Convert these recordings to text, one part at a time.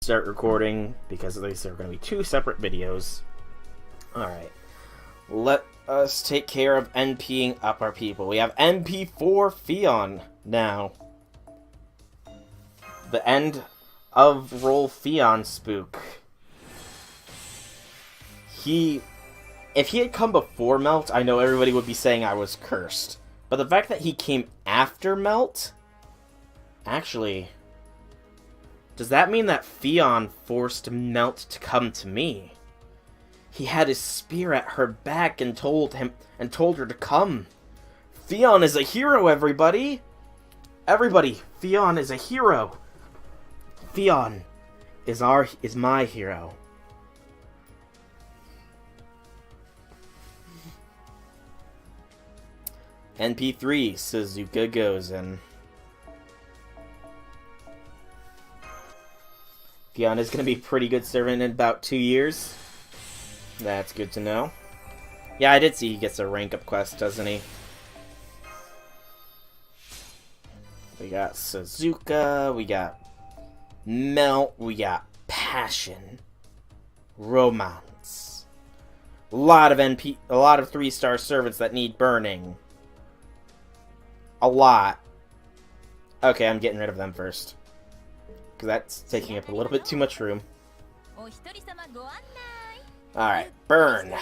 start recording because at least there are going to be 2 separate videos. Alright. Let us take care of NPing up our people. We have NP4 Fion now. The end of Roll Fion spook. If he had come before Melt, I know everybody would be saying I was cursed. But the fact that he came after Melt... Actually... Does that mean that Fion forced Melt to come to me? He had his spear at her back and told her to come. Fion is a hero, everybody! Everybody, Fion is a hero! Fion is my hero. NP3, Suzuka goes in. Fion is going to be a pretty good servant in about 2 years. That's good to know. Yeah, I did see he gets a rank up quest, doesn't he? We got Suzuka, we got Melt, we got Passion, Romance. A lot of 3-star servants that need burning. A lot. Okay, I'm getting rid of them first. Because that's taking up a little bit too much room. Alright, burn.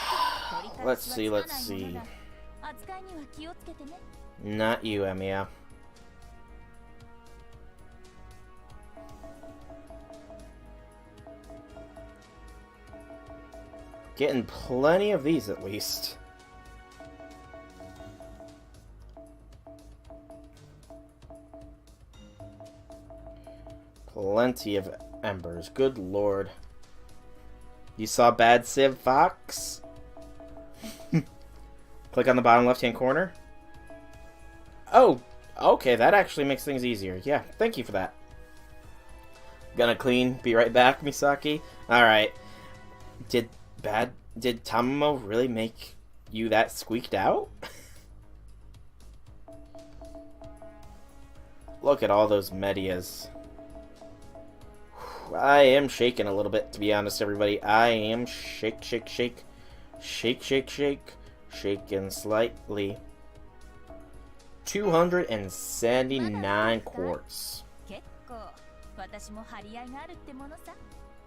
Let's see. Not you, Emiya. Getting plenty of these, at least. Plenty of embers. Good lord. You saw Bad Civ Fox? Click on the bottom left-hand corner. Oh, okay, that actually makes things easier. Yeah, thank you for that. Gonna clean. Be right back, Misaki. Alright. Did Tamamo really make you that squeaked out? Look at all those medias. I am shaking a little bit, to be honest, everybody. I am shaking slightly. 279 quartz. Oh,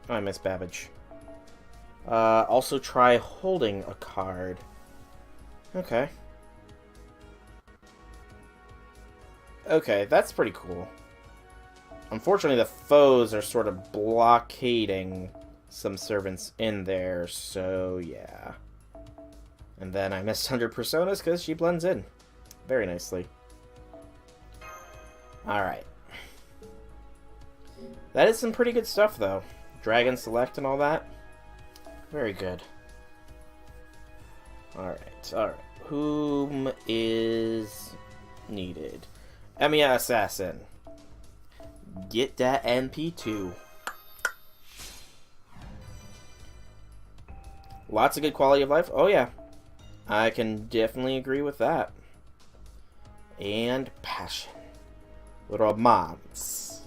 I miss Babbage. Also try holding a card. Okay. Okay, that's pretty cool. Unfortunately, the foes are sort of blockading some servants in there, so yeah. And then I missed 100 personas because she blends in very nicely. Alright. That is some pretty good stuff, though. Dragon Select and all that. Very good. Alright. Whom is needed? Emiya Assassin. Get that NP2. Lots of good quality of life. Oh, yeah. I can definitely agree with that. And Passion. Romance.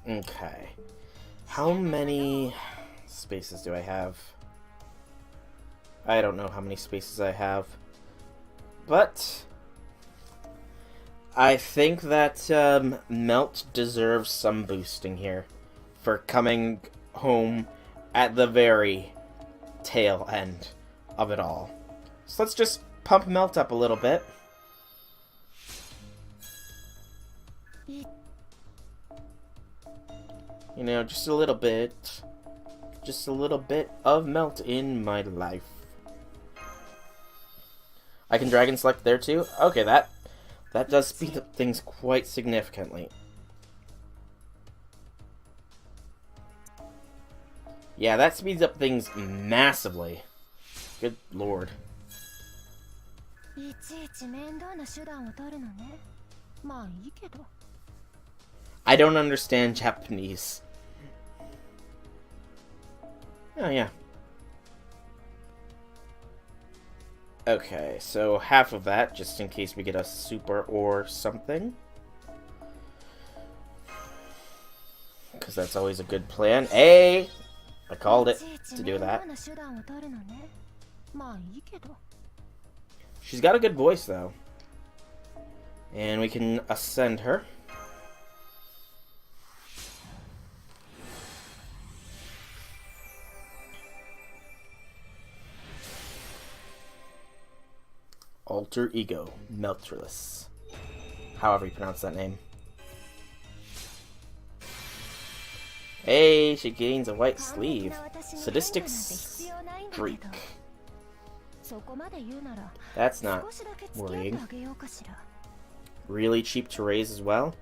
Okay. How many spaces do I have? I don't know how many spaces I have. But I think that Melt deserves some boosting here for coming home at the very tail end of it all. So let's just pump Melt up a little bit. You know, just a little bit. Just a little bit of Melt in my life. I can Dragon Select there too? Okay, that does speed up things quite significantly. Yeah, that speeds up things massively. Good lord. I don't understand Japanese. Oh, yeah. Okay, so half of that, just in case we get a super or something. Because that's always a good plan. Hey! I called it to do that. She's got a good voice, though. And we can ascend her. Alter Ego, Meltreless. However you pronounce that name. Hey, she gains a white sleeve. Sadistic Streak. That's not worrying. Really cheap to raise as well.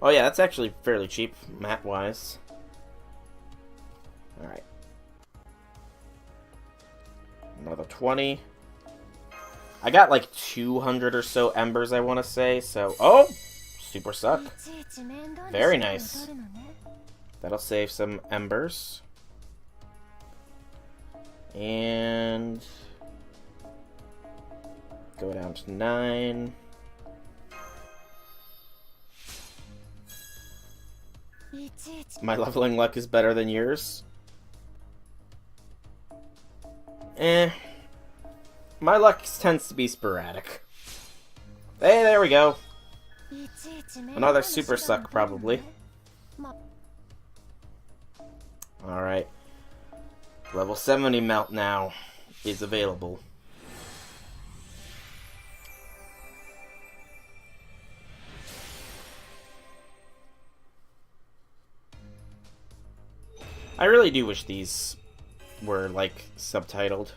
Oh yeah, that's actually fairly cheap, mat-wise. Alright. Another 20. I got like 200 or so embers, I want to say, so... Oh! Super suck. Very nice. That'll save some embers. And... go down to 9. My leveling luck is better than yours. My luck tends to be sporadic. Hey, there we go. Another super suck, probably. Alright. Level 70 melt now is available. I really do wish these were, like, subtitled.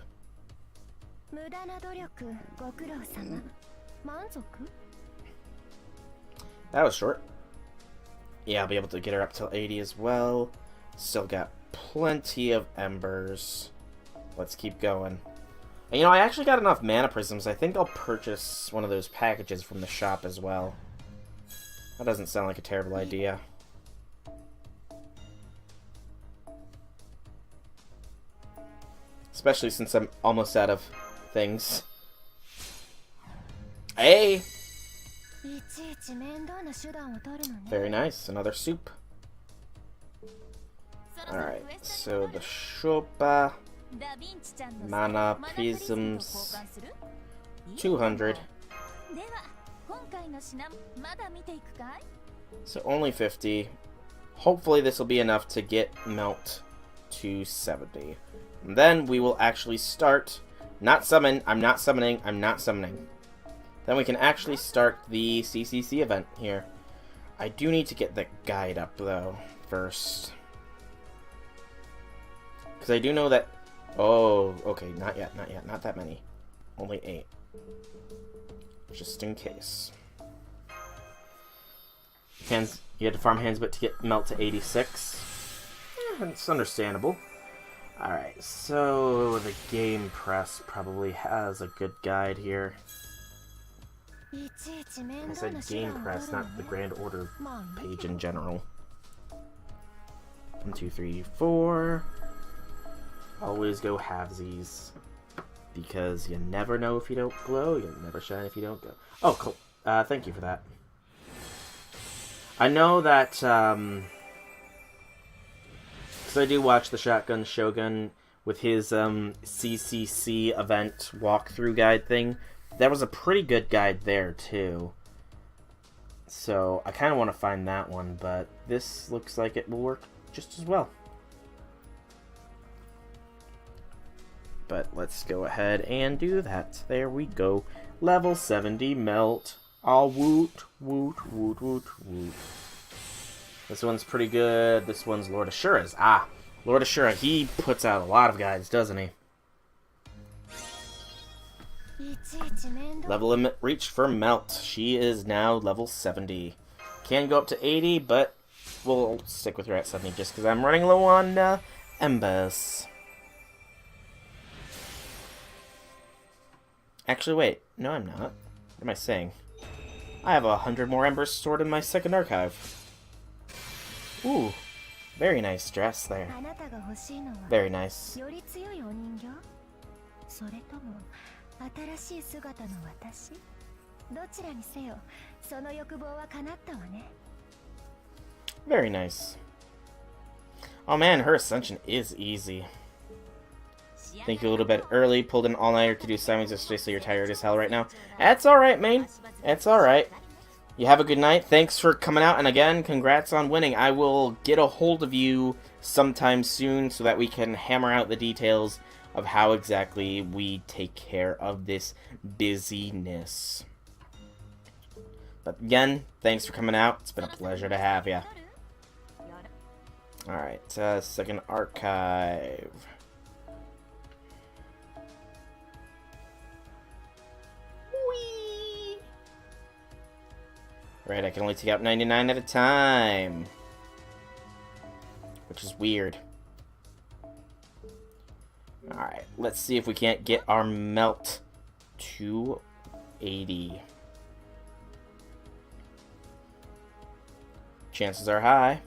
That was short. Yeah, I'll be able to get her up till 80 as well. Still got plenty of embers. Let's keep going. And, you know, I actually got enough mana prisms. I think I'll purchase one of those packages from the shop as well. That doesn't sound like a terrible idea. Especially since I'm almost out of things. Hey! Very nice. Another soup. Alright, so the Shopa mana prisms 200. So only 50. Hopefully this will be enough to get melt to 70. And then we will actually start. Not summon. I'm not summoning. I'm not summoning. Then we can actually start the CCC event here. I do need to get the guide up, though, first. Because I do know that... Oh, okay. Not yet. Not yet. Not that many. Only 8. Just in case. Hands. You had to farm Handsbit to get melt to 86. It's understandable. Alright, so the Game Press probably has a good guide here. I said Game Press, not the Grand Order page in general. 1, 2, 3, 4. Always go halvesies. Because you never know if you don't glow, you'll never shine if you don't go. Oh, cool. Thank you for that. I know that, because I do watch the Shotgun Shogun with his CCC event walkthrough guide thing. That was a pretty good guide there, too. So, I kind of want to find that one, but this looks like it will work just as well. But let's go ahead and do that. There we go. Level 70 melt. All woot, woot, woot, woot, woot. This one's pretty good. This one's Lord Ashura's. Ah, Lord Ashura, he puts out a lot of guides, doesn't he? Level limit reached for Melt. She is now level 70. Can go up to 80, but we'll stick with her at 70 just because I'm running low on embers. Actually, wait. No, I'm not. What am I saying? I have 100 more embers stored in my second archive. Ooh. Very nice dress there. Very nice. 新しい姿の私。どちらにせよ、その欲望は叶ったわね。Very nice. Oh man, her ascension is easy. Thank you a little bit early. Pulled an all-nighter to do assignments yesterday, so you're tired as hell right now. That's alright, man. That's alright. You have a good night. Thanks for coming out, and again, congrats on winning. I will get a hold of you sometime soon so that we can hammer out the details of how exactly we take care of this busyness. But again, thanks for coming out. It's been a pleasure to have you. Alright, second archive. Whee! Right, I can only take out 99 at a time. Which is weird. Alright, let's see if we can't get our melt to 80. Chances are high.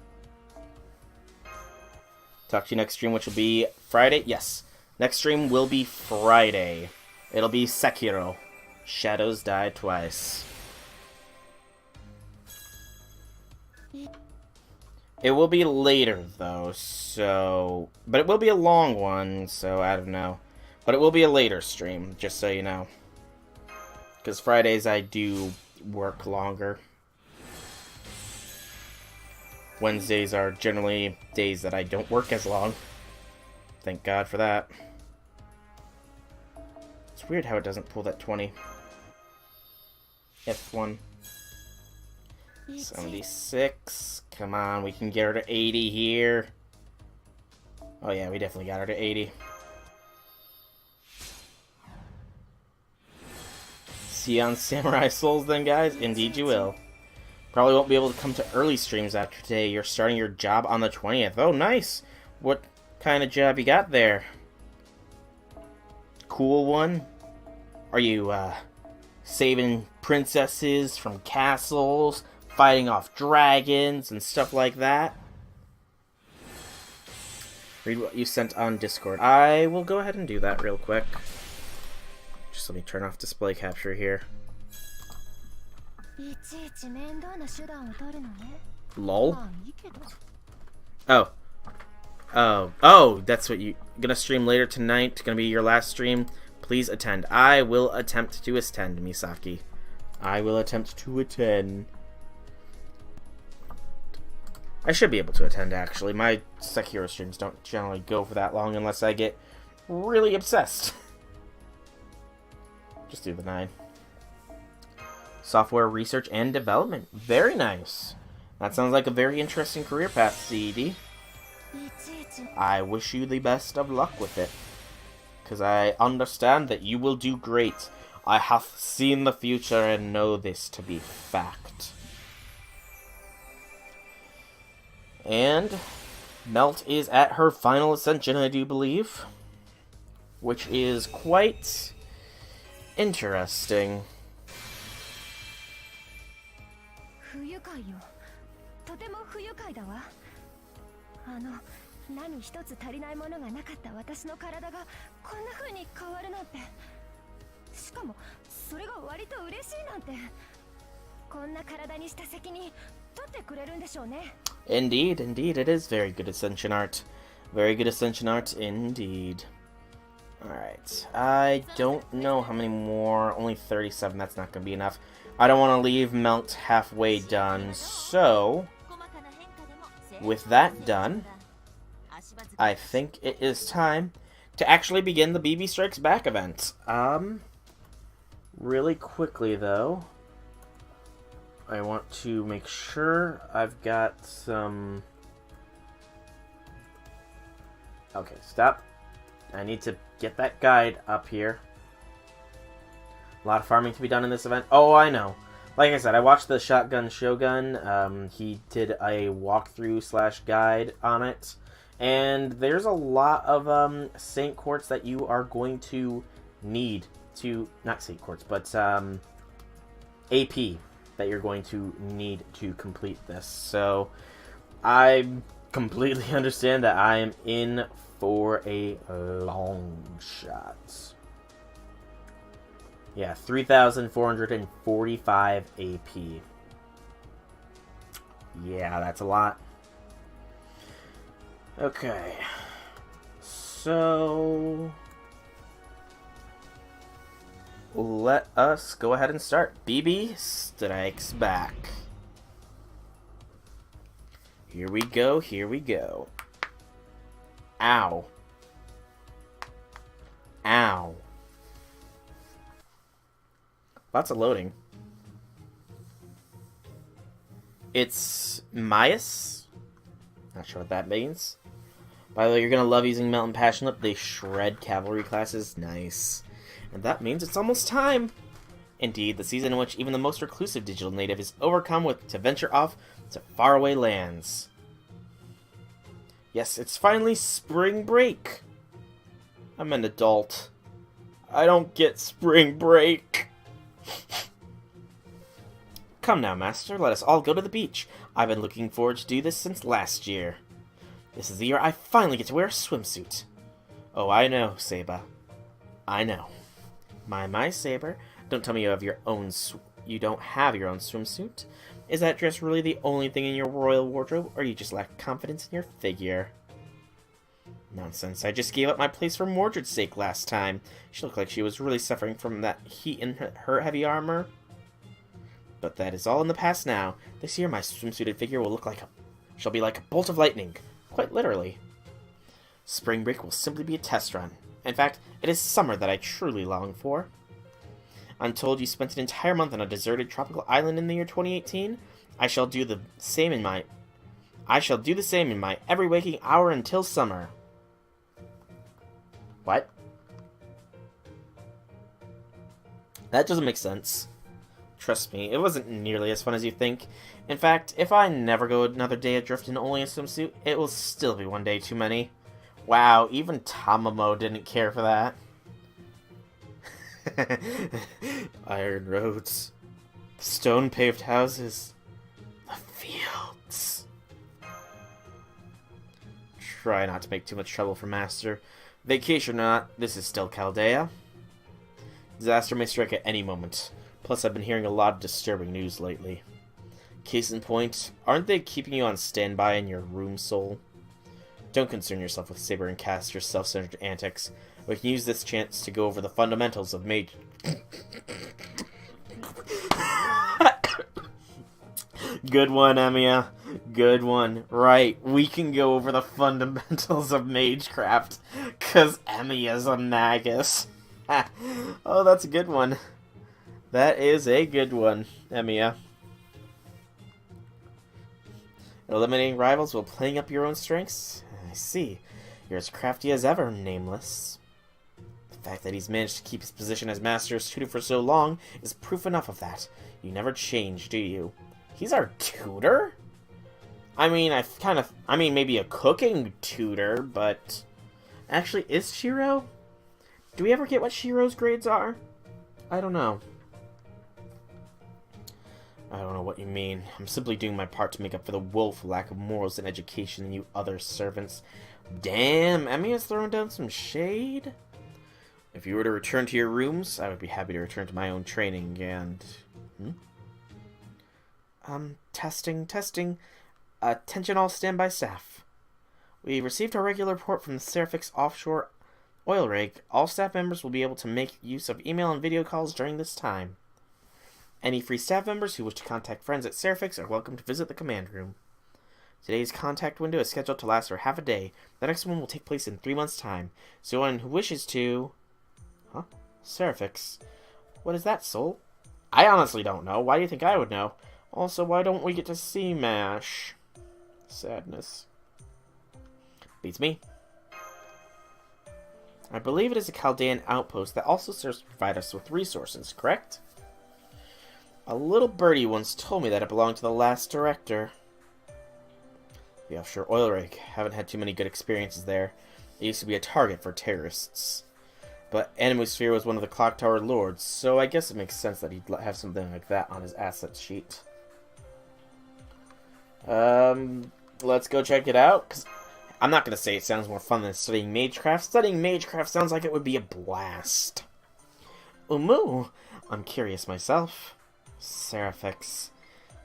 Talk to you next stream, which will be Friday. Yes, next stream will be Friday. It'll be Sekiro. Shadows Die Twice. It will be later, though, so... But it will be a long one, so I don't know. But it will be a later stream, just so you know. Because Fridays I do work longer. Wednesdays are generally days that I don't work as long. Thank God for that. It's weird how it doesn't pull that 20. F1. 76. Come on, we can get her to 80 here. Oh yeah, we definitely got her to 80. See you on Samurai Souls then, guys? Indeed you will. Probably won't be able to come to early streams after today. You're starting your job on the 20th. Oh, nice. What kind of job you got there? Cool one? Are you, saving princesses from castles, fighting off dragons, and stuff like that? Read what you sent on Discord. I will go ahead and do that real quick. Just let me turn off display capture here. Lol. Oh, that's what you gonna stream later tonight. Gonna be your last stream. Please attend. I will attempt to attend, Misaki. I will attempt to attend. I should be able to attend, actually. My Sekiro streams don't generally go for that long unless I get really obsessed. Just do the 9. Software research and development. Very nice. That sounds like a very interesting career path, CED. I wish you the best of luck with it. Because I understand that you will do great. I have seen the future and know this to be fact. And Melt is at her final ascension, I do believe. Which is quite interesting. Indeed, indeed, it is very good ascension art. Very good ascension art indeed. Alright, I don't know how many more. Only 37, that's not going to be enough. I don't want to leave Melt halfway done, so with that done, I think it is time to actually begin the BB Strikes Back event. Really quickly though, I want to make sure I've got some... Okay, stop. I need to get that guide up here. A lot of farming to be done in this event. Oh, I know. Like I said, I watched the Shotgun Shogun. He did a walkthrough / guide on it. And there's a lot of Saint Quartz that you are going to need to... Not Saint Quartz, but AP that you're going to need to complete this. So I completely understand that I am in for a long shot. Yeah, 3,445 AP. Yeah, that's a lot. Okay. So... let us go ahead and start. BB strikes back. Here we go, here we go. Ow. Ow. Lots of loading. It's Myas. Not sure what that means. By the way, you're gonna love using Melt and Passion Lip. They shred cavalry classes. Nice. And that means it's almost time. Indeed, the season in which even the most reclusive digital native is overcome to venture off to faraway lands. Yes, it's finally spring break. I'm an adult. I don't get spring break. Come now, Master, let us all go to the beach. I've been looking forward to do this since last year. This is the year I finally get to wear a swimsuit. Oh, I know, Seba. I know. My, Saber, don't tell me you have your own you don't have your own swimsuit. Is that dress really the only thing in your royal wardrobe, or you just lack confidence in your figure? Nonsense, I just gave up my place for Mordred's sake last time. She looked like she was really suffering from that heat in her heavy armor. But that is all in the past now. This year my swimsuited figure will look like she'll be like a bolt of lightning. Quite literally. Spring break will simply be a test run. In fact, it is summer that I truly long for. I'm told you spent an entire month on a deserted tropical island in the year 2018. I shall do the same in my every waking hour until summer. What? That doesn't make sense. Trust me, it wasn't nearly as fun as you think. In fact, if I never go another day adrift in only a swimsuit, it will still be one day too many. Wow, even Tamamo didn't care for that. Iron roads, stone-paved houses, the fields. Try not to make too much trouble for Master. Vacation or not, this is still Chaldea. Disaster may strike at any moment. Plus, I've been hearing a lot of disturbing news lately. Case in point, aren't they keeping you on standby in your room, Soul? Don't concern yourself with Saber and Caster's self-centered antics. We can use this chance to go over the fundamentals of mage... Good one, Emiya. Good one. Right, we can go over the fundamentals of magecraft, because Emiya's a magus. Oh, that's a good one. That is a good one, Emiya. Eliminating rivals while playing up your own strengths? I see. You're as crafty as ever, Nameless. The fact that he's managed to keep his position as Master's tutor for so long is proof enough of that. You never change, do you? He's our tutor? I mean, maybe a cooking tutor, but... Actually, is Shiro? Do we ever get what Shiro's grades are? I don't know. I don't know what you mean. I'm simply doing my part to make up for the woeful lack of morals and education in you other servants. Damn, Emiya's throwing down some shade? If you were to return to your rooms, I would be happy to return to my own training and... Testing. Attention all standby staff. We received our regular report from the SE.RA.PH offshore oil rig. All staff members will be able to make use of email and video calls during this time. Any free staff members who wish to contact friends at SE.RA.PH are welcome to visit the command room. Today's contact window is scheduled to last for half a day. The next one will take place in 3 months' time. So anyone who wishes to... Huh? SE.RA.PH. What is that, Soul? I honestly don't know. Why do you think I would know? Also, why don't we get to see MASH? Sadness. Beats me. I believe it is a Chaldean outpost that also serves to provide us with resources, correct? A little birdie once told me that it belonged to the last director. The offshore oil rig. Haven't had too many good experiences there. It used to be a target for terrorists. But Animusphere was one of the Clock Tower lords, so I guess it makes sense that he'd have something like that on his asset sheet. Let's go check it out, because I'm not going to say it sounds more fun than studying magecraft. Studying magecraft sounds like it would be a blast. Umu, I'm curious myself. SE.RA.PH.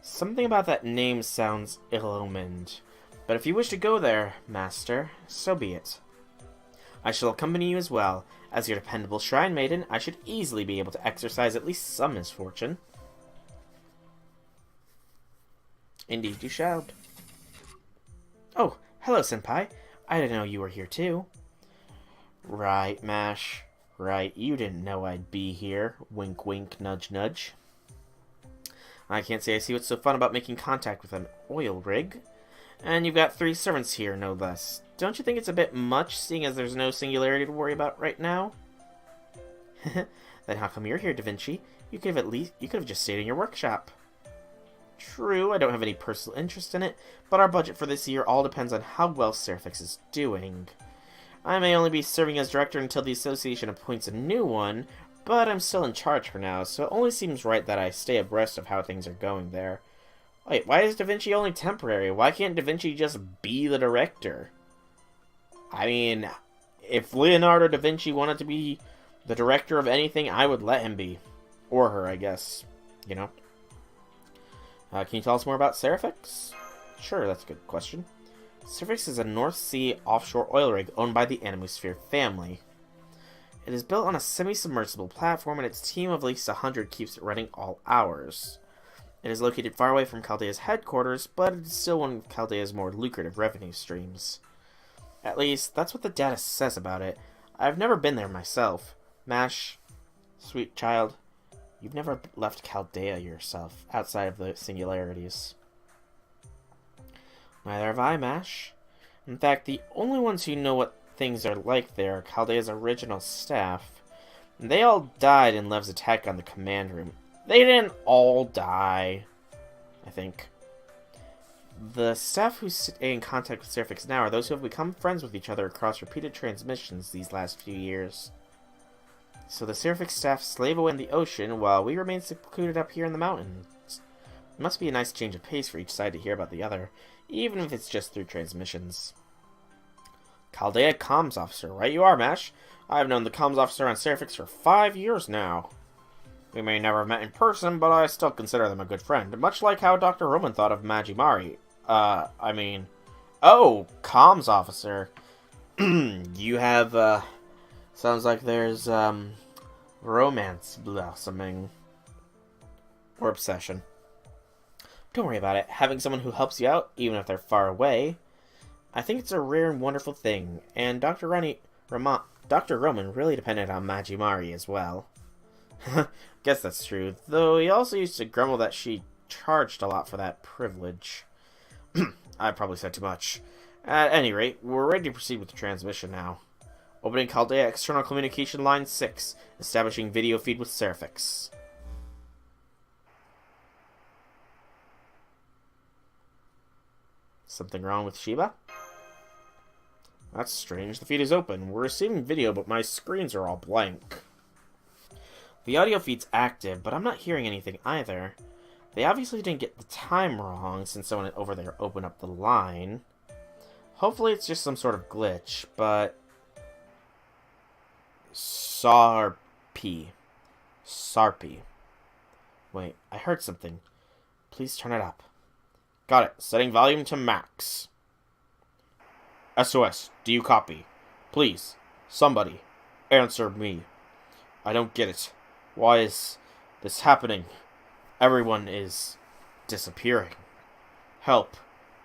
Something about that name sounds ill-omened. But if you wish to go there, Master, so be it. I shall accompany you as well. As your dependable shrine maiden, I should easily be able to exercise at least some misfortune. Indeed you shall. Oh, hello, Senpai. I didn't know you were here too. Right, Mash. Right, you didn't know I'd be here. Wink, wink, nudge, nudge. I can't say I see what's so fun about making contact with an oil rig. And you've got 3 servants here, no less. Don't you think it's a bit much, seeing as there's no singularity to worry about right now? Then how come you're here, Da Vinci? You could have just stayed in your workshop. True, I don't have any personal interest in it, but our budget for this year all depends on how well SE.RA.PH is doing. I may only be serving as director until the association appoints a new one, but I'm still in charge for now, so it only seems right that I stay abreast of how things are going there. Wait, why is Da Vinci only temporary? Why can't Da Vinci just be the director? I mean, if Leonardo da Vinci wanted to be the director of anything, I would let him be. Or her, I guess. You know? Can you tell us more about SE.RA.PH? Sure, that's a good question. SE.RA.PH is a North Sea offshore oil rig owned by the Animusphere family. It is built on a semi-submersible platform, and its team of at least 100 keeps it running all hours. It is located far away from Chaldea's headquarters, but it is still one of Chaldea's more lucrative revenue streams. At least, that's what the data says about it. I've never been there myself. Mash, sweet child, you've never left Chaldea yourself, outside of the singularities. Neither have I, Mash. In fact, the only ones who know what things are like there are Chaldea's original staff. They all died in Lev's attack on the command room. They didn't all die, I think. The staff who stay in contact with SE.RA.PH now are those who have become friends with each other across repeated transmissions these last few years. So the SE.RA.PH staff slave away in the ocean while we remain secluded up here in the mountains. It must be a nice change of pace for each side to hear about the other, even if it's just through transmissions. Chaldea Comms Officer, right you are, Mash. I've known the Comms Officer on SE.RA.PH for 5 years now. We may never have met in person, but I still consider them a good friend, much like how Dr. Roman thought of Magimari. Oh, Comms Officer. You have, sounds like there's, romance blossoming. Or obsession. Don't worry about it. Having someone who helps you out, even if they're far away, I think it's a rare and wonderful thing, and Dr. Roman really depended on Magimari as well. Guess that's true, though he also used to grumble that she charged a lot for that privilege. I probably said too much. At any rate, we're ready to proceed with the transmission now. Opening Chaldea External Communication Line 6, establishing video feed with SE.RA.PH. Something wrong with Shiba? That's strange. The feed is open. We're receiving video, but my screens are all blank. The audio feed's active, but I'm not hearing anything either. They obviously didn't get the time wrong since someone over there opened up the line. Hopefully it's just some sort of glitch, but... SE.RA.PH. Wait, I heard something. Please turn it up. Got it. Setting volume to max. SOS, do you copy? Please, somebody, answer me. I don't get it. Why is this happening? Everyone is disappearing. Help.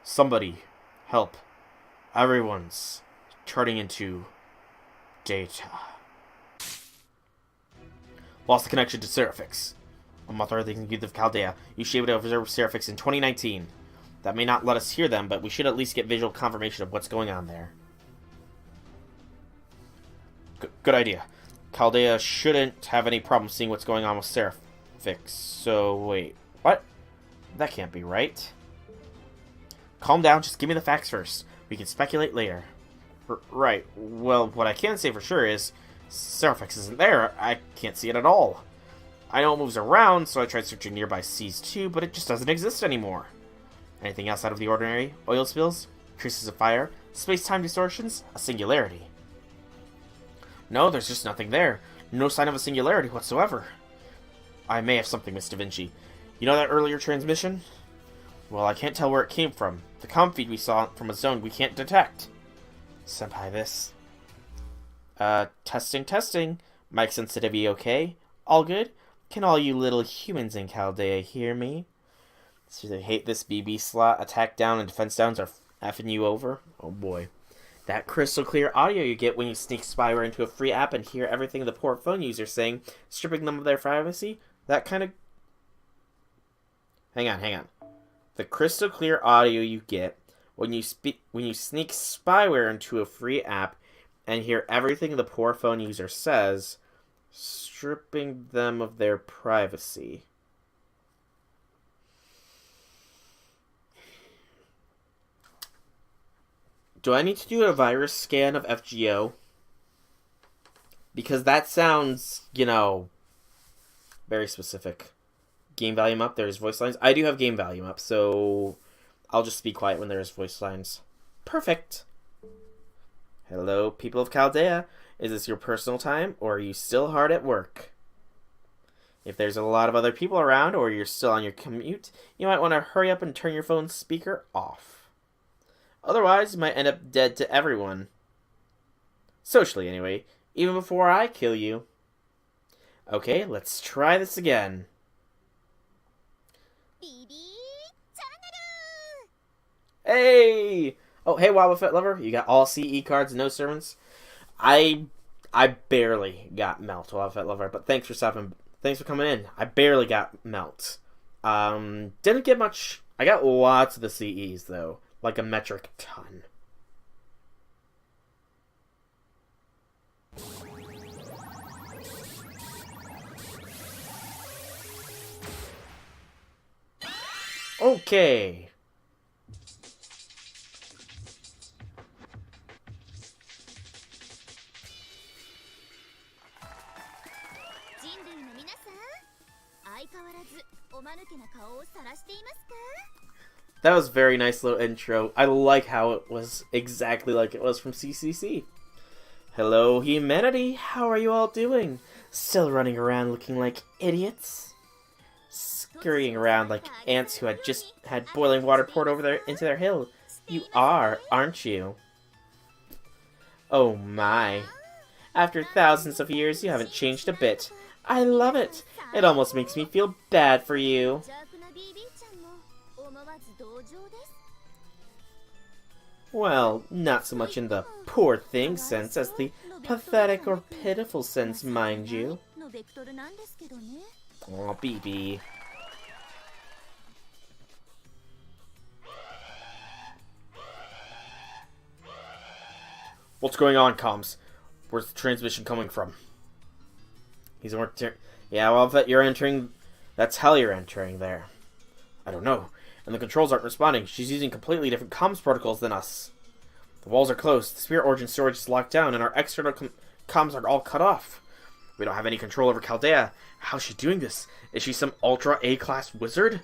Somebody, help. Everyone's turning into data. Lost the connection to SE.RA.PH. I'm authorizing the youth of Chaldea. You should be able to observe SE.RA.PH in 2019. That may not let us hear them, but we should at least get visual confirmation of what's going on there. Good idea. Chaldea shouldn't have any problem seeing what's going on with SE.RA.PH. So, wait. What? That can't be right. Calm down, just give me the facts first. We can speculate later. Right. Well, what I can say for sure is SE.RA.PH isn't there. I can't see it at all. I know it moves around, so I tried searching nearby seas too, but it just doesn't exist anymore. Anything else out of the ordinary? Oil spills? Traces of fire? Space-time distortions? A singularity? No, there's just nothing there. No sign of a singularity whatsoever. I may have something, Miss Da Vinci. You know that earlier transmission? Well, I can't tell where it came from. The comm feed we saw from a zone we can't detect. Senpai, this... testing. Mic sensitivity okay? All good? Can all you little humans in Chaldea hear me? So they hate this BB slot. Attack down and defense downs are effing you over. Oh boy. That crystal clear audio you get when you sneak spyware into a free app and hear everything the poor phone user's saying, stripping them of their privacy, that kind of... Hang on. The crystal clear audio you get when you sneak spyware into a free app and hear everything the poor phone user says, stripping them of their privacy. Do I need to do a virus scan of FGO? Because that sounds, very specific. Game volume up, there's voice lines. I do have game volume up, so I'll just be quiet when there's voice lines. Perfect. Hello, people of Chaldea. Is this your personal time, or are you still hard at work? If there's a lot of other people around, or you're still on your commute, you might want to hurry up and turn your phone's speaker off. Otherwise, you might end up dead to everyone. Socially, anyway. Even before I kill you. Okay, let's try this again. Hey! Oh, hey, Wobble Fett Lover. You got all CE cards, no servants? I barely got Melt, Wobble Fett Lover, but thanks for stopping. Thanks for coming in. I barely got Melt. Didn't get much. I got lots of the CEs, though. Like a metric ton. Okay. That was a very nice little intro. I like how it was exactly like it was from CCC. Hello, humanity. How are you all doing? Still running around looking like idiots? Scurrying around like ants who had just had boiling water poured over into their hill. You are, aren't you? Oh my. After thousands of years, you haven't changed a bit. I love it. It almost makes me feel bad for you. Well, not so much in the poor thing sense as the pathetic or pitiful sense, mind you. Aw, BB. What's going on, comms? Where's the transmission coming from? Yeah, well, that you're entering... That's hell you're entering there. I don't know. And the controls aren't responding. She's using completely different comms protocols than us. The walls are closed, the spirit origin storage is locked down, and our external comms are all cut off. We don't have any control over Chaldea. How's she doing this? Is she some ultra A-class wizard?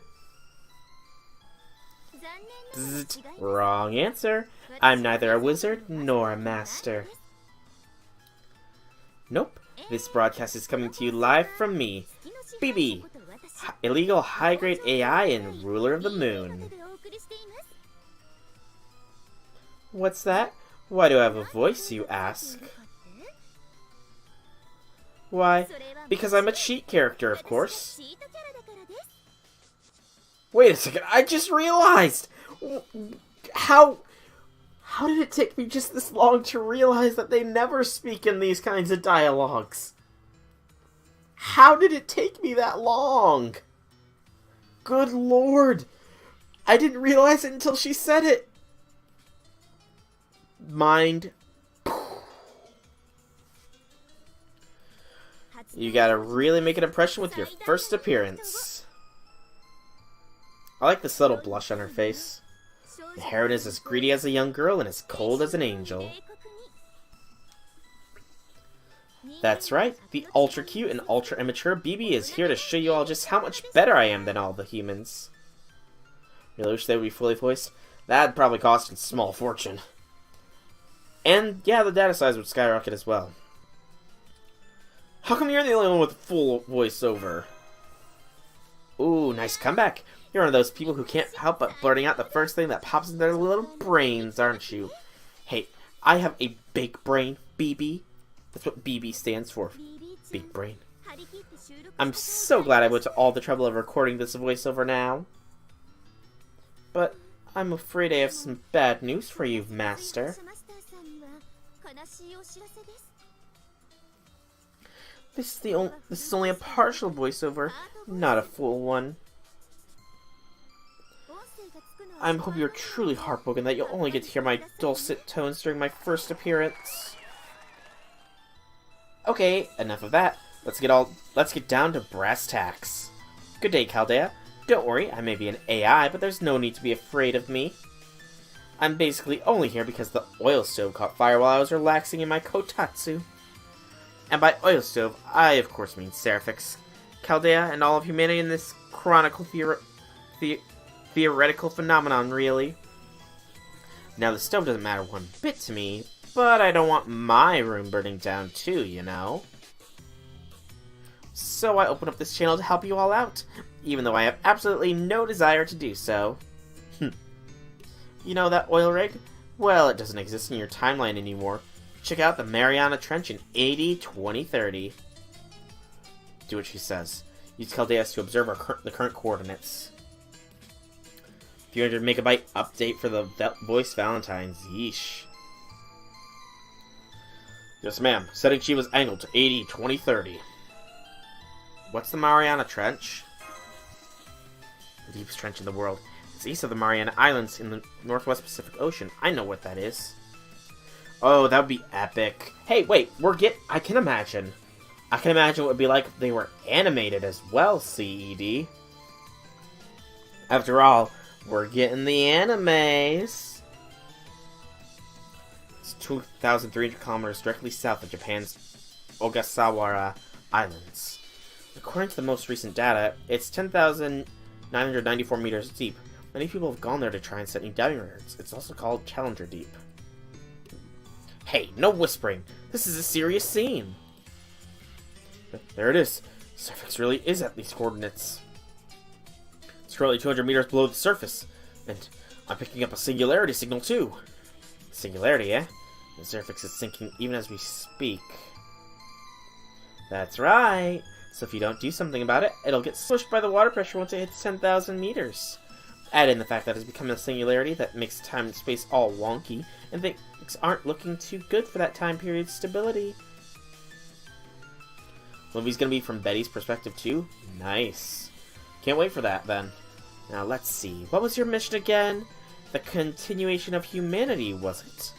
Zzzt, wrong answer. I'm neither a wizard nor a master. Nope. This broadcast is coming to you live from me, BB, illegal high-grade AI and ruler of the moon. What's that? Why do I have a voice, you ask? Why, because I'm a cheat character, of course. Wait a second, I just realized! How did it take me just this long to realize that they never speak in these kinds of dialogues? How did it take me that long? Good lord! I didn't realize it until she said it! Mind. You gotta really make an impression with your first appearance. I like the subtle blush on her face. The heroine is as greedy as a young girl and as cold as an angel. That's right, the ultra cute and ultra immature BB is here to show you all just how much better I am than all the humans. Really wish they would be fully voiced? That'd probably cost a small fortune. And yeah, the data size would skyrocket as well. How come you're the only one with full voiceover? Ooh, nice comeback. You're one of those people who can't help but blurting out the first thing that pops into their little brains, aren't you? Hey, I have a big brain, BB. That's what BB stands for. Big brain. I'm so glad I went to all the trouble of recording this voiceover now. But I'm afraid I have some bad news for you, Master. This is only a partial voiceover, not a full one. I hope you're truly heartbroken that you'll only get to hear my dulcet tones during my first appearance. Okay, enough of that. Let's get down to brass tacks. Good day, Chaldea. Don't worry, I may be an AI, but there's no need to be afraid of me. I'm basically only here because the oil stove caught fire while I was relaxing in my kotatsu. And by oil stove, I of course mean SE.RA.PH, Chaldea, and all of humanity in this chronicle theoretical phenomenon, really. Now, the stove doesn't matter one bit to me, but I don't want my room burning down too, you know? So I opened up this channel to help you all out, even though I have absolutely no desire to do so. You know that oil rig? Well, it doesn't exist in your timeline anymore. Check out the Mariana Trench in AD 2030. Do what she says. Use Chaldeas to observe the current coordinates. 300 megabyte update for the voice Valentines. Yeesh. Yes, ma'am. Setting Shiva's angle to AD 2030. What's the Mariana Trench? The deepest trench in the world. It's east of the Mariana Islands in the Northwest Pacific Ocean. I know what that is. Oh, that would be epic. Hey, wait, I can imagine. I can imagine what it would be like if they were animated as well, CED. After all, we're getting the animes. It's 2,300 kilometers directly south of Japan's Ogasawara Islands. According to the most recent data, it's 10,994 meters deep. Many people have gone there to try and set new diving records. It's also called Challenger Deep. Hey, no whispering. This is a serious scene. There it is. SE.RA.PH really is at these coordinates. It's currently 200 meters below the surface. And I'm picking up a singularity signal too. Singularity, eh? The SE.RA.PH is sinking even as we speak. That's right. So if you don't do something about it, it'll get smushed by the water pressure once it hits 10,000 meters. Add in the fact that it's becoming a singularity that makes time and space all wonky, and things aren't looking too good for that time period's stability. The movie's gonna be from Betty's perspective too? Nice. Can't wait for that then. Now let's see. What was your mission again? The continuation of humanity, was it?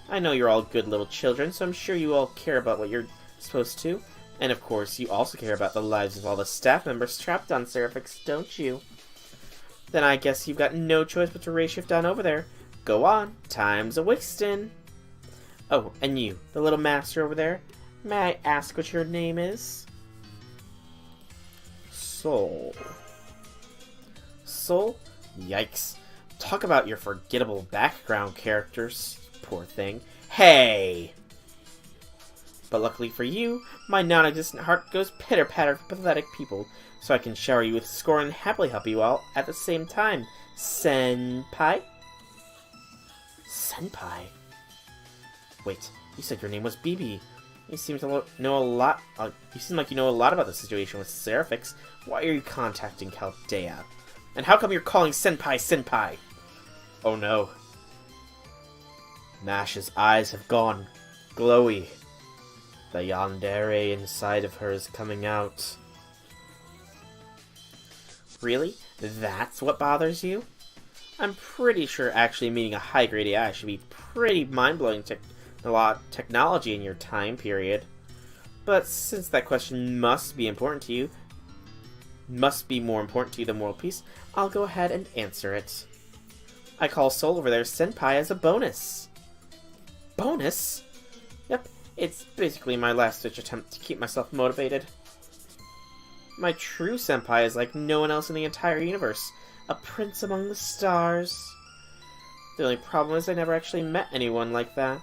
I know you're all good little children, so I'm sure you all care about what you're supposed to. And of course, you also care about the lives of all the staff members trapped on SE.RA.PH, don't you? Then I guess you've got no choice but to ray shift on over there. Go on, time's a-wastin'. Oh, and you, the little master over there, may I ask what your name is? Soul. Soul? Yikes. Talk about your forgettable background characters. Poor thing. Hey! But luckily for you, my non-existent heart goes pitter-patter for pathetic people, so I can shower you with scorn and happily help you all at the same time. Senpai? Senpai? Wait, you said your name was BB. You seem to know a lot. You seem like you know a lot about the situation with SE.RA.PH. Why are you contacting Chaldea? And how come you're calling Senpai Senpai? Oh no. Mash's eyes have gone glowy. The yandere inside of her is coming out. Really? That's what bothers you? I'm pretty sure actually meeting a high-grade AI should be pretty mind-blowing technology in your time period. But since that question must be important to you, must be more important to you than world peace, I'll go ahead and answer it. I call Soul over there Senpai as a bonus. Bonus? Yep, it's basically my last-ditch attempt to keep myself motivated. My true senpai is like no one else in the entire universe. A prince among the stars. The only problem is I never actually met anyone like that.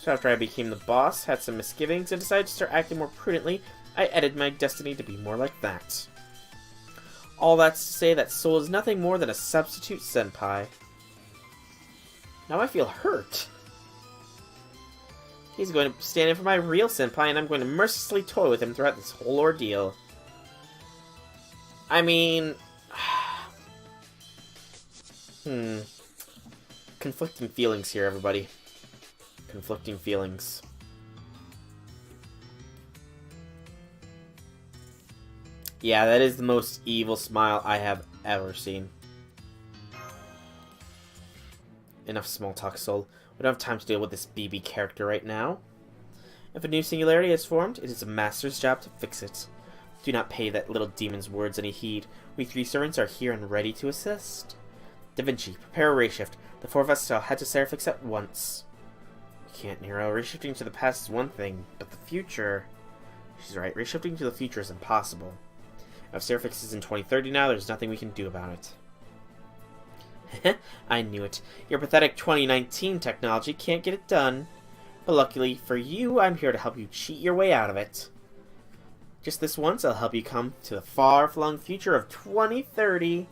So after I became the boss, had some misgivings, and decided to start acting more prudently, I edited my destiny to be more like that. All that's to say that Soul is nothing more than a substitute senpai. Now I feel hurt. He's going to stand in for my real senpai, and I'm going to mercilessly toy with him throughout this whole ordeal. I mean... Conflicting feelings here, everybody. Conflicting feelings. Yeah, that is the most evil smile I have ever seen. Enough small talk, Soul. We don't have time to deal with this BB character right now. If a new singularity is formed, it is a master's job to fix it. Do not pay that little demon's words any heed. We 3 servants are here and ready to assist. Da Vinci, prepare a ray shift. The 4 of us shall head to SE.RA.PH at once. We can't, Nero. Reshifting to the past is one thing, but the future... She's right. Reshifting to the future is impossible. If SE.RA.PH is in 2030 now, there's nothing we can do about it. I knew it. Your pathetic 2019 technology can't get it done. But luckily for you, I'm here to help you cheat your way out of it. Just this once, I'll help you come to the far-flung future of 2030.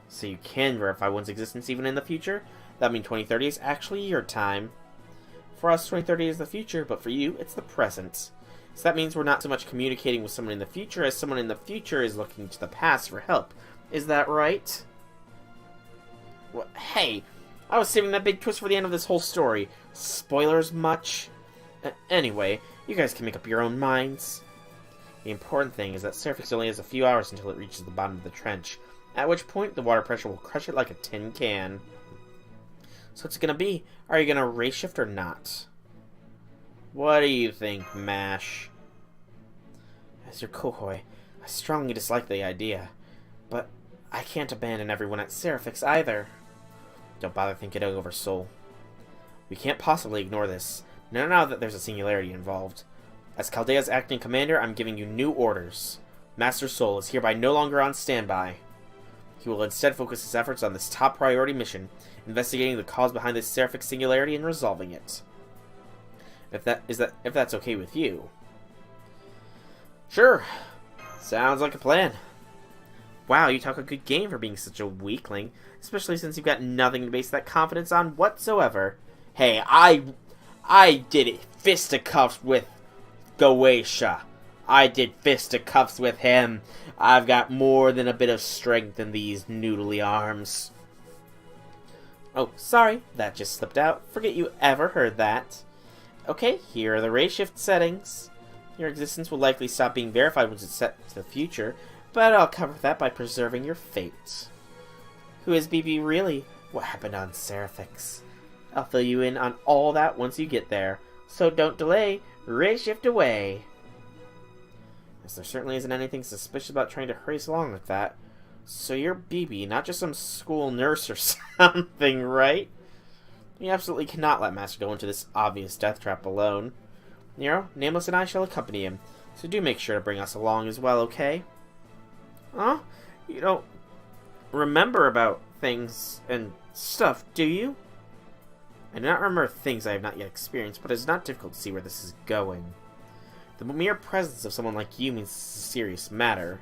So you can verify one's existence even in the future? That means 2030 is actually your time. For us, 2030 is the future, but for you, it's the present. So that means we're not so much communicating with someone in the future as someone in the future is looking to the past for help. Is that right? Well, hey, I was saving that big twist for the end of this whole story. Spoilers much? Anyway, you guys can make up your own minds. The important thing is that SE.RA.PH only has a few hours until it reaches the bottom of the trench, at which point the water pressure will crush it like a tin can. So what's it gonna be? Are you gonna ray shift or not? What do you think, MASH? As your kohoi, I strongly dislike the idea, but I can't abandon everyone at SE.RA.PH either. Don't bother thinking it over, Soul. We can't possibly ignore this, not now that there's a singularity involved. As Chaldea's acting commander, I'm giving you new orders. Master Soul is hereby no longer on standby. He will instead focus his efforts on this top priority mission, investigating the cause behind this SE.RA.PH singularity and resolving it. If that's okay with you. Sure. Sounds like a plan. Wow, you talk a good game for being such a weakling, especially since you've got nothing to base that confidence on whatsoever. Hey, I did it fisticuffs with Goetia. I did fisticuffs with him. I've got more than a bit of strength in these noodly arms. Oh, sorry, that just slipped out. Forget you ever heard that. Okay, here are the ray shift settings. Your existence will likely stop being verified once it's set to the future, but I'll cover that by preserving your fate. Who is BB really? What happened on SE.RA.PH? I'll fill you in on all that once you get there. So don't delay, ray shift away. Yes, there certainly isn't anything suspicious about trying to hurry us along like that. So you're BB, not just some school nurse or something, right? We absolutely cannot let Master go into this obvious death trap alone. Nero, Nameless and I shall accompany him, so do make sure to bring us along as well, okay? Huh? You don't remember about things and stuff, do you? I do not remember things I have not yet experienced, but it is not difficult to see where this is going. The mere presence of someone like you means it's a serious matter.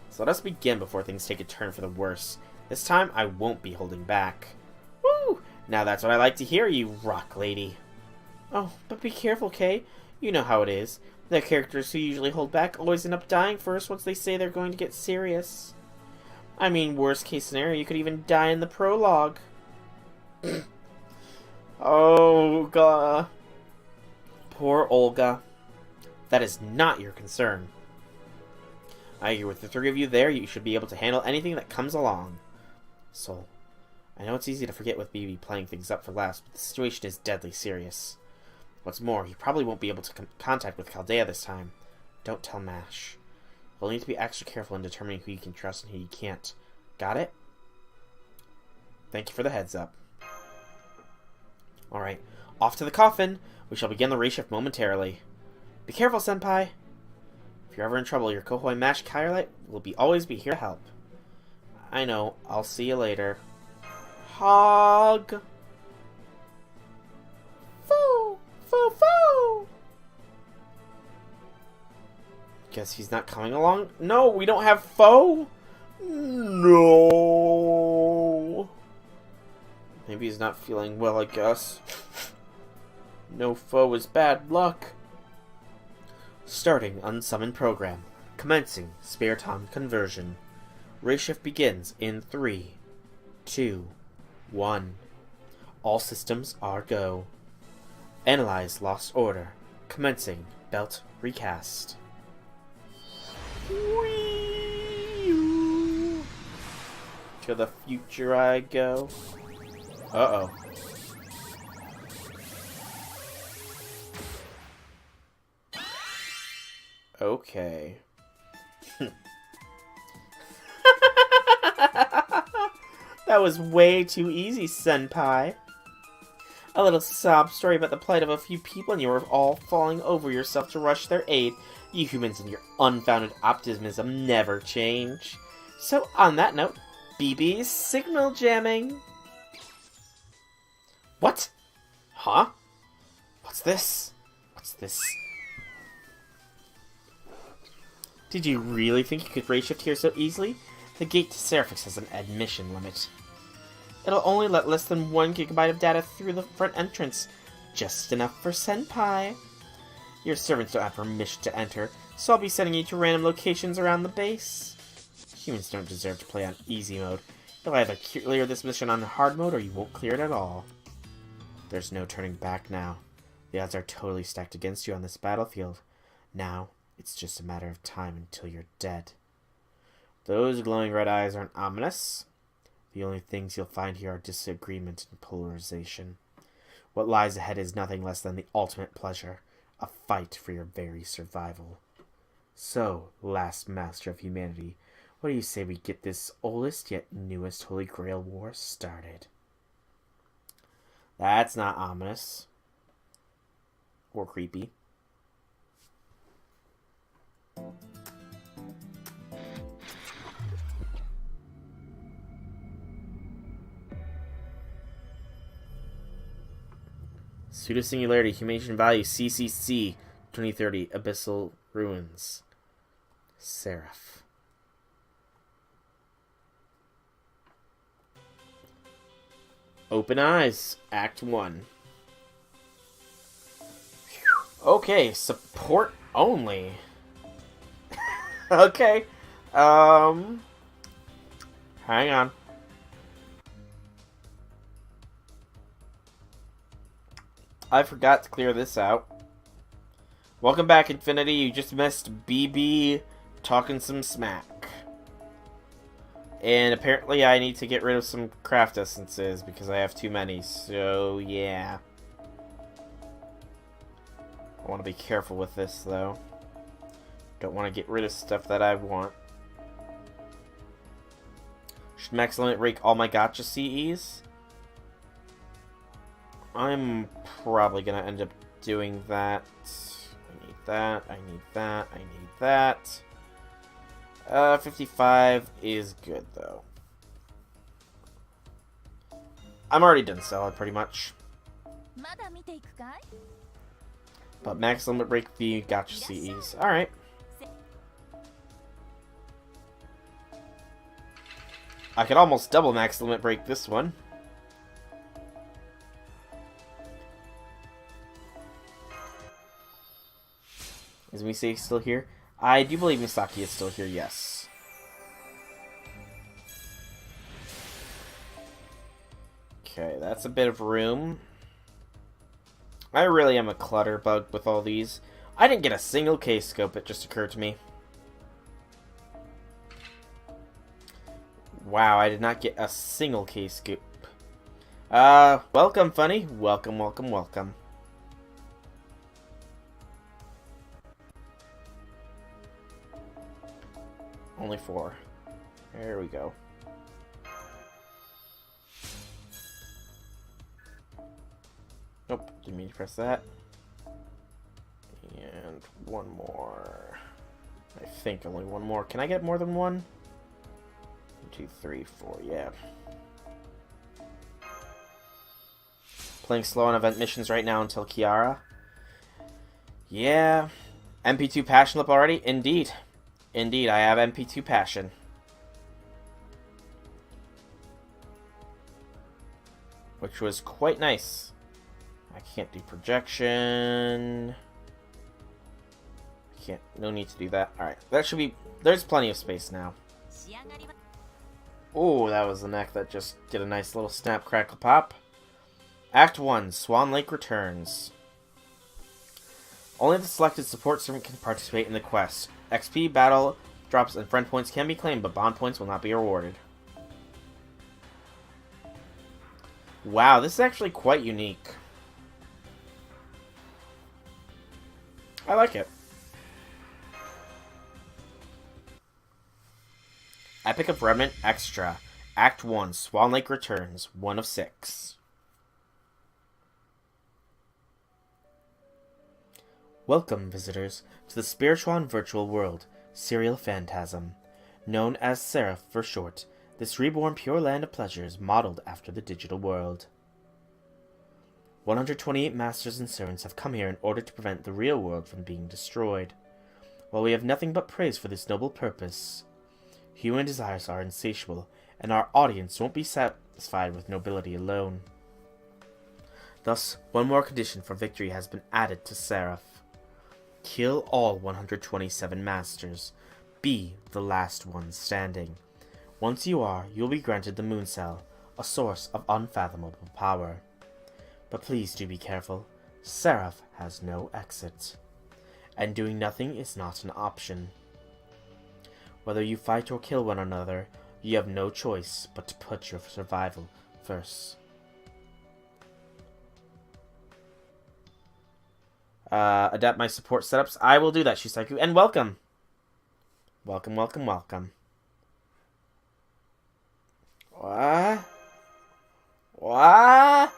So let us begin before things take a turn for the worse. This time, I won't be holding back. Woo! Now that's what I like to hear, you rock lady. Oh, but be careful, Kay. You know how it is. The characters who usually hold back always end up dying first once they say they're going to get serious. I mean, worst case scenario, you could even die in the prologue. Olga. Poor Olga. That is not your concern. I agree with the 3 of you there. You should be able to handle anything that comes along. Soul. I know it's easy to forget with BB playing things up for laughs, but the situation is deadly serious. What's more, you probably won't be able to contact with Chaldea this time. Don't tell MASH. You'll need to be extra careful in determining who you can trust and who you can't. Got it? Thank you for the heads up. Alright, off to the coffin. We shall begin the ray shift momentarily. Be careful, Senpai. If you're ever in trouble, your kohoi MASH Kyrite will always be here to help. I know. I'll see you later. Hog. Foo! Foo! Foo! Guess he's not coming along. No, we don't have foe? No. Maybe he's not feeling well, I guess. No foe is bad luck. Starting unsummoned program. Commencing spare time conversion. Ray shift begins in 3, 2, 1. All systems are go. Analyze lost order. Commencing belt recast. Whee! To the future I go. Uh-oh. Okay. That was way too easy, senpai. A little sob story about the plight of a few people and you were all falling over yourself to rush their aid. You humans and your unfounded optimism never change. So, on that note, BB's signal jamming. What? Huh? What's this? What's this? Did you really think you could ray shift here so easily? The gate to SE.RA.PH has an admission limit. It'll only let less than 1 gigabyte of data through the front entrance. Just enough for Senpai. Your servants don't have permission to enter, so I'll be sending you to random locations around the base. Humans don't deserve to play on easy mode. You'll either clear this mission on hard mode or you won't clear it at all. There's no turning back now. The odds are totally stacked against you on this battlefield. Now, it's just a matter of time until you're dead. Those glowing red eyes aren't ominous. The only things you'll find here are disagreement and polarization. What lies ahead is nothing less than the ultimate pleasure, a fight for your very survival. So, last master of humanity, what do you say we get this oldest yet newest Holy Grail war started? That's not ominous. Or creepy. Pseudo-singularity, humation value, CCC, 2030, Abyssal Ruins. Seraph. Open Eyes, Act 1. Okay, support only. Okay. Hang on. I forgot to clear this out. Welcome back, Infinity. You just missed BB talking some smack. And apparently I need to get rid of some craft essences because I have too many. So, yeah. I want to be careful with this, though. Don't want to get rid of stuff that I want. Should max limit rake all my gotcha CEs? I'm probably going to end up doing that. I need that, I need that, I need that. 55 is good, though. I'm already done solid, pretty much. But max limit break the gotcha CEs. Alright. I could almost double max limit break this one. Is Misaki still here? I do believe Misaki is still here, yes. Okay, that's a bit of room. I really am a clutter bug with all these. I didn't get a single case scope, it just occurred to me. Wow, I did not get a single case scoop. Welcome, Funny. Welcome, welcome, welcome. Only 4. There we go. Nope, didn't mean to press that. And one more. I think only one more. Can I get more than one? 1, 2, 3, 4, yeah. Playing slow on event missions right now until Kiara. Yeah. MP2 Passion up already? Indeed. Indeed, I have MP2 Passion. Which was quite nice. I can't do projection. Can't. No need to do that. Alright, that should be... There's plenty of space now. Oh, that was the neck that just did a nice little snap, crackle, pop. Act 1, Swan Lake returns. Only the selected support servant can participate in the quest. XP, battle, drops, and friend points can be claimed, but bond points will not be awarded. Wow, this is actually quite unique. I like it. Epic of Remnant Extra. Act 1, Swan Lake returns. 1 of 6. Welcome, visitors, to the spiritual and virtual world, Serial Phantasm. Known as SE.RA.PH for short, this reborn pure land of pleasure is modeled after the digital world. 128 masters and servants have come here in order to prevent the real world from being destroyed. While we have nothing but praise for this noble purpose, human desires are insatiable, and our audience won't be satisfied with nobility alone. Thus, one more condition for victory has been added to SE.RA.PH. Kill all 127 masters. Be the last one standing. Once you are, you will be granted the Moon Cell, a source of unfathomable power. But please do be careful. SE.RA.PH has no exit. And doing nothing is not an option. Whether you fight or kill one another, you have no choice but to put your survival first. Adapt my support setups. I will do that, Shisaiku. And welcome! Welcome, welcome, welcome. What? What?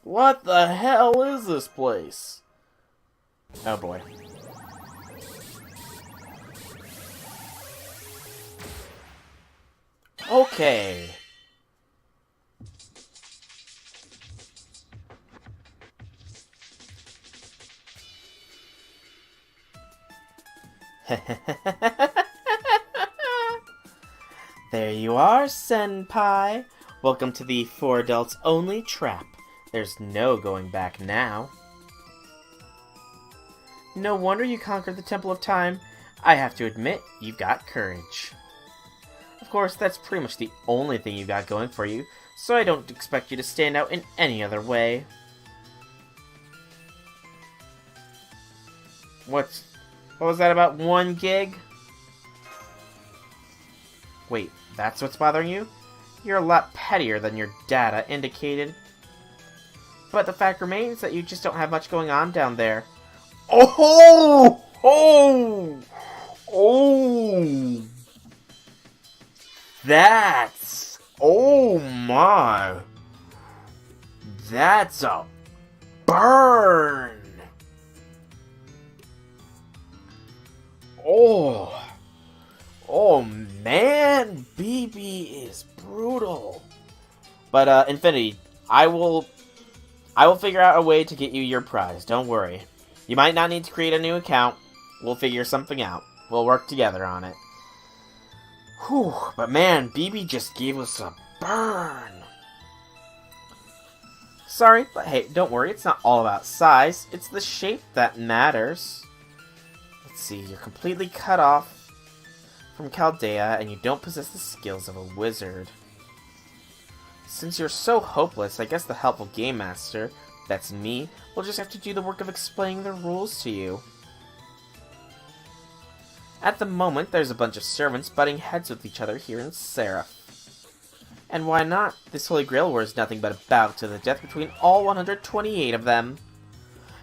What the hell is this place? Oh boy. Okay. There you are, Senpai. Welcome to the For Adults Only trap. There's no going back now. No wonder you conquered the Temple of Time. I have to admit, you've got courage. Of course, that's pretty much the only thing you got going for you, so I don't expect you to stand out in any other way. What was that about 1 gig? Wait, that's what's bothering you? You're a lot pettier than your data indicated. But the fact remains that you just don't have much going on down there. Oh! Oh! Oh! That's... Oh my! That's a burn! Oh! Oh man! BB is brutal! But, Infinity, I will figure out a way to get you your prize, don't worry. You might not need to create a new account. We'll figure something out. We'll work together on it. Whew, but man, BB just gave us a burn. Sorry, but hey, don't worry, it's not all about size. It's the shape that matters. Let's see, you're completely cut off from Chaldea, and you don't possess the skills of a wizard. Since you're so hopeless, I guess the helpful game master, that's me, will just have to do the work of explaining the rules to you. At the moment, there's a bunch of servants butting heads with each other here in SE.RA.PH. And why not? This Holy Grail War is nothing but a battle to the death between all 128 of them.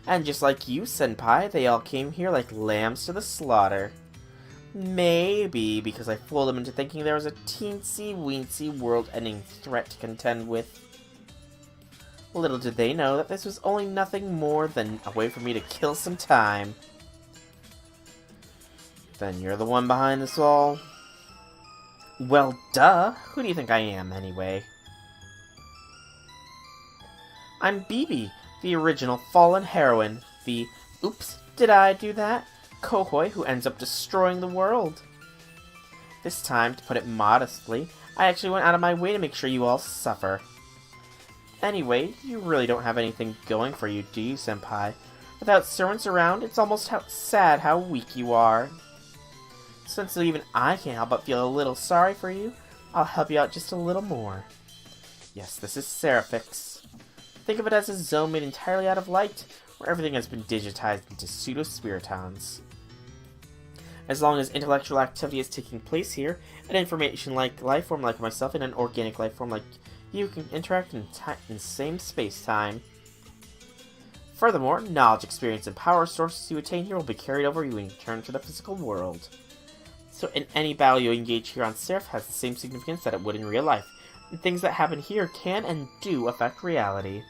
And just like you, Senpai, they all came here like lambs to the slaughter. Maybe because I fooled them into thinking there was a teensy-weensy world-ending threat to contend with. Little did they know that this was only nothing more than a way for me to kill some time. Then you're the one behind this all? Well, duh. Who do you think I am, anyway? I'm BB, the original fallen heroine, the oops, Did I do that? Kohoi, who ends up destroying the world. This time, to put it modestly, I actually went out of my way to make sure you all suffer. Anyway, you really don't have anything going for you, do you, Senpai? Without servants around, it's almost sad how weak you are. Since even I can't help but feel a little sorry for you, I'll help you out just a little more. Yes, this is SE.RA.PH. Think of it as a zone made entirely out of light, where everything has been digitized into pseudo-spiritons. As long as intellectual activity is taking place here, an information-like life form like myself and an organic life form like you can interact in the same space-time. Furthermore, knowledge, experience, and power sources you attain here will be carried over when you return to the physical world. So in any battle you engage here on SE.RA.PH has the same significance that it would in real life, and things that happen here can and do affect reality.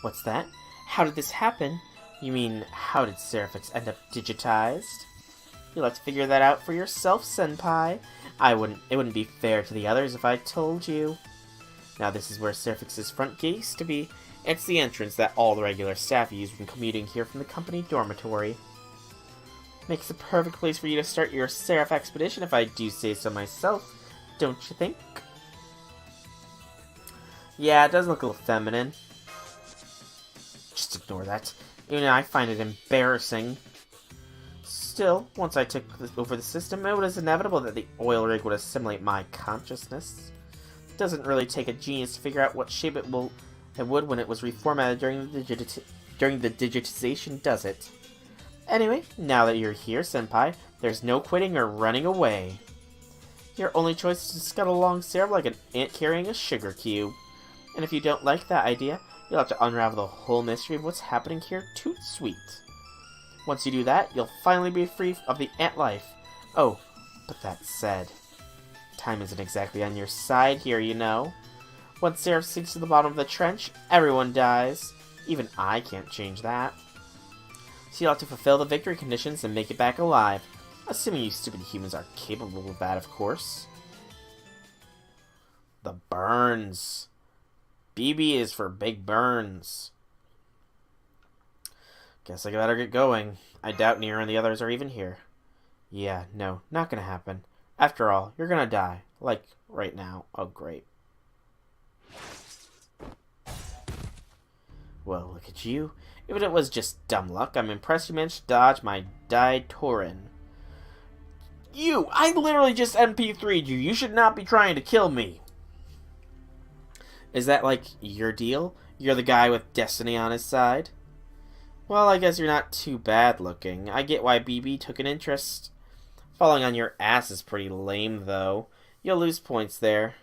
What's that? How did this happen? You mean, how did SE.RA.PH end up digitized? You'll have to figure that out for yourself, Senpai. It wouldn't be fair to the others if I told you. Now this is where SE.RA.PH's front gate used to be. It's the entrance that all the regular staff use when commuting here from the company dormitory. Makes a perfect place for you to start your SE.RA.PH expedition if I do say so myself, don't you think? Yeah, it does look a little feminine. Just ignore that. Even I find it embarrassing. Still, once I took over the system, it was inevitable that the oil rig would assimilate my consciousness. It doesn't really take a genius to figure out what shape it would when it was reformatted during the digitization, does it? Anyway, now that you're here, Senpai, there's no quitting or running away. Your only choice is to scuttle along SE.RA.PH like an ant carrying a sugar cube. And if you don't like that idea, you'll have to unravel the whole mystery of what's happening here toot sweet. Once you do that, you'll finally be free of the ant life. Oh, but that said, time isn't exactly on your side here, you know. Once SE.RA.PH sinks to the bottom of the trench, everyone dies. Even I can't change that. So you'll have to fulfill the victory conditions and make it back alive. Assuming you stupid humans are capable of that, of course. The burns. BB is for big burns. Guess I better get going. I doubt Nier and the others are even here. Yeah, no, not gonna happen. After all, you're gonna die. Like, right now. Oh, great. Well, look at you. If it was just dumb luck, I'm impressed you managed to dodge my Daitorin. You! I literally just MP3'd you. You should not be trying to kill me. Is that, like, your deal? You're the guy with destiny on his side? Well, I guess you're not too bad looking. I get why BB took an interest. Falling on your ass is pretty lame, though. You'll lose points there.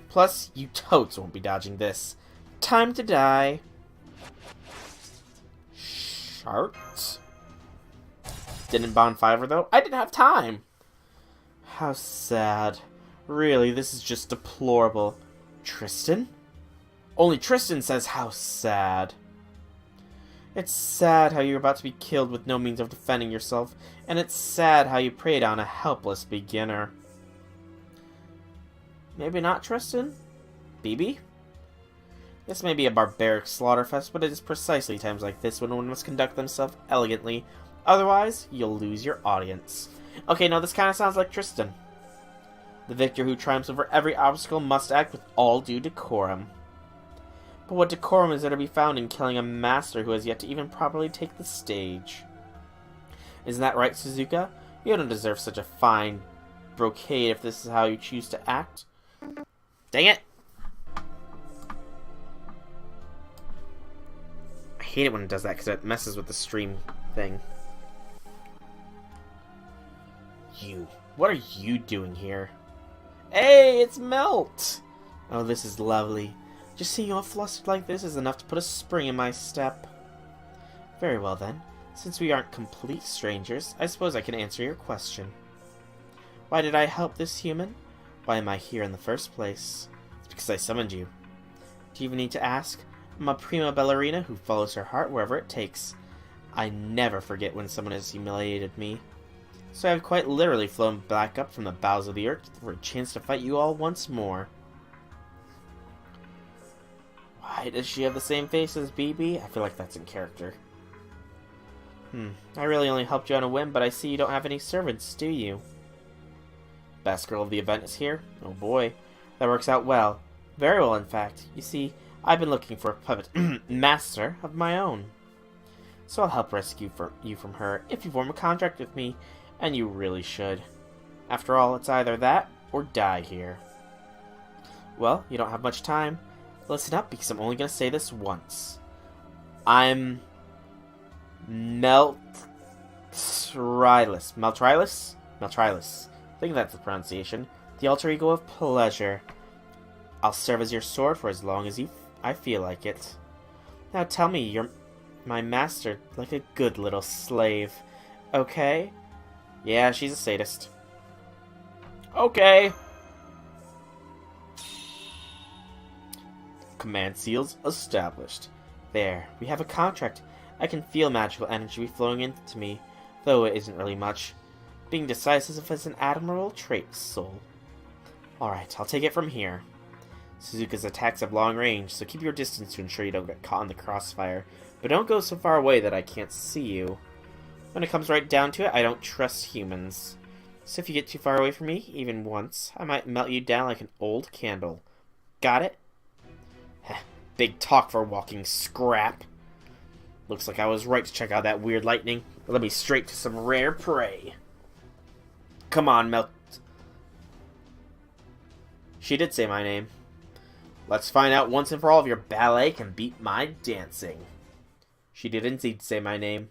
Plus, you totes won't be dodging this. Time to die. Shart? Didn't bond Fiverr, though? I didn't have time! How sad. Really, this is just deplorable. Tristan? Only Tristan says how sad. It's sad how you're about to be killed with no means of defending yourself, and it's sad how you preyed on a helpless beginner. Maybe not, Tristan? BB? This may be a barbaric slaughterfest, but it is precisely times like this when one must conduct themselves elegantly. Otherwise, you'll lose your audience. Okay, no, this kind of sounds like Tristan. The victor who triumphs over every obstacle must act with all due decorum. But what decorum is there to be found in killing a master who has yet to even properly take the stage? Isn't that right, Suzuka? You don't deserve such a fine brocade if this is how you choose to act. Dang it! I hate it when it does that because it messes with the stream thing. What are you doing here? Hey, it's Melt! Oh, this is lovely. Just seeing you all flustered like this is enough to put a spring in my step. Very well then. Since we aren't complete strangers, I suppose I can answer your question. Why did I help this human? Why am I here in the first place? It's because I summoned you. Do you even need to ask? I'm a prima ballerina who follows her heart wherever it takes. I never forget when someone has humiliated me. So I've quite literally flown back up from the bowels of the earth for a chance to fight you all once more. Why does she have the same face as BB? I feel like that's in character. I really only helped you on a whim, but I see you don't have any servants, do you? Best girl of the event is here? Oh boy. That works out well. Very well, in fact. You see, I've been looking for a puppet master of my own. So I'll help rescue you from her if you form a contract with me, and you really should. After all, it's either that or die here. Well, you don't have much time. Listen up, because I'm only going to say this once. I'm Meltrilus. Meltrilus? Meltrilus. I think that's the pronunciation. The alter ego of pleasure. I'll serve as your sword for as long as I feel like it. Now tell me, you're my master like a good little slave. Okay? Yeah, she's a sadist. Okay. Command seals established. There, we have a contract. I can feel magical energy flowing into me, though it isn't really much. Being decisive is an admirable trait, soul. Alright, I'll take it from here. Suzuka's attacks have long range, so keep your distance to ensure you don't get caught in the crossfire. But don't go so far away that I can't see you. When it comes right down to it, I don't trust humans. So if you get too far away from me, even once, I might melt you down like an old candle. Got it? Heh, big talk for a walking scrap. Looks like I was right to check out that weird lightning. Let me straight to some rare prey. Come on, Melt. She did say my name. Let's find out once and for all if your ballet can beat my dancing. She did indeed say my name.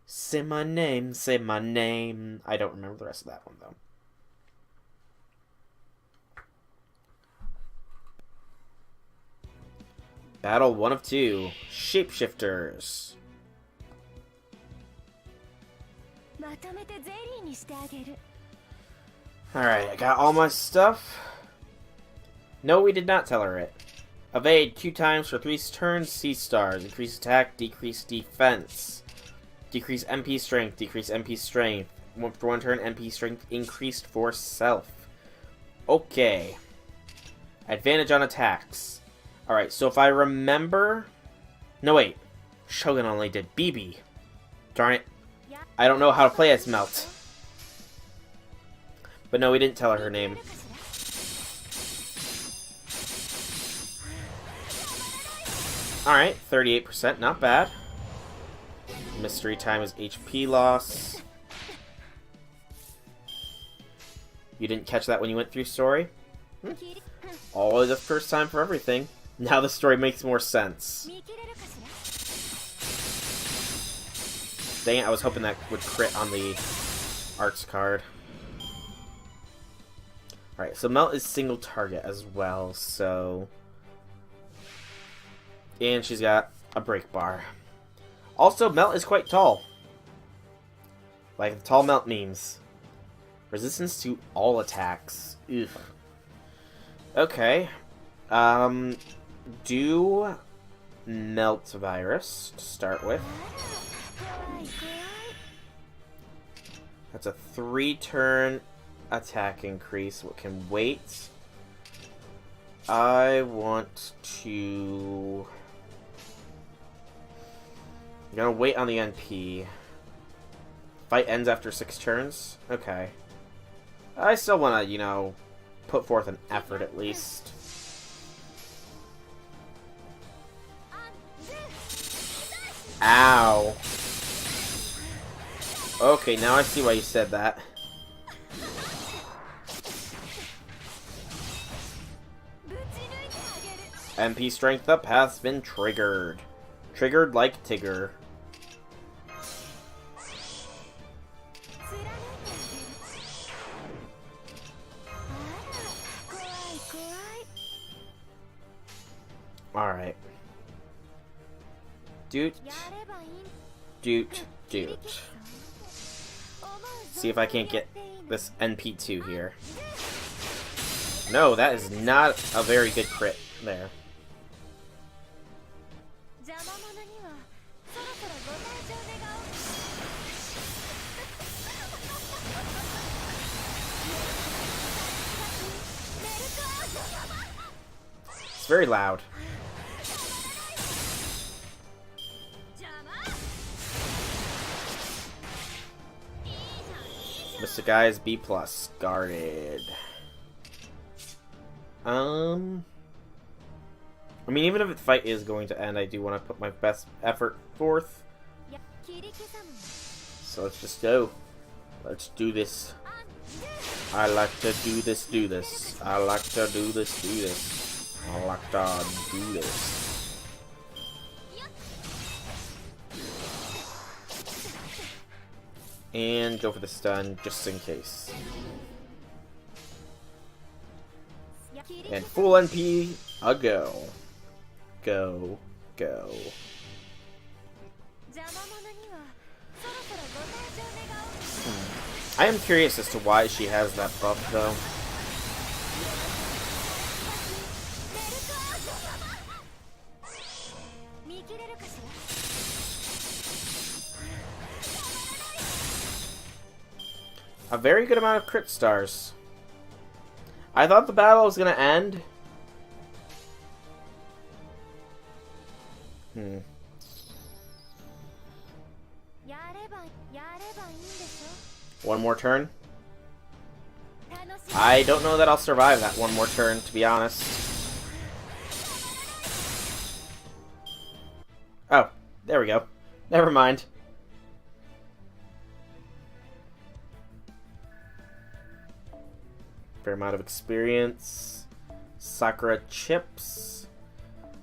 Say my name, say my name. I don't remember the rest of that one, though. Battle 1 of 2. Shapeshifters. Alright, I got all my stuff. No, we did not tell her it. Evade 2 times for 3 turns, C stars. Increase attack, decrease defense. Decrease MP strength, decrease MP strength. For 1 turn, MP strength increased for self. Okay. Advantage on attacks. Alright, so if I remember... No, wait. Shogun only did BB. Darn it. I don't know how to play as Melt. But no, we didn't tell her name. Alright, 38%, not bad. Mystery time is HP loss. You didn't catch that when you went through story? Always the first time for everything. Now the story makes more sense. Dang it, I was hoping that would crit on the arts card. Alright, so Melt is single target as well, so... And she's got a break bar. Also, Melt is quite tall. Like the tall Melt memes. Resistance to all attacks. Ugh. Okay. Do Melt Virus to start with. That's a 3-turn attack increase. What can wait? I want to... I'm gonna wait on the NP. Fight ends after 6 turns? Okay. I still wanna, you know, put forth an effort at least. Ow. Okay, now I see why you said that. MP strength up has been triggered. Triggered like Tigger. Alright. Doot. Doot. Doot. See if I can't get this NP2 here. No, that is not a very good crit there. It's very loud. Mr. Guy is B+. Guarded. I mean, even if the fight is going to end, I do want to put my best effort forth. So let's just go. Let's do this. I like to do this, I like to do this, I like to do this. And go for the stun, just in case. And full NP, a go. Go, go. I am curious as to why she has that buff, though. A very good amount of crit stars. I thought the battle was gonna end. One more turn? I don't know that I'll survive that one more turn, to be honest. Oh, there we go. Never mind. Fair amount of experience. Sakura chips.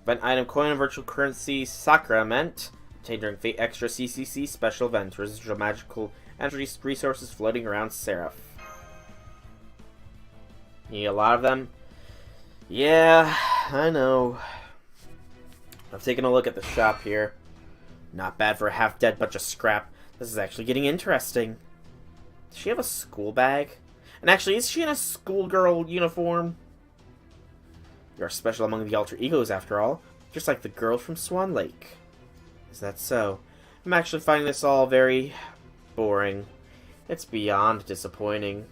Event item coin and virtual currency Sakura meant. Obtained during Fate Extra CCC special event. Residual magical energy resources floating around SE.RA.PH. Need a lot of them? Yeah, I know. I've taken a look at the shop here. Not bad for a half-dead bunch of scrap. This is actually getting interesting. Does she have a school bag? And actually, is she in a schoolgirl uniform? You're special among the alter egos, after all. Just like the girl from Swan Lake. Is that so? I'm actually finding this all very boring. It's beyond disappointing.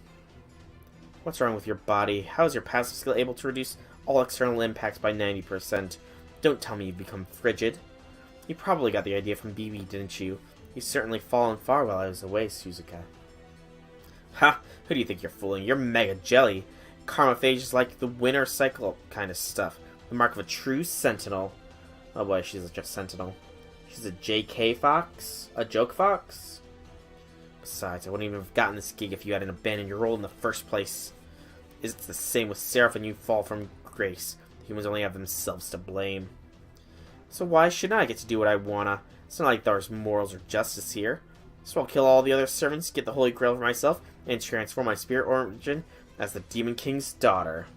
What's wrong with your body? How is your passive skill able to reduce all external impacts by 90%? Don't tell me you've become frigid. You probably got the idea from BB, didn't you? You've certainly fallen far while I was away, Suzuka. Ha! Who do you think you're fooling? You're mega jelly. Karma phage is like the winter cycle kind of stuff. The mark of a true sentinel. Oh boy, she's just sentinel. She's a JK fox? A joke fox? Besides, I wouldn't even have gotten this gig if you hadn't abandoned your role in the first place. It's the same with Seraph when you fall from grace. The humans only have themselves to blame. So why shouldn't I get to do what I wanna? It's not like there's morals or justice here. So I'll kill all the other servants, get the Holy Grail for myself, and transform my spirit origin as the Demon King's daughter.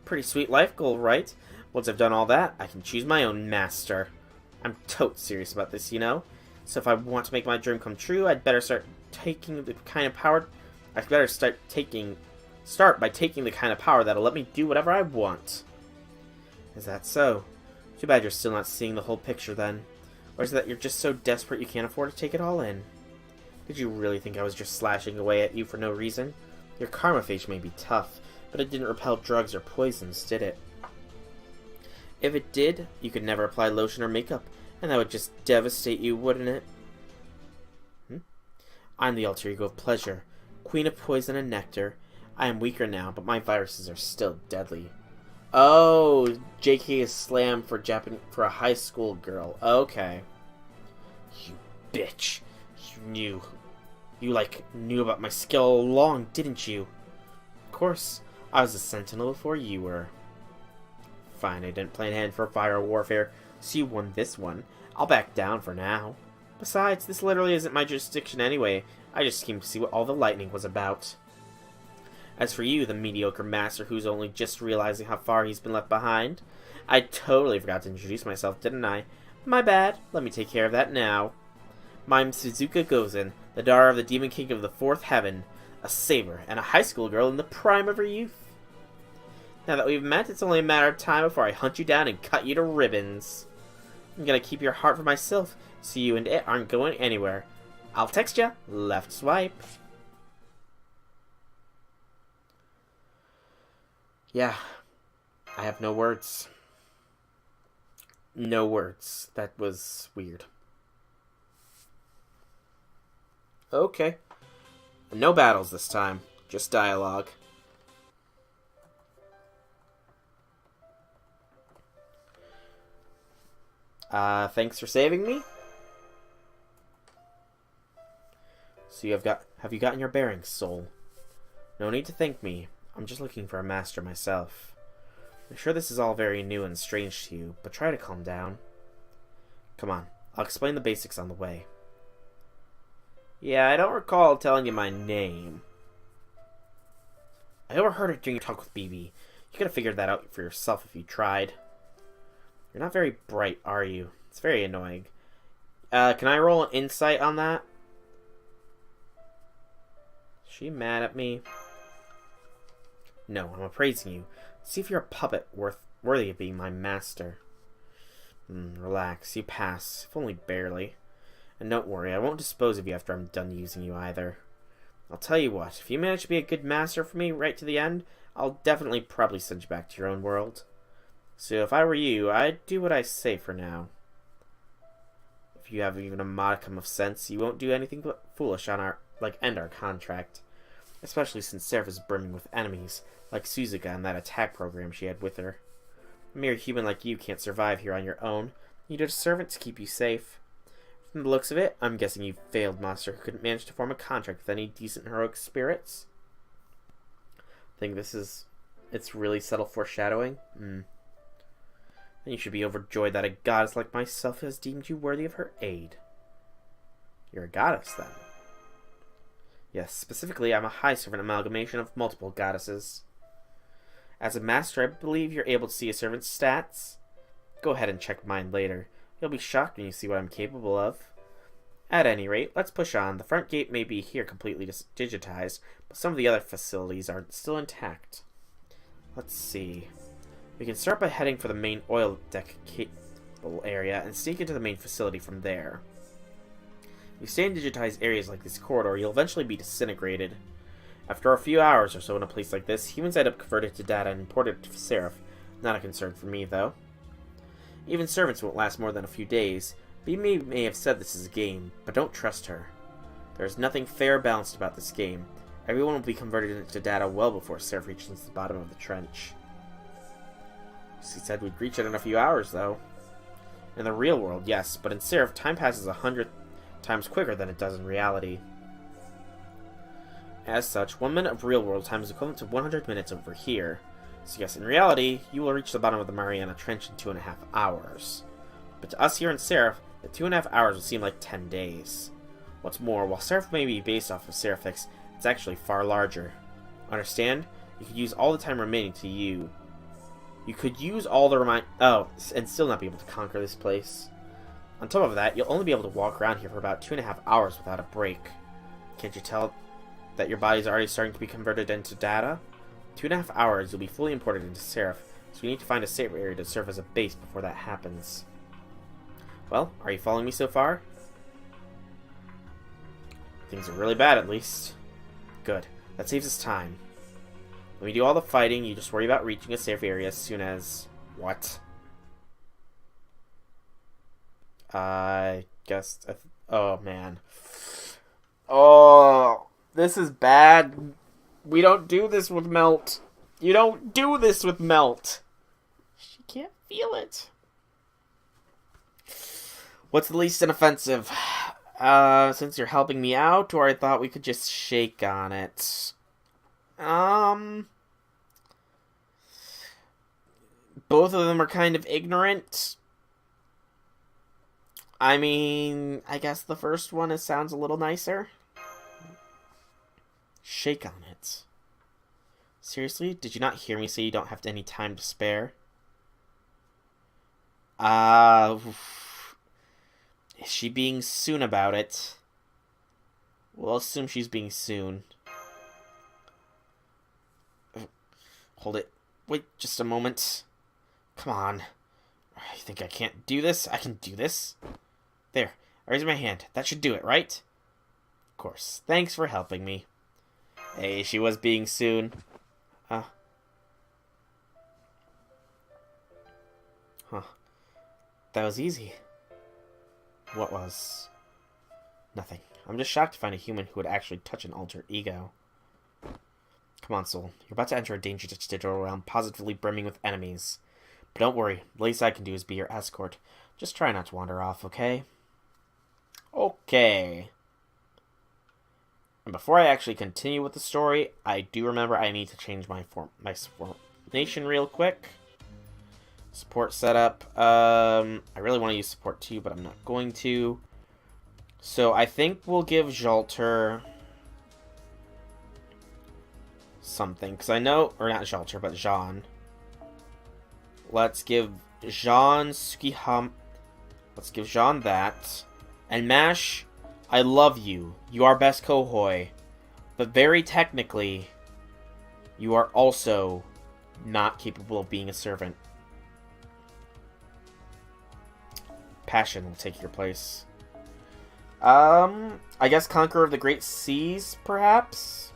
Pretty sweet life goal, right? Once I've done all that, I can choose my own master. I'm totes serious about this, you know? So if I want to make my dream come true, I'd better start taking the kind of power... Start by taking the kind of power that'll let me do whatever I want. Is that so? Too bad you're still not seeing the whole picture then. Or is it that you're just so desperate you can't afford to take it all in? Did you really think I was just slashing away at you for no reason? Your karma phage may be tough, but it didn't repel drugs or poisons, did it? If it did, you could never apply lotion or makeup, and that would just devastate you, wouldn't it? I'm the alter ego of pleasure, queen of poison and nectar. I am weaker now, but my viruses are still deadly. Oh, JK is slammed for a high school girl. Okay. You bitch. You knew about my skill all along, didn't you? Of course, I was a sentinel before you were. Fine, I didn't plan ahead for fire warfare, so you won this one. I'll back down for now. Besides, this literally isn't my jurisdiction anyway. I just came to see what all the lightning was about. As for you, the mediocre master who's only just realizing how far he's been left behind, I totally forgot to introduce myself, didn't I? My bad. Let me take care of that now. I'm Suzuka Gozen, the daughter of the Demon King of the Fourth Heaven, a saber, and a high school girl in the prime of her youth. Now that we've met, it's only a matter of time before I hunt you down and cut you to ribbons. I'm gonna keep your heart for myself, so you and it aren't going anywhere. I'll text ya. Left swipe. Yeah, I have no words. No words. That was weird. Okay. No battles this time. Just dialogue. Thanks for saving me. So have you gotten your bearings, soul? No need to thank me. I'm just looking for a master myself. I'm sure this is all very new and strange to you, but try to calm down. Come on, I'll explain the basics on the way. Yeah, I don't recall telling you my name. I overheard it during your talk with BB. You could have figured that out for yourself if you tried. You're not very bright, are you? It's very annoying. Can I roll an insight on that? Is she mad at me? No, I'm appraising you. See if you're a puppet worthy of being my master. Relax, you pass, if only barely. And don't worry, I won't dispose of you after I'm done using you either. I'll tell you what, if you manage to be a good master for me right to the end, I'll definitely probably send you back to your own world. So if I were you, I'd do what I say for now. If you have even a modicum of sense, you won't do anything foolish on end our contract. Especially since SE.RA.P.H is brimming with enemies, like Suzuka and that attack program she had with her. A mere human like you can't survive here on your own. You need a servant to keep you safe. From the looks of it, I'm guessing you failed monster who couldn't manage to form a contract with any decent heroic spirits. I think it's really subtle foreshadowing. Then you should be overjoyed that a goddess like myself has deemed you worthy of her aid. You're a goddess, then? Yes, specifically, I'm a high servant amalgamation of multiple goddesses. As a master, I believe you're able to see a servant's stats. Go ahead and check mine later. You'll be shocked when you see what I'm capable of. At any rate, let's push on. The front gate may be here completely digitized, but some of the other facilities are still intact. Let's see. We can start by heading for the main oil deck cable area and sneak into the main facility from there. If you stay in digitized areas like this corridor, you'll eventually be disintegrated. After a few hours or so in a place like this, humans end up converted to data and imported to SE.RA.P.H. Not a concern for me, though. Even servants won't last more than a few days. BB may have said this is a game, but don't trust her. There's nothing fair or balanced about this game. Everyone will be converted into data well before SE.RA.P.H. reaches the bottom of the trench. She said we'd reach it in a few hours, though. In the real world, yes, but in SE.RA.P.H., time passes 100 times quicker than it does in reality. As such, 1 minute of real-world time is equivalent to 100 minutes over here. So yes, in reality, you will reach the bottom of the Mariana Trench in 2.5 hours. But to us here in SE.RA.P.H., the 2.5 hours will seem like 10 days. What's more, while SE.RA.P.H. may be based off of SE.RA.P.H., it's actually far larger. Understand? You could use all the time remaining to you. You could use all the and still not be able to conquer this place. On top of that, you'll only be able to walk around here for about 2.5 hours without a break. Can't you tell that your body's already starting to be converted into data? 2.5 hours, you'll be fully imported into SE.RA.P.H., so we need to find a safe area to serve as a base before that happens. Well, are you following me so far? Things are really bad, at least. Good. That saves us time. When we do all the fighting, you just worry about reaching a safe area as soon as... What? I guess... oh, man. Oh, this is bad. We don't do this with Melt. You don't do this with Melt. She can't feel it. What's the least inoffensive? Since you're helping me out, or I thought we could just shake on it. Both of them are kind of ignorant. I mean, I guess the first one sounds a little nicer. Shake on it. Seriously? Did you not hear me say you don't have any time to spare? Is she being soon about it? We'll assume she's being soon. Hold it. Wait just a moment. Come on. You think I can't do this? I can do this. There. I raised my hand. That should do it, right? Of course. Thanks for helping me. Hey, she was being soon. Huh. That was easy. What was? Nothing. I'm just shocked to find a human who would actually touch an alter ego. Come on, soul. You're about to enter a dangerous digital realm, positively brimming with enemies. But don't worry. The least I can do is be your escort. Just try not to wander off, okay? Okay. And before I actually continue with the story, I do remember I need to change my formation real quick. Support setup. I really want to use support 2, but I'm not going to. So I think we'll give Jalter something. Because I know, or not Jalter, but Jean. Let's give Jean Tsukihama. Let's give Jean that. And Mash, I love you. You are best Kohoi. But very technically, you are also not capable of being a servant. Passion will take your place. I guess Conqueror of the Great Seas, perhaps?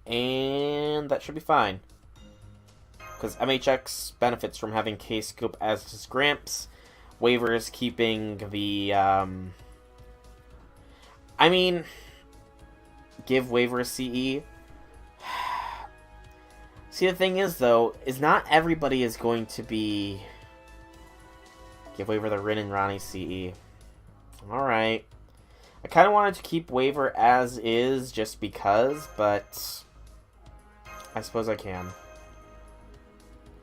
And that should be fine. Because MHX benefits from having K-Scope as his Gramps. Waver is keeping the, I mean, give Waver a CE. See, the thing is, though, is not everybody is going to be... Give Waver the Rin and Ronnie CE. Alright. I kind of wanted to keep Waver as is, just because, but... I suppose I can.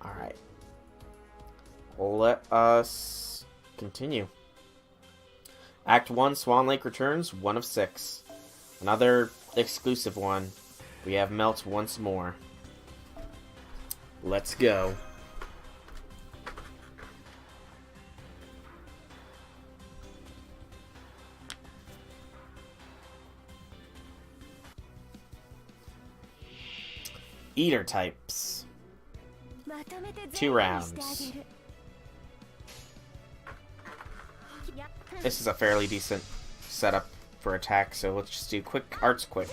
Alright. Let us continue. Act 1, Swan Lake returns, 1 of 6. Another exclusive one. We have Melt once more. Let's go. Eater types. 2 rounds. This is a fairly decent setup for attack, so let's just do quick arts quick.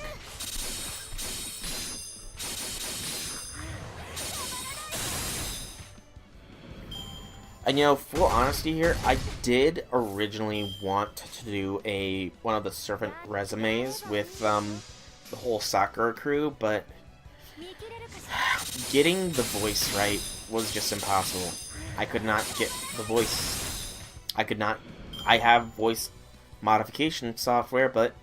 And you know, full honesty here, I did originally want to do one of the servant resumes with the whole Sakura crew, but getting the voice right was just impossible. I could not get the voice. I have voice modification software, but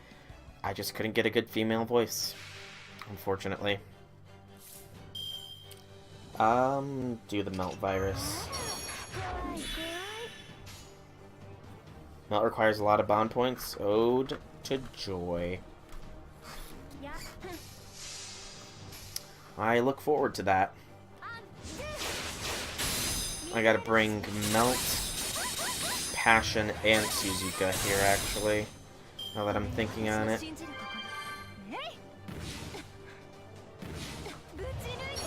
I just couldn't get a good female voice, unfortunately. Do the Melt virus. Melt requires a lot of bond points. Ode to Joy. I look forward to that. I gotta bring Melt, Passion, and Suzuka here, actually. Now that I'm thinking on it.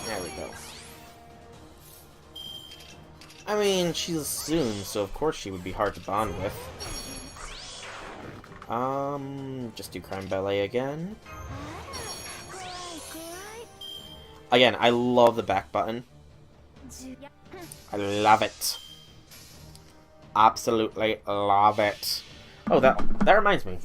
There we go. I mean, she's Zoom, so of course she would be hard to bond with. Just do Crime Ballet again. Again, I love the back button. I love it. Absolutely love it. Oh, that reminds me.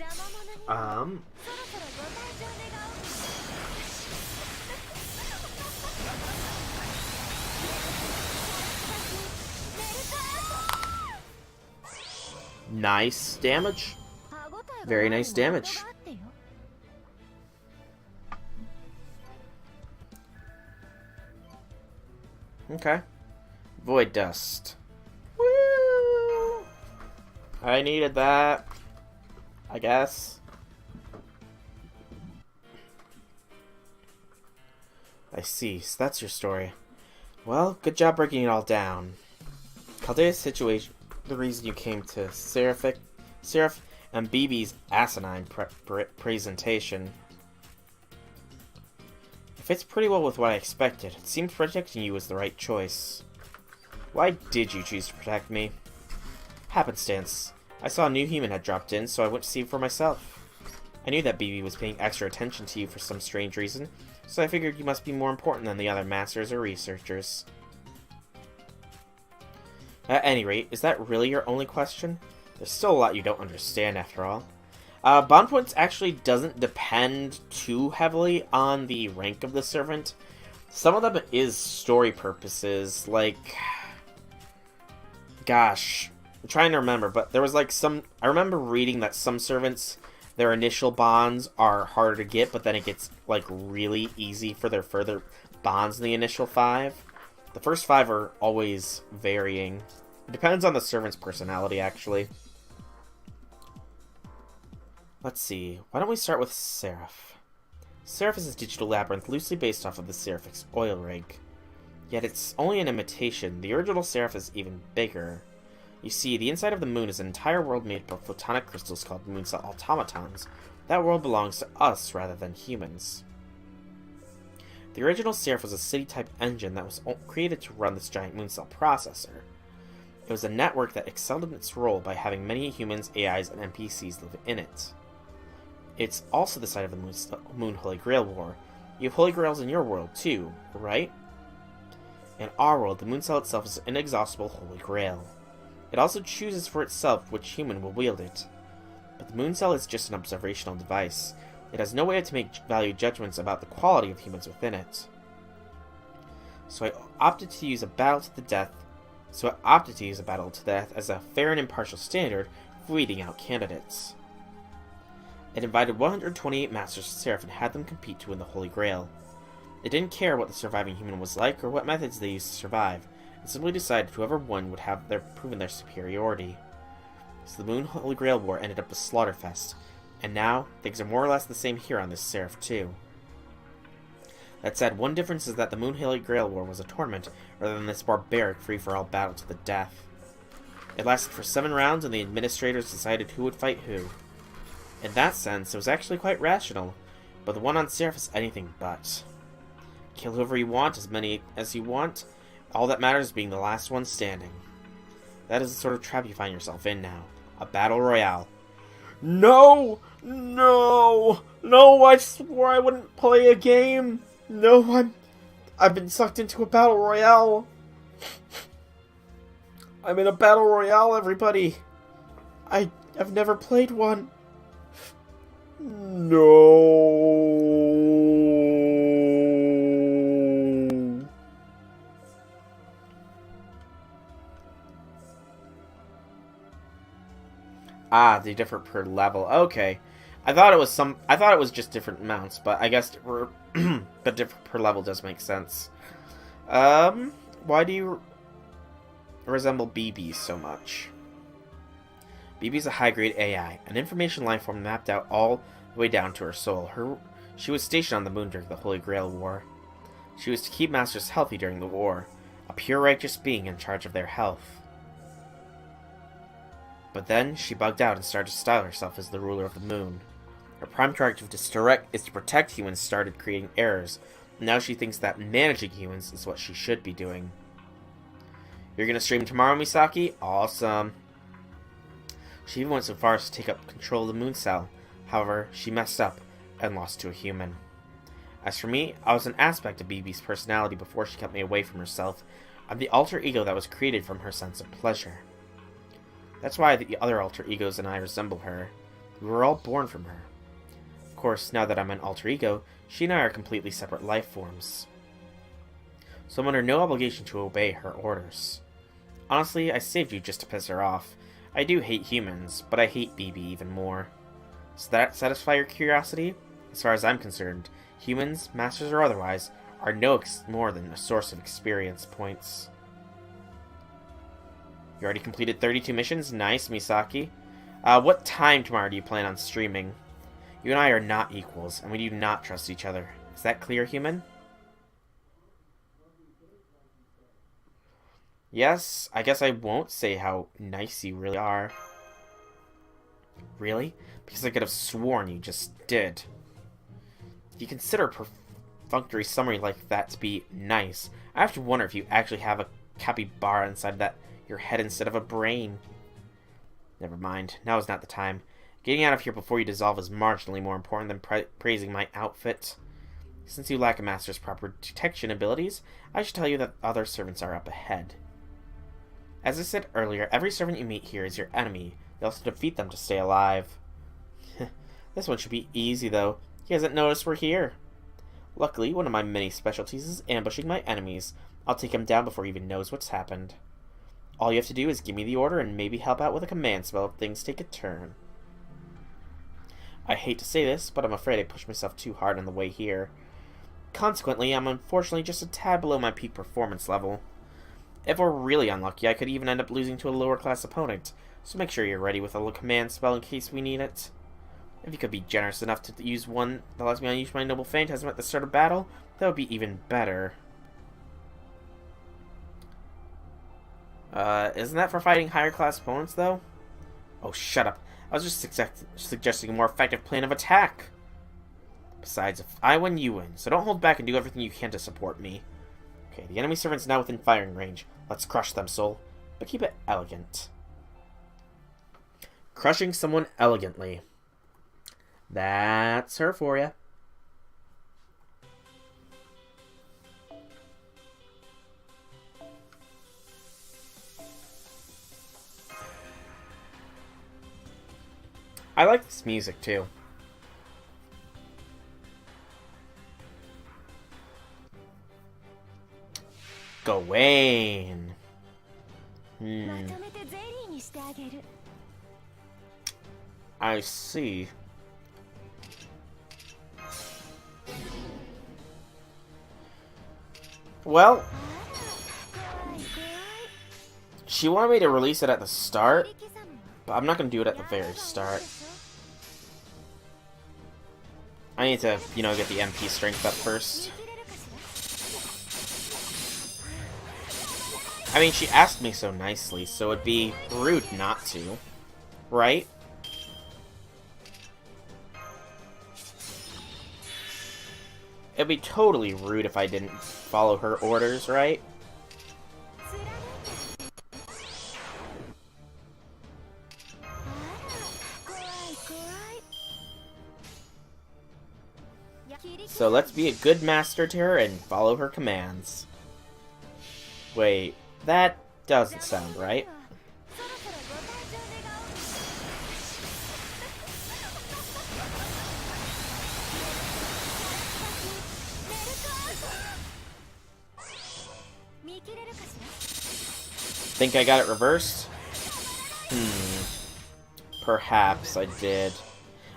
Nice damage. Very nice damage. Okay. Void Dust. Woo! I needed that. I guess. I see. So that's your story. Well, good job breaking it all down. Caldea's situation, the reason you came to Seraph and BB's asinine presentation. It fits pretty well with what I expected. It seems protecting you was the right choice. Why did you choose to protect me? Happenstance. I saw a new human had dropped in, so I went to see for myself. I knew that BB was paying extra attention to you for some strange reason, so I figured you must be more important than the other masters or researchers. At any rate, is that really your only question? There's still a lot you don't understand after all. Bond points actually doesn't depend too heavily on the rank of the servant. Some of them is story purposes, like... Gosh, I'm trying to remember, but there was like some... I remember reading that some servants, their initial bonds are harder to get, but then it gets like really easy for their further bonds in the initial 5. The first 5 are always varying. It depends on the servant's personality, actually. Let's see. Why don't we start with Seraph? Seraph is a digital labyrinth loosely based off of the Seraphic's oil rig. Yet it's only an imitation. The original Seraph is even bigger. You see, the inside of the moon is an entire world made up of photonic crystals called moon cell automatons. That world belongs to us rather than humans. The original Seraph was a city-type engine that was created to run this giant moon cell processor. It was a network that excelled in its role by having many humans, AIs, and NPCs live in it. It's also the site of the Moon Holy Grail War. You have Holy Grails in your world, too, right? In our world, the moon cell itself is an inexhaustible Holy Grail. It also chooses for itself which human will wield it. But the moon cell is just an observational device. It has no way to make value judgments about the quality of humans within it. So I opted to use a battle to the death as a fair and impartial standard for weeding out candidates. It invited 128 Masters to Seraph and had them compete to win the Holy Grail. It didn't care what the surviving human was like or what methods they used to survive. It simply decided whoever won would have proven their superiority. So the Moon Holy Grail War ended up a slaughterfest, and now things are more or less the same here on this Seraph too. That said, one difference is that the Moon Holy Grail War was a tournament rather than this barbaric free-for-all battle to the death. It lasted for 7 rounds and the administrators decided who would fight who. In that sense, it was actually quite rational, but the one on Seraph is anything but. Kill whoever you want, as many as you want, all that matters is being the last one standing. That is the sort of trap you find yourself in now. A battle royale. No! No! No, I swore I wouldn't play a game! No, I've been sucked into a battle royale! I'm in a battle royale, everybody! I've never played one. No. Ah, they differ per level. Okay. I thought it was just different amounts, but I guess but different per level does make sense. Why do you resemble BB so much? BB is a high-grade AI, an information lifeform mapped out all the way down to her soul. She was stationed on the moon during the Holy Grail War. She was to keep Masters healthy during the war, a pure righteous being in charge of their health. But then, she bugged out and started to style herself as the ruler of the moon. Her prime directive is to protect humans started creating errors, and now she thinks that managing humans is what she should be doing. You're gonna stream tomorrow, Misaki? Awesome. She even went so far as to take up control of the moon cell. However, she messed up and lost to a human. As for me, I was an aspect of BB's personality before she kept me away from herself. I'm the alter ego that was created from her sense of pleasure. That's why the other alter egos and I resemble her. We were all born from her. Of course, now that I'm an alter ego, she and I are completely separate life forms. So I'm under no obligation to obey her orders. Honestly, I saved you just to piss her off. I do hate humans, but I hate BB even more. Does that satisfy your curiosity? As far as I'm concerned, humans, masters or otherwise, are no more than a source of experience points. You already completed 32 missions? Nice, Misaki. What time tomorrow do you plan on streaming? You and I are not equals, and we do not trust each other. Is that clear, human? Yes, I guess I won't say how nice you really are. Really? Because I could have sworn you just did. If you consider a perfunctory summary like that to be nice, I have to wonder if you actually have a capybara inside your head instead of a brain. Never mind, now is not the time. Getting out of here before you dissolve is marginally more important than praising my outfit. Since you lack a master's proper detection abilities, I should tell you that other servants are up ahead. As I said earlier, every servant you meet here is your enemy. You also defeat them to stay alive. This one should be easy, though. He hasn't noticed we're here. Luckily, one of my many specialties is ambushing my enemies. I'll take him down before he even knows what's happened. All you have to do is give me the order and maybe help out with a command spell if things take a turn. I hate to say this, but I'm afraid I pushed myself too hard on the way here. Consequently, I'm unfortunately just a tad below my peak performance level. If we're really unlucky, I could even end up losing to a lower class opponent, so make sure you're ready with a command spell in case we need it. If you could be generous enough to use one that lets me unleash my noble phantasm at the start of battle, that would be even better. Isn't that for fighting higher class opponents, though? Oh, shut up. I was just suggesting a more effective plan of attack. Besides, if I win, you win, so don't hold back and do everything you can to support me. Okay, the enemy servant's now within firing range. Let's crush them, Soul. But keep it elegant. Crushing someone elegantly. That's her for you. I like this music, too. Gawain. I see. Well, she wanted me to release it at the start, but I'm not going to do it at the very start. I need to, get the MP strength up first. I mean, she asked me so nicely, so it'd be rude not to, right? It'd be totally rude if I didn't follow her orders, right? So let's be a good master to her and follow her commands. Wait, that doesn't sound right. Think I got it reversed? Perhaps I did.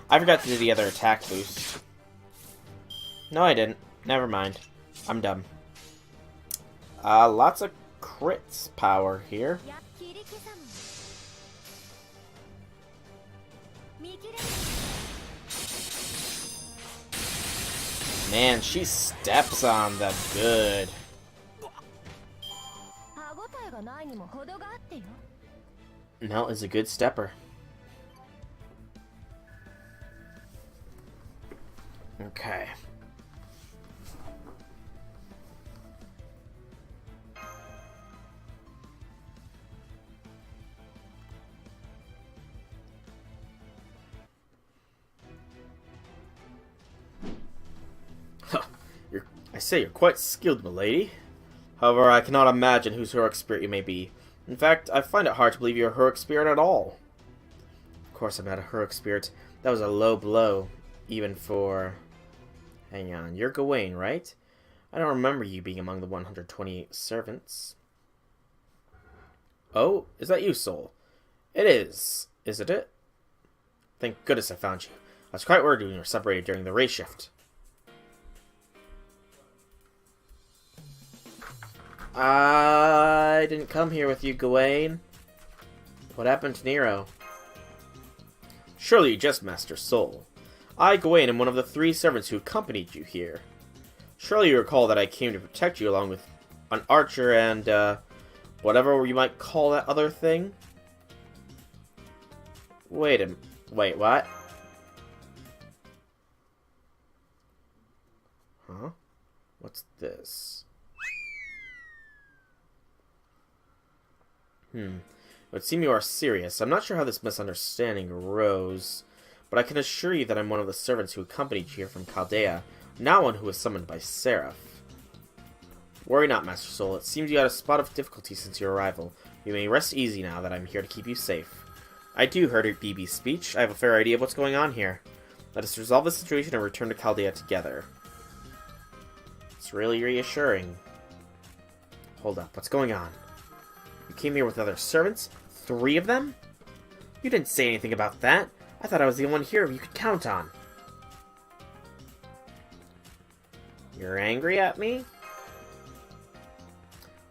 I forgot to do the other attack boost. No, I didn't. Never mind. I'm dumb. Lots of crits power here. Man, she steps on them good. Mel is a good stepper. Okay. I say you're quite skilled, milady. However, I cannot imagine whose heroic spirit you may be. In fact, I find it hard to believe you're a heroic spirit at all. Of course I'm not a heroic spirit. That was a low blow, even for... Hang on, you're Gawain, right? I don't remember you being among the 128 servants. Oh, is that you, Soul? It is, isn't it? Thank goodness I found you. I was quite worried when you were separated during the race shift. I didn't come here with you, Gawain. What happened to Nero? Surely you just Master Soul. I, Gawain, am one of the 3 servants who accompanied you here. Surely you recall that I came to protect you along with an archer and, whatever you might call that other thing? Wait, what? Huh? What's this? It would seem you are serious. I'm not sure how this misunderstanding arose, but I can assure you that I'm one of the servants who accompanied you here from Chaldea, not one who was summoned by Seraph. Worry not, Master Soul. It seems you had a spot of difficulty since your arrival. You may rest easy now that I'm here to keep you safe. I do heard BB's speech. I have a fair idea of what's going on here. Let us resolve this situation and return to Chaldea together. It's really reassuring. Hold up, what's going on? You came here with other servants? 3 of them? You didn't say anything about that. I thought I was the only one here you could count on. You're angry at me?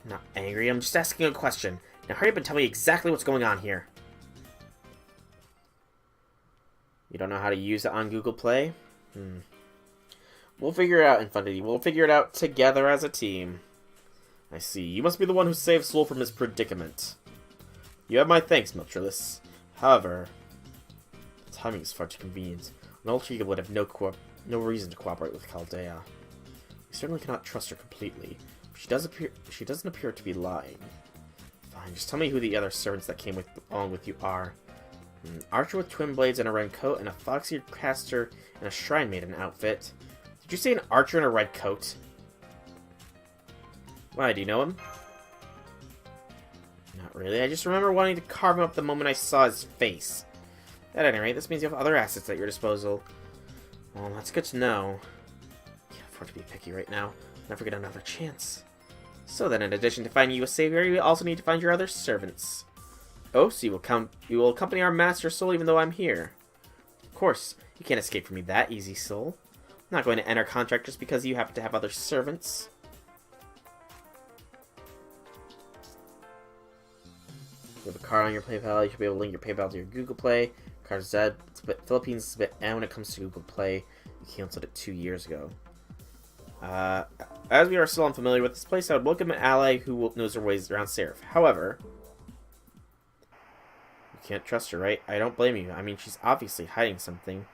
I'm not angry, I'm just asking a question. Now hurry up and tell me exactly what's going on here. You don't know how to use it on Google Play? We'll figure it out, Infinity. We'll figure it out together as a team. I see. You must be the one who saved Sol from his predicament. You have my thanks, Meltrilus. However, the timing is far too convenient. An old Chica would have no reason to cooperate with Chaldea. We certainly cannot trust her completely. She doesn't appear to be lying. Fine, just tell me who the other servants that came along with you are. An archer with twin blades and a red coat, and a fox-eared caster and a shrine maiden outfit. Did you say an archer in a red coat? Why, do you know him? Not really. I just remember wanting to carve him up the moment I saw his face. At any rate, this means you have other assets at your disposal. Well, that's good to know. Can't afford to be picky right now. Never get another chance. So then, in addition to finding you a savior, you also need to find your other servants. Oh, so you will accompany our master Sol even though I'm here. Of course, you can't escape from me that easy, Sol. I'm not going to end our contract just because you happen to have other servants. You have a card on your PayPal, you should be able to link your PayPal to your Google Play. Card Z, Philippines is a bit when it comes to Google Play. You canceled it 2 years ago. As we are still unfamiliar with this place, I would welcome an ally who knows her ways around SE.RA.PH. However, you can't trust her, right? I don't blame you. I mean, she's obviously hiding something.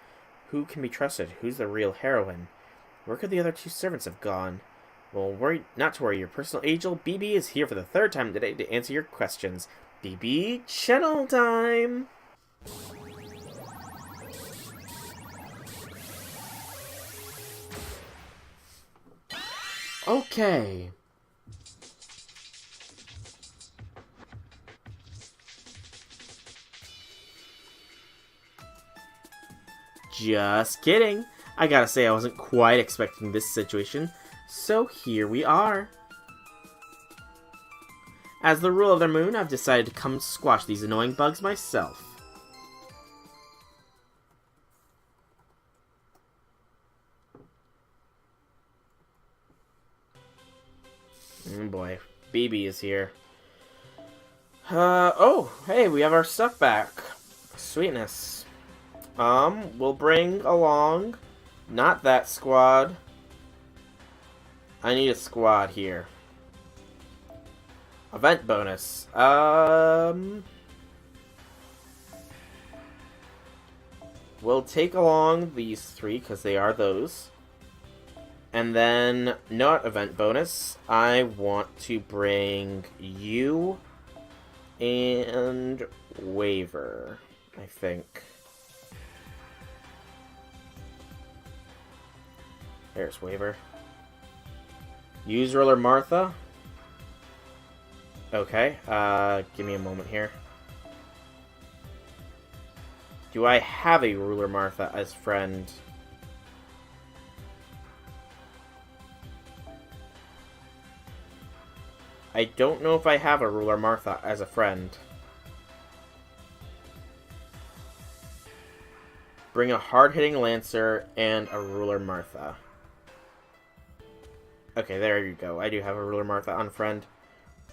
Who can be trusted? Who's the real heroine? Where could the other 2 servants have gone? Well, not to worry. Your personal angel, BB, is here for the 3rd time today to answer your questions. BB, channel time! Okay. Just kidding. I gotta say, I wasn't quite expecting this situation. So here we are. As the ruler of the moon, I've decided to come squash these annoying bugs myself. Oh boy, BB is here. Oh, hey, we have our stuff back. Sweetness. We'll bring along, not that squad. I need a squad here. Event bonus. We'll take along these 3, because they are those. And then, not event bonus, I want to bring you and Waver, I think. There's Waver. Use Ruler Martha. Okay, give me a moment here. Do I have a Ruler Martha as friend? I don't know if I have a Ruler Martha as a friend. Bring a hard-hitting Lancer and a Ruler Martha. Okay, there you go. I do have a Ruler Martha on friend.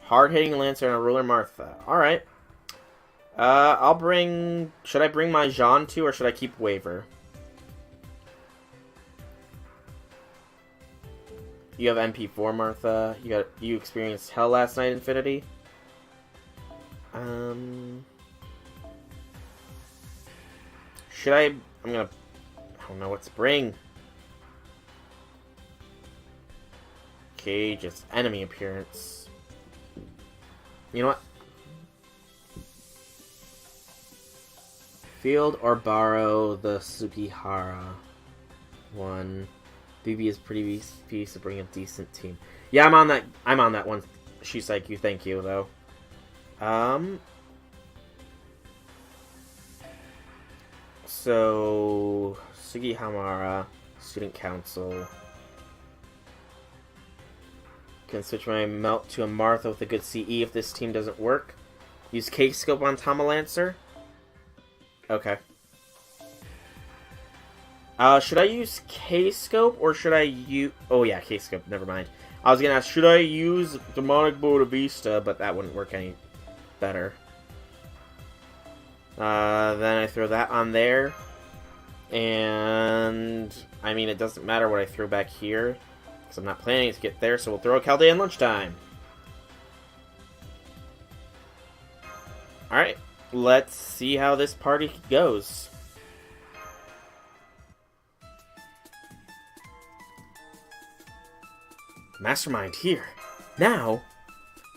Hard-hitting Lancer and a Ruler Martha. Alright. I'll bring... Should I bring my Jean too, or should I keep Waver? You have MP4, Martha. You experienced hell last night, Infinity. Should I... I don't know what to bring. Okay, just enemy appearance. You know what? Field or borrow the Sugihara one. BB is pretty piece to bring a decent team. Yeah, I'm on that one. She's like, thank you though. So, Sugihamara, Student Council. Can switch my melt to a Martha with a good CE if this team doesn't work. Use K-Scope on Tomalancer. Okay. Should I use K-Scope or should I use... Oh yeah, K-Scope, never mind. I was gonna ask, should I use Demonic Bodavista, but that wouldn't work any better. Then I throw that on there. And... I mean, it doesn't matter what I throw back here, because I'm not planning to get there, so we'll throw a Chaldean Lunchtime. Alright, let's see how this party goes. Mastermind here. Now?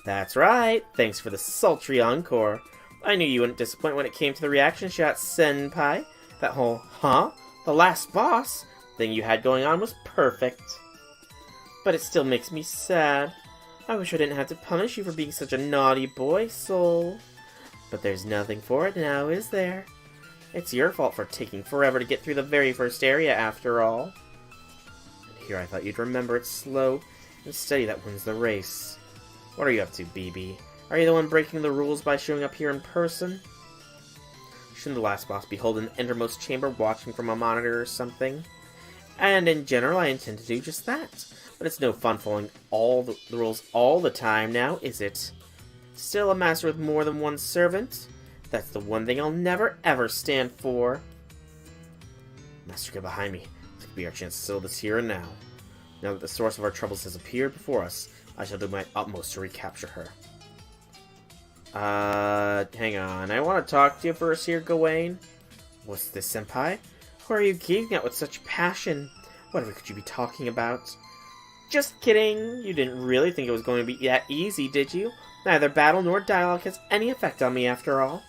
That's right. Thanks for the sultry encore. I knew you wouldn't disappoint when it came to the reaction shot, Senpai. That whole, huh? The last boss thing you had going on was perfect. But it still makes me sad. I wish I didn't have to punish you for being such a naughty boy, Soul. But there's nothing for it now, is there? It's your fault for taking forever to get through the very first area, after all. And here I thought you'd remember it's slow and steady that wins the race. What are you up to, BB? Are you the one breaking the rules by showing up here in person? Shouldn't the last boss be holding the innermost chamber watching from a monitor or something? And in general, I intend to do just that. But it's no fun following all the rules all the time now, is it? Still a master with more than one servant? That's the one thing I'll never ever stand for. Master, get behind me. This could be our chance to settle this here and now. Now that the source of our troubles has appeared before us, I shall do my utmost to recapture her. Hang on. I want to talk to you first here, Gawain. What's this, Senpai? Who are you gazing at with such passion? Whatever could you be talking about? Just kidding. You didn't really think it was going to be that easy, did you? Neither battle nor dialogue has any effect on me, after all.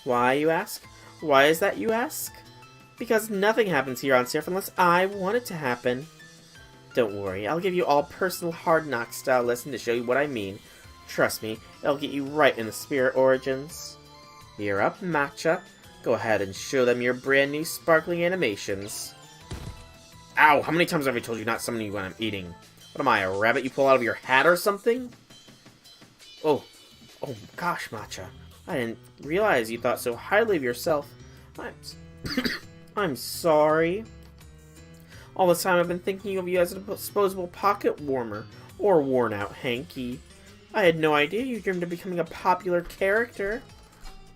Why, you ask? Why is that, you ask? Because nothing happens here on Seraph unless I want it to happen. Don't worry, I'll give you all personal hard knock style lesson to show you what I mean. Trust me, it'll get you right in the spirit origins. You're up, Matcha. Go ahead and show them your brand new sparkling animations. Ow, how many times have I told you not summoning you when I'm eating? What am I, a rabbit you pull out of your hat or something? Oh gosh, Matcha. I didn't realize you thought so highly of yourself. I'm sorry. All this time I've been thinking of you as a disposable pocket warmer, or worn-out hanky. I had no idea you dreamed of becoming a popular character.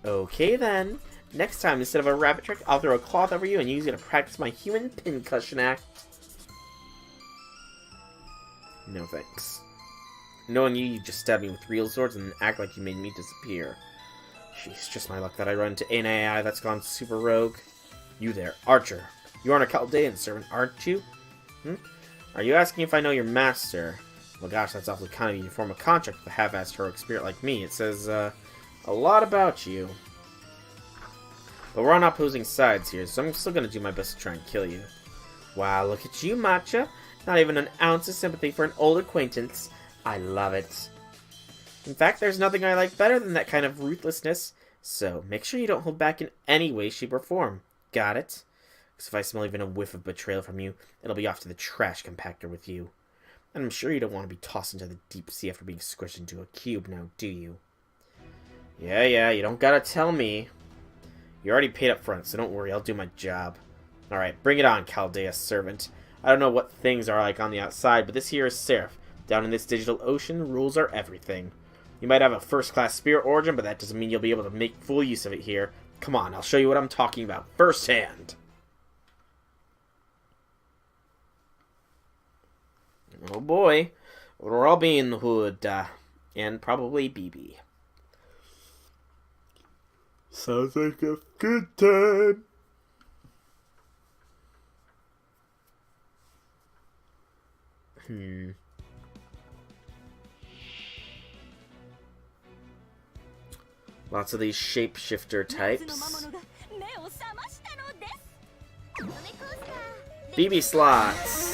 Okay then. Next time, instead of a rabbit trick, I'll throw a cloth over you and use it to practice my human pincushion act. No thanks. Knowing you just stab me with real swords and then act like you made me disappear. Jeez, just my luck that I run into an AI that's gone super rogue. You there, Archer. You aren't a Chaldean servant, aren't you? Are you asking if I know your master? Well, gosh, that's awfully kind of you to form a contract with a half-assed heroic spirit like me. It says, a lot about you. But we're on opposing sides here, so I'm still going to do my best to try and kill you. Wow, look at you, Matcha. Not even an ounce of sympathy for an old acquaintance. I love it. In fact, there's nothing I like better than that kind of ruthlessness. So, make sure you don't hold back in any way, shape, or form. Got it? Because if I smell even a whiff of betrayal from you, it'll be off to the trash compactor with you. And I'm sure you don't want to be tossed into the deep sea after being squished into a cube now, do you? Yeah, you don't gotta tell me. You already paid up front, so don't worry, I'll do my job. Alright, bring it on, Chaldea servant. I don't know what things are like on the outside, but this here is Seraph. Down in this digital ocean, rules are everything. You might have a first-class spirit origin, but that doesn't mean you'll be able to make full use of it here. Come on, I'll show you what I'm talking about firsthand. Oh boy, Robin Hood, and probably BB. Sounds like a good time. Lots of these shapeshifter types. BB slots.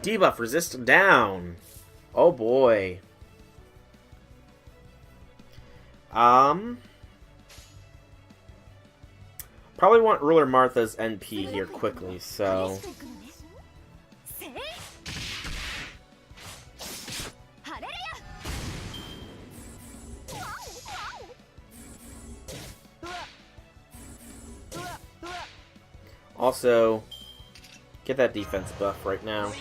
Debuff resist down. Oh boy. Probably want Ruler Martha's NP here quickly, so... Also, get that defense buff right now.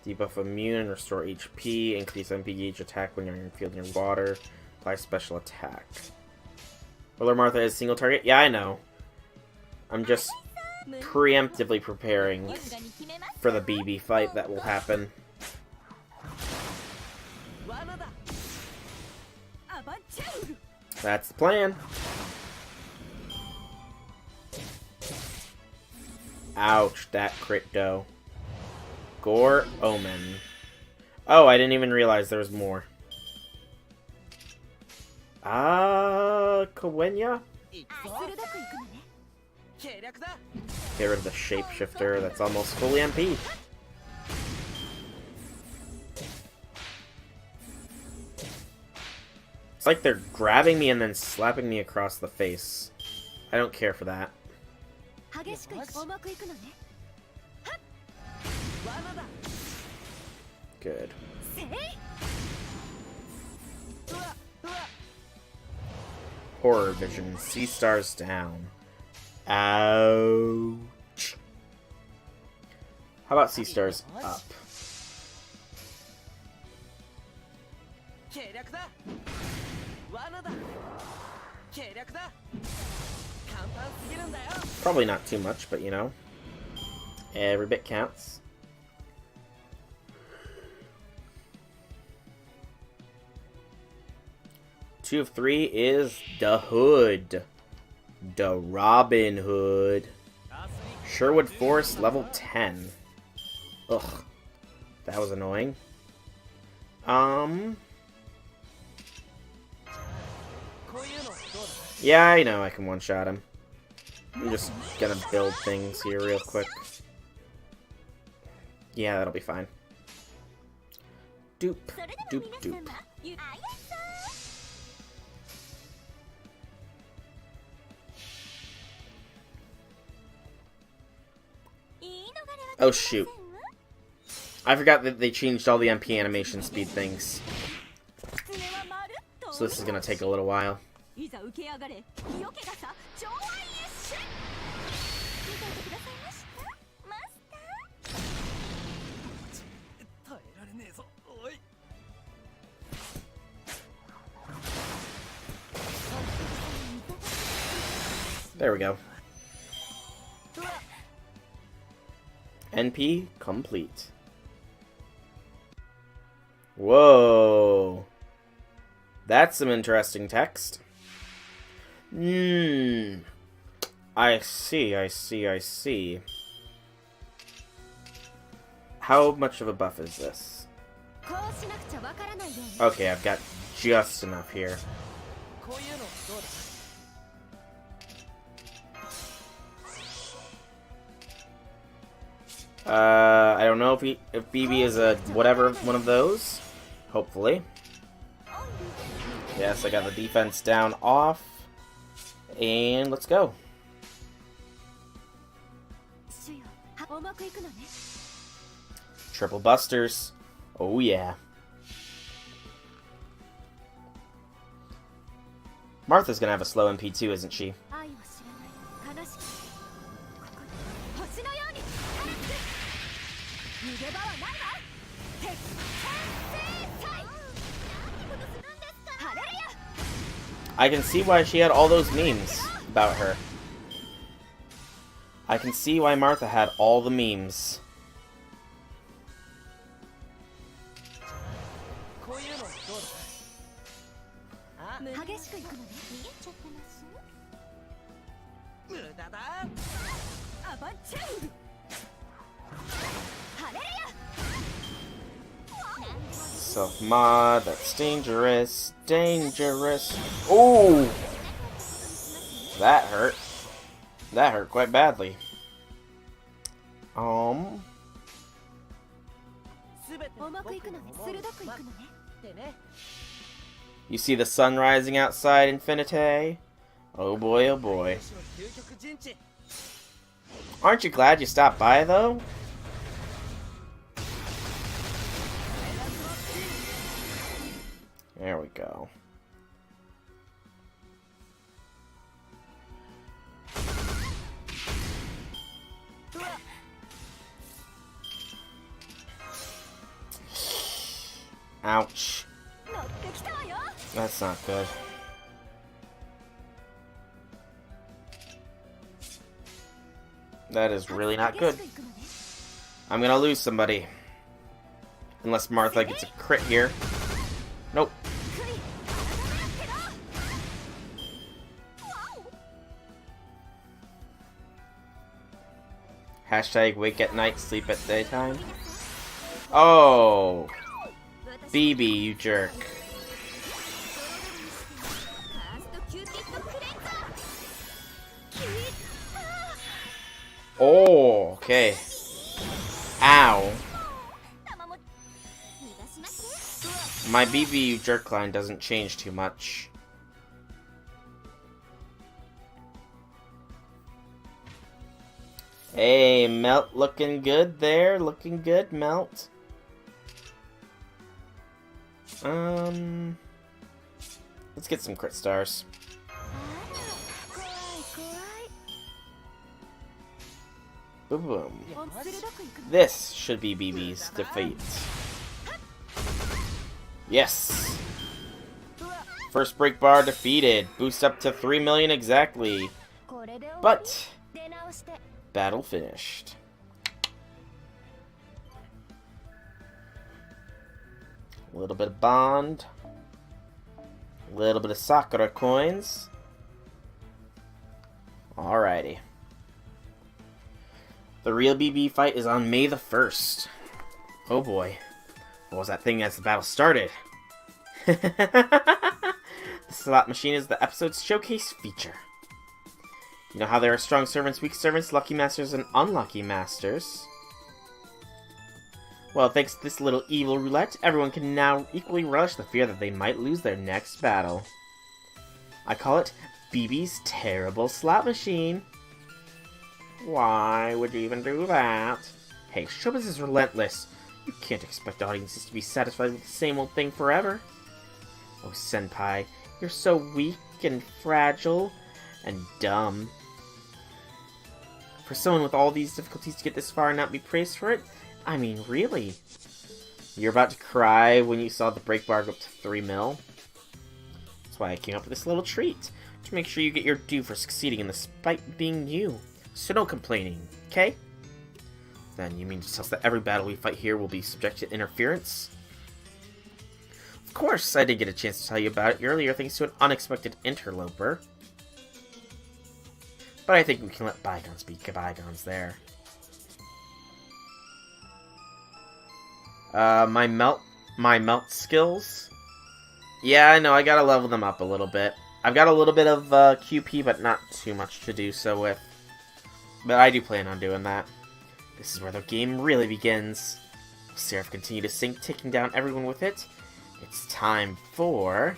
Debuff immune, restore HP, increase MP gauge attack when you're in field near water, apply special attack. Ruler Martha is single target? Yeah, I know. I'm just preemptively preparing for the BB fight that will happen. That's the plan. Ouch, that crit dough. Gore Omen. Oh, I didn't even realize there was more. Kawenya? Get rid of the shapeshifter, that's almost fully MP. It's like they're grabbing me and then slapping me across the face. I don't care for that. Good. Horror vision. Sea stars down. Ouch. How about sea stars up? Probably not too much, but you know, every bit counts. Two of three is the Hood. The Robin Hood. Sherwood Forest level 10. Ugh. That was annoying. Yeah, I know I can one-shot him. I'm just gonna build things here real quick. Yeah, that'll be fine. Doop, doop, doop. Oh shoot. I forgot that they changed all the MP animation speed things. So this is gonna take a little while. There we go. NP complete. Whoa. That's some interesting text. I see. How much of a buff is this? Okay, I've got just enough here. I don't know if BB is a whatever one of those. Hopefully. Yes, I got the defense down off. And let's go. Triple busters. Oh yeah. Martha's gonna have a slow MP too, isn't she? I can see why she had all those memes about her. I can see why Martha had all the memes. Self-mod, that's dangerous. Dangerous. Ooh! That hurt. That hurt quite badly. You see the sun rising outside, Infinite? Oh boy, oh boy. Aren't you glad you stopped by, though? There we go. Ouch. That's not good. That is really not good. I'm gonna lose somebody. Unless Martha gets a crit here. Nope. Hashtag wake at night, sleep at daytime. Oh! BB, you jerk. Oh, okay. Ow. My BB, you jerk line doesn't change too much. Hey, Melt, looking good there. Looking good, Melt. Let's get some crit stars. Boom, boom. This should be BB's defeat. Yes! First break bar defeated. Boost up to 3 million exactly. But battle finished. A little bit of bond. A little bit of Sakura coins. Alrighty. The real BB fight is on May the 1st. Oh boy. What was that thing as the battle started? The slot machine is the episode's showcase feature. You know how there are strong servants, weak servants, lucky masters, and unlucky masters? Well, thanks to this little evil roulette, everyone can now equally relish the fear that they might lose their next battle. I call it BB's terrible slot machine. Why would you even do that? Hey, showbiz is relentless. You can't expect audiences to be satisfied with the same old thing forever. Oh, Senpai, you're so weak and fragile and dumb. For someone with all these difficulties to get this far and not be praised for it? I mean, really? You're about to cry when you saw the break bar go up to 3 mil? That's why I came up with this little treat. To make sure you get your due for succeeding in despite being you. So no complaining, okay? Then you mean to tell us that every battle we fight here will be subject to interference? Of course, I did get a chance to tell you about it earlier thanks to an unexpected interloper. But I think we can let bygones be bygones there. My melt skills? Yeah, I know, I gotta level them up a little bit. I've got a little bit of QP, but not too much to do so with. But I do plan on doing that. This is where the game really begins. Will SE.RA.PH continue to sink, taking down everyone with it? It's time for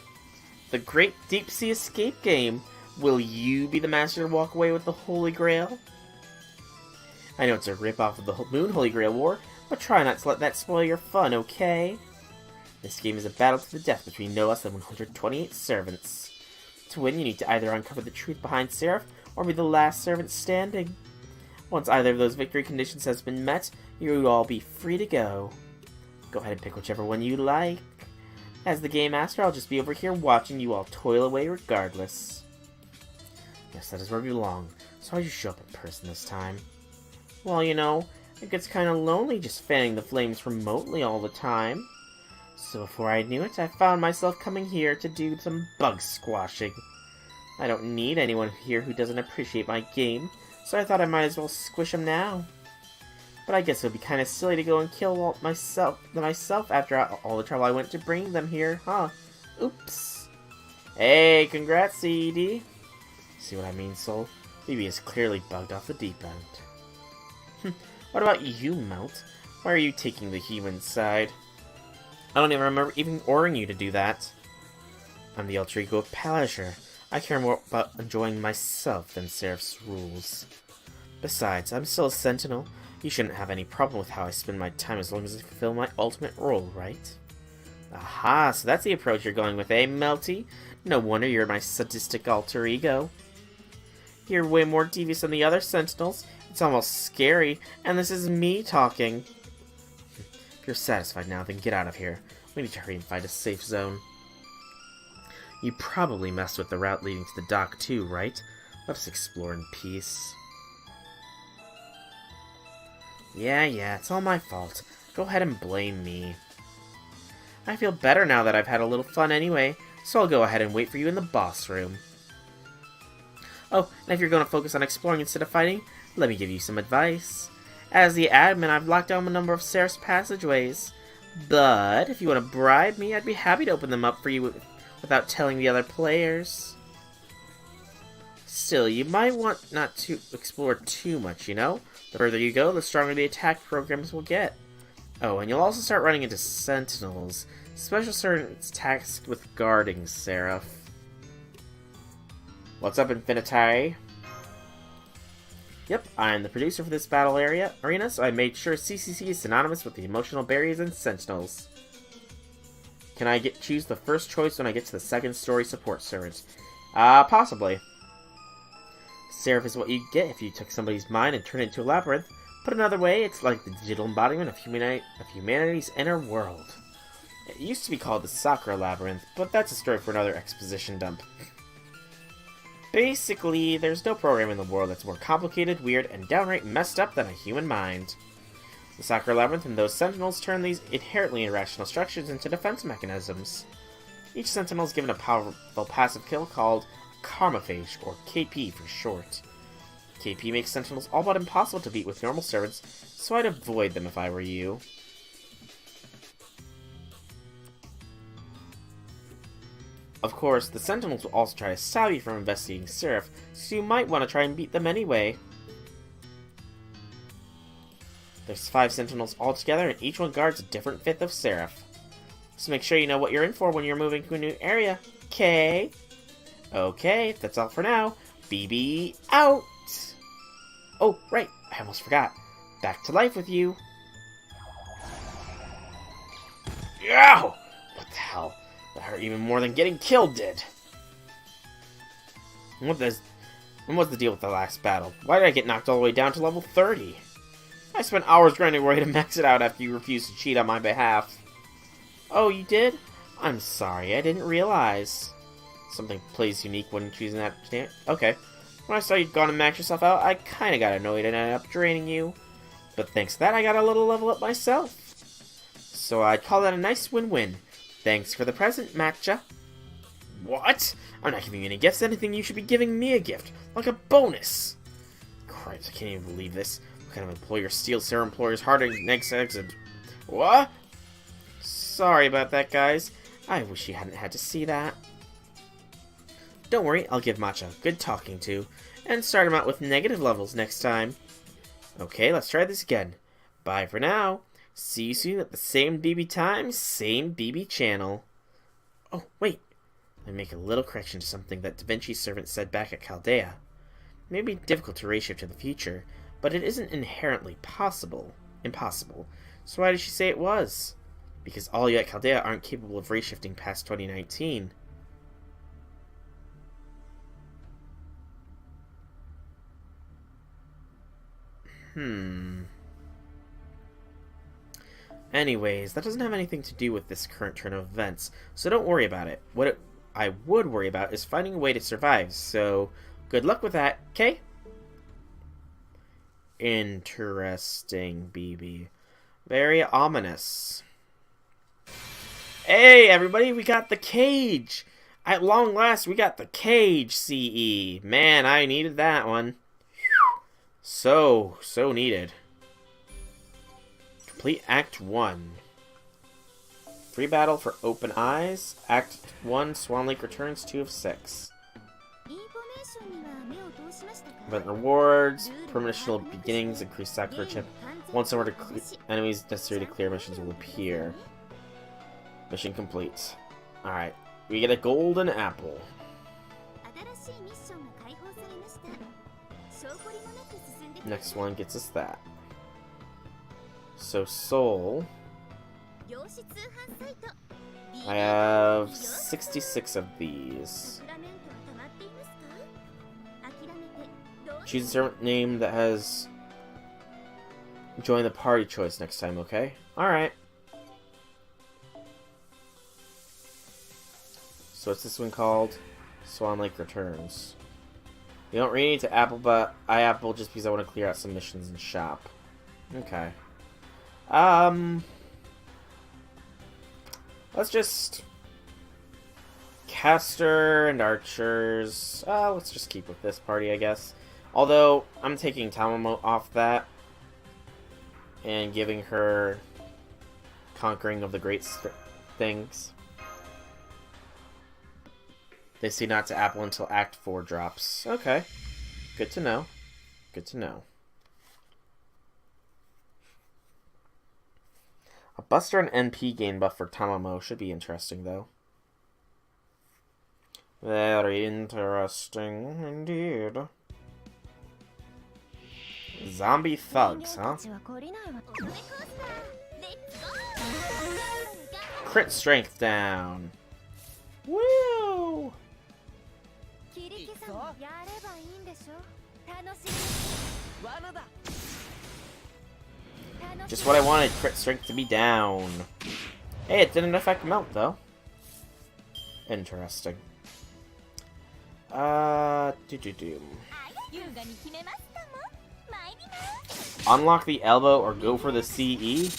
the Great Deep Sea Escape game. Will you be the master to walk away with the Holy Grail? I know it's a rip-off of the Moon Holy Grail War, but try not to let that spoil your fun, okay? This game is a battle to the death between no less than 128 servants. To win, you need to either uncover the truth behind SE.RA.PH, or be the last servant standing. Once either of those victory conditions has been met, you will all be free to go. Go ahead and pick whichever one you like. As the game master, I'll just be over here watching you all toil away regardless. Yes, that is where we belong. So why'd you show up in person this time? Well, you know, it gets kinda lonely just fanning the flames remotely all the time. So before I knew it, I found myself coming here to do some bug squashing. I don't need anyone here who doesn't appreciate my game, so I thought I might as well squish him now. But I guess it would be kinda silly to go and kill myself after all the trouble I went to bring them here, huh? Oops. Hey, congrats, CED. See what I mean, Soul? BB is clearly bugged off the deep end. What about you, Melt? Why are you taking the human side? I don't even remember even ordering you to do that. I'm the alter ego of Pleasure. I care more about enjoying myself than Seraph's rules. Besides, I'm still a sentinel. You shouldn't have any problem with how I spend my time as long as I fulfill my ultimate role, right? Aha, so that's the approach you're going with, eh, Melty? No wonder you're my sadistic alter ego. You're way more devious than the other sentinels. It's almost scary, and this is me talking. If you're satisfied now, then get out of here. We need to hurry and find a safe zone. You probably messed with the route leading to the dock too, right? Let us explore in peace. Yeah, it's all my fault. Go ahead and blame me. I feel better now that I've had a little fun anyway, so I'll go ahead and wait for you in the boss room. Oh, and if you're going to focus on exploring instead of fighting, let me give you some advice. As the admin, I've locked down a number of SE.RA's passageways, but if you want to bribe me, I'd be happy to open them up for you without telling the other players. Still, you might want not to explore too much, you know? The further you go, the stronger the attack programs will get. Oh, and you'll also start running into sentinels, special servants tasked with guarding Seraph. What's up, Infinitari? Yep, I'm the producer for this battle arena, so I made sure CCC is synonymous with the emotional barriers and sentinels. Can I choose the first choice when I get to the second story support servant? Possibly. Seraph is what you'd get if you took somebody's mind and turned it into a labyrinth. Put another way, it's like the digital embodiment of humanity's inner world. It used to be called the SE.RA Labyrinth, but that's a story for another exposition dump. Basically, there's no program in the world that's more complicated, weird, and downright messed up than a human mind. The SE.RA Labyrinth and those sentinels turn these inherently irrational structures into defense mechanisms. Each sentinel is given a powerful passive kill called Karma-phage, or KP for short. KP makes sentinels all but impossible to beat with normal servants, so I'd avoid them if I were you. Of course, the sentinels will also try to stop you from investigating Seraph, so you might want to try and beat them anyway. There's 5 sentinels altogether, and each one guards a different fifth of Seraph. So make sure you know what you're in for when you're moving to a new area, okay? Okay, that's all for now. BB out! Oh, right, I almost forgot. Back to life with you. Ow! What the hell? That hurt even more than getting killed did. What was the deal with the last battle? Why did I get knocked all the way down to level 30? I spent hours grinding away to max it out after you refused to cheat on my behalf. Oh, you did? I'm sorry, I didn't realize. Something plays unique when choosing that. Okay. When I saw you'd gone and maxed yourself out, I kinda got annoyed and ended up draining you. But thanks to that, I got a little level up myself. So I'd call that a nice win-win. Thanks for the present, Matcha. What? I'm not giving you any gifts. Anything, you should be giving me a gift. Like a bonus. Christ, I can't even believe this. What kind of employer steals their employer's heart and next exit? What? Sorry about that, guys. I wish you hadn't had to see that. Don't worry, I'll give Matcha a good talking to, and start him out with negative levels next time. Okay, let's try this again. Bye for now. See you soon at the same BB time, same BB channel. Oh, wait. Let me make a little correction to something that Da Vinci's servant said back at Chaldea. It may be difficult to reshift to the future, but it isn't inherently impossible. So why did she say it was? Because all you at Chaldea aren't capable of reshifting past 2019. Anyways, that doesn't have anything to do with this current turn of events, so don't worry about it. What I would worry about is finding a way to survive, so good luck with that, okay? Interesting, BB. Very ominous. Hey, everybody, we got the cage! At long last, we got the cage, CE. Man, I needed that one. So needed. Complete Act 1. Free battle for Open Eyes. Act 1, Swan Lake Returns, 2 of 6. Event rewards, permissional beginnings, increased SE.RA chip. Once over to enemies necessary to clear missions will appear. Mission complete. Alright, we get a golden apple. Next one gets us that. So Soul. I have 66 of these. Choose a servant name that has join the party choice next time, okay? Alright. So what's this one called? Swan Lake Returns. You don't really need to Apple, but I Apple just because I want to clear out some missions in shop. Okay. Let's just caster and archers. Let's just keep with this party, I guess. Although I'm taking Tamamo off that and giving her Conquering of the Great Things. They say not to Apple until Act 4 drops. Okay. Good to know. Good to know. A Buster and NP gain buff for Tamamo should be interesting, though. Very interesting indeed. Zombie thugs, huh? Crit strength down. Woo! Just what I wanted, crit strength to be down. Hey, it didn't affect melt, though. Interesting. Unlock the elbow or go for the CE?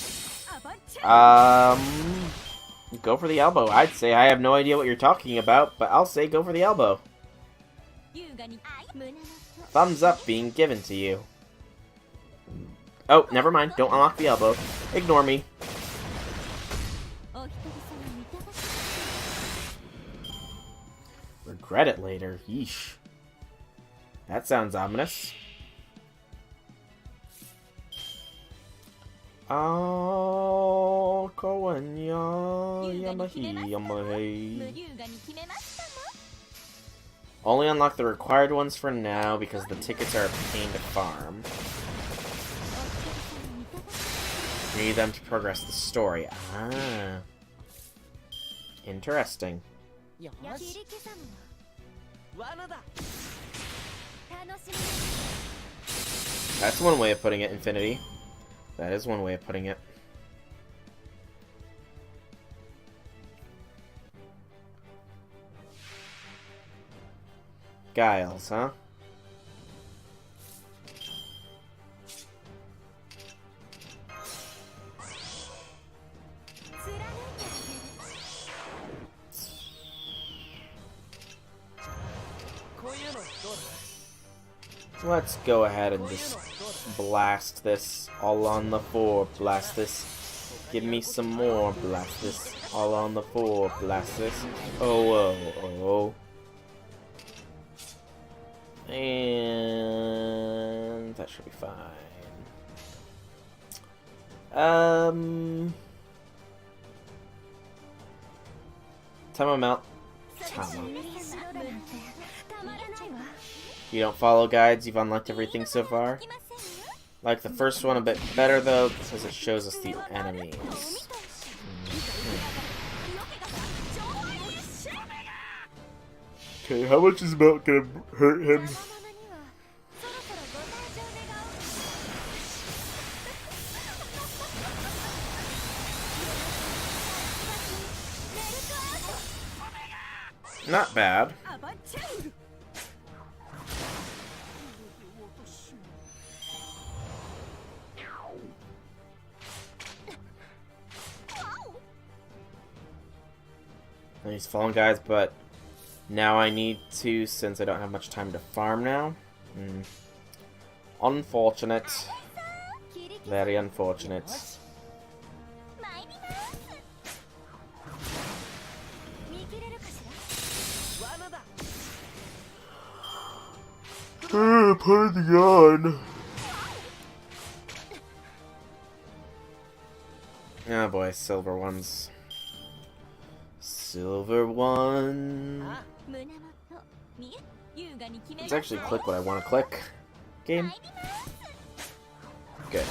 Go for the elbow. I'd say I have no idea what you're talking about, but I'll say go for the elbow. Thumbs up being given to you. Oh, never mind. Don't unlock the elbow. Ignore me. Regret it later. Yeesh. That sounds ominous. Only unlock the required ones for now because the tickets are a pain to farm. You need them to progress the story. Ah. Interesting. That's one way of putting it, Infinity. That is one way of putting it. Giles, huh? Let's go ahead and just blast this all on the floor. Blast this. Give me some more. Blast this all on the floor. Blast this. Oh, oh, oh. And that should be fine. Time out. Time. You don't follow guides, you've unlocked everything so far. Like the first one a bit better though, because it shows us the enemies. Okay, how much is Melt gonna hurt him? Not bad. These fallen guys, but now I need to, since I don't have much time to farm now. Unfortunate. Very unfortunate. Pardon the yawn. Oh boy, silver ones. Silver one. Let's actually click what I want to click. Game. Good.